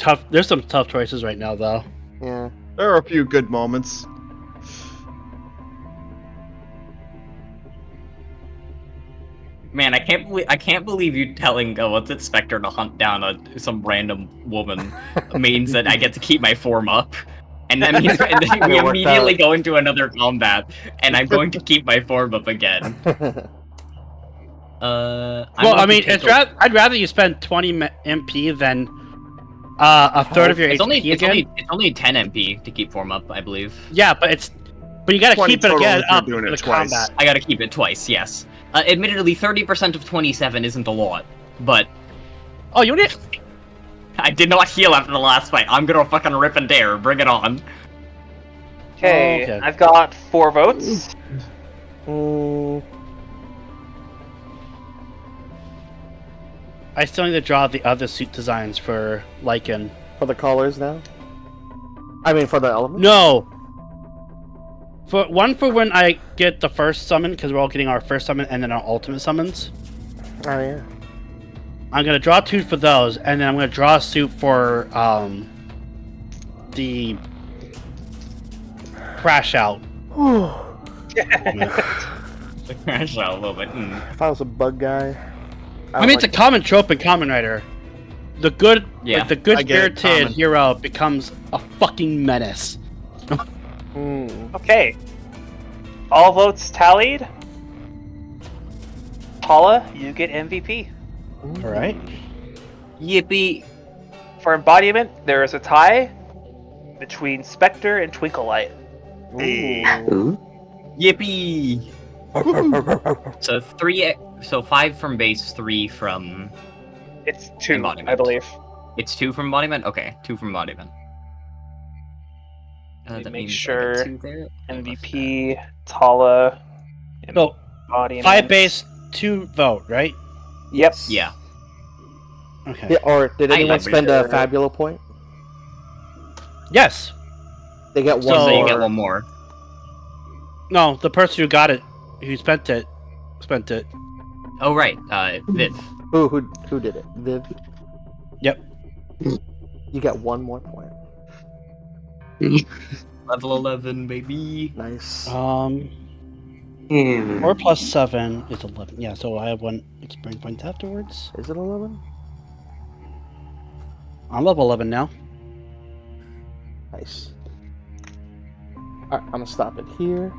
Speaker 1: tough choices right now, though.
Speaker 3: Yeah.
Speaker 4: There are a few good moments.
Speaker 5: Man, I can't believe you telling what's it, Spectre to hunt down some random woman means that I get to keep my form up, and that means and then we
Speaker 3: It worked
Speaker 5: immediately
Speaker 3: out.
Speaker 5: go into another combat, and I'm going to keep my form up again.
Speaker 1: Well, I mean, I'd rather you spend 20 MP than a third of your
Speaker 5: it's
Speaker 1: HP again.
Speaker 5: It's only 10 MP to keep form up, I believe.
Speaker 1: Yeah, but you gotta
Speaker 4: 20
Speaker 1: keep it
Speaker 4: total
Speaker 1: again
Speaker 4: if you're
Speaker 1: up
Speaker 4: doing
Speaker 1: for
Speaker 4: it
Speaker 1: the
Speaker 4: twice.
Speaker 1: combat.
Speaker 5: I gotta keep it twice, yes. Admittedly, 30% of 27 isn't a lot, but
Speaker 1: Oh, you need.
Speaker 5: I did not heal after the last fight. I'm gonna fucking rip and dare. Bring it on.
Speaker 2: Okay,
Speaker 1: Okay.
Speaker 2: I've got 4 votes.
Speaker 1: I still need to draw the other suit designs for Lycan.
Speaker 3: For the colors now? I mean, for the elements?
Speaker 1: No. For when I get the first summon, because we're all getting our first summon and then our ultimate summons.
Speaker 3: Oh, yeah.
Speaker 1: I'm gonna draw 2 for those, and then I'm gonna draw a suit for the crash out.
Speaker 5: Crash out a little bit.
Speaker 3: If I was a bug guy...
Speaker 1: I mean, it's a common trope in Kamen Rider. The good,
Speaker 5: Yeah,
Speaker 1: like, the good
Speaker 4: I get it,
Speaker 1: spirited
Speaker 4: common.
Speaker 1: hero becomes a fucking menace.
Speaker 2: Okay. All votes tallied. Paula, you get MVP.
Speaker 1: All right.
Speaker 5: Yippee!
Speaker 2: For embodiment, there is a tie between Spectre and Twinklelight.
Speaker 6: Ooh.
Speaker 5: Yippee! So 5 from base, 3 from.
Speaker 2: It's 2,
Speaker 5: Embodiment.
Speaker 2: I believe.
Speaker 5: It's 2 from embodiment. Okay, 2 from embodiment.
Speaker 2: Let me
Speaker 5: That
Speaker 2: make
Speaker 5: means I
Speaker 2: sure
Speaker 5: get 2 there.
Speaker 2: MVP, Tala,
Speaker 1: So
Speaker 2: embodiment.
Speaker 1: 5 base, 2 vote, right?
Speaker 2: Yep.
Speaker 5: Yeah.
Speaker 1: Okay.
Speaker 3: Yeah, or did
Speaker 5: I
Speaker 3: anyone
Speaker 5: like
Speaker 3: spend
Speaker 2: it.
Speaker 3: a Fabula point?
Speaker 1: Yes.
Speaker 3: They get one
Speaker 1: So
Speaker 5: So
Speaker 3: more.
Speaker 5: you get one more.
Speaker 1: No, the person who got it, who spent it.
Speaker 5: Oh right, Viv.
Speaker 3: Who did it? Viv?
Speaker 1: Yep.
Speaker 3: You get one more point.
Speaker 5: Level 11, baby.
Speaker 3: Nice.
Speaker 1: 4 plus 7 is 11. Yeah, so I have 1 experience point afterwards.
Speaker 3: Is it 11?
Speaker 1: I'm level 11 now.
Speaker 3: Nice. Alright, I'm gonna stop it here.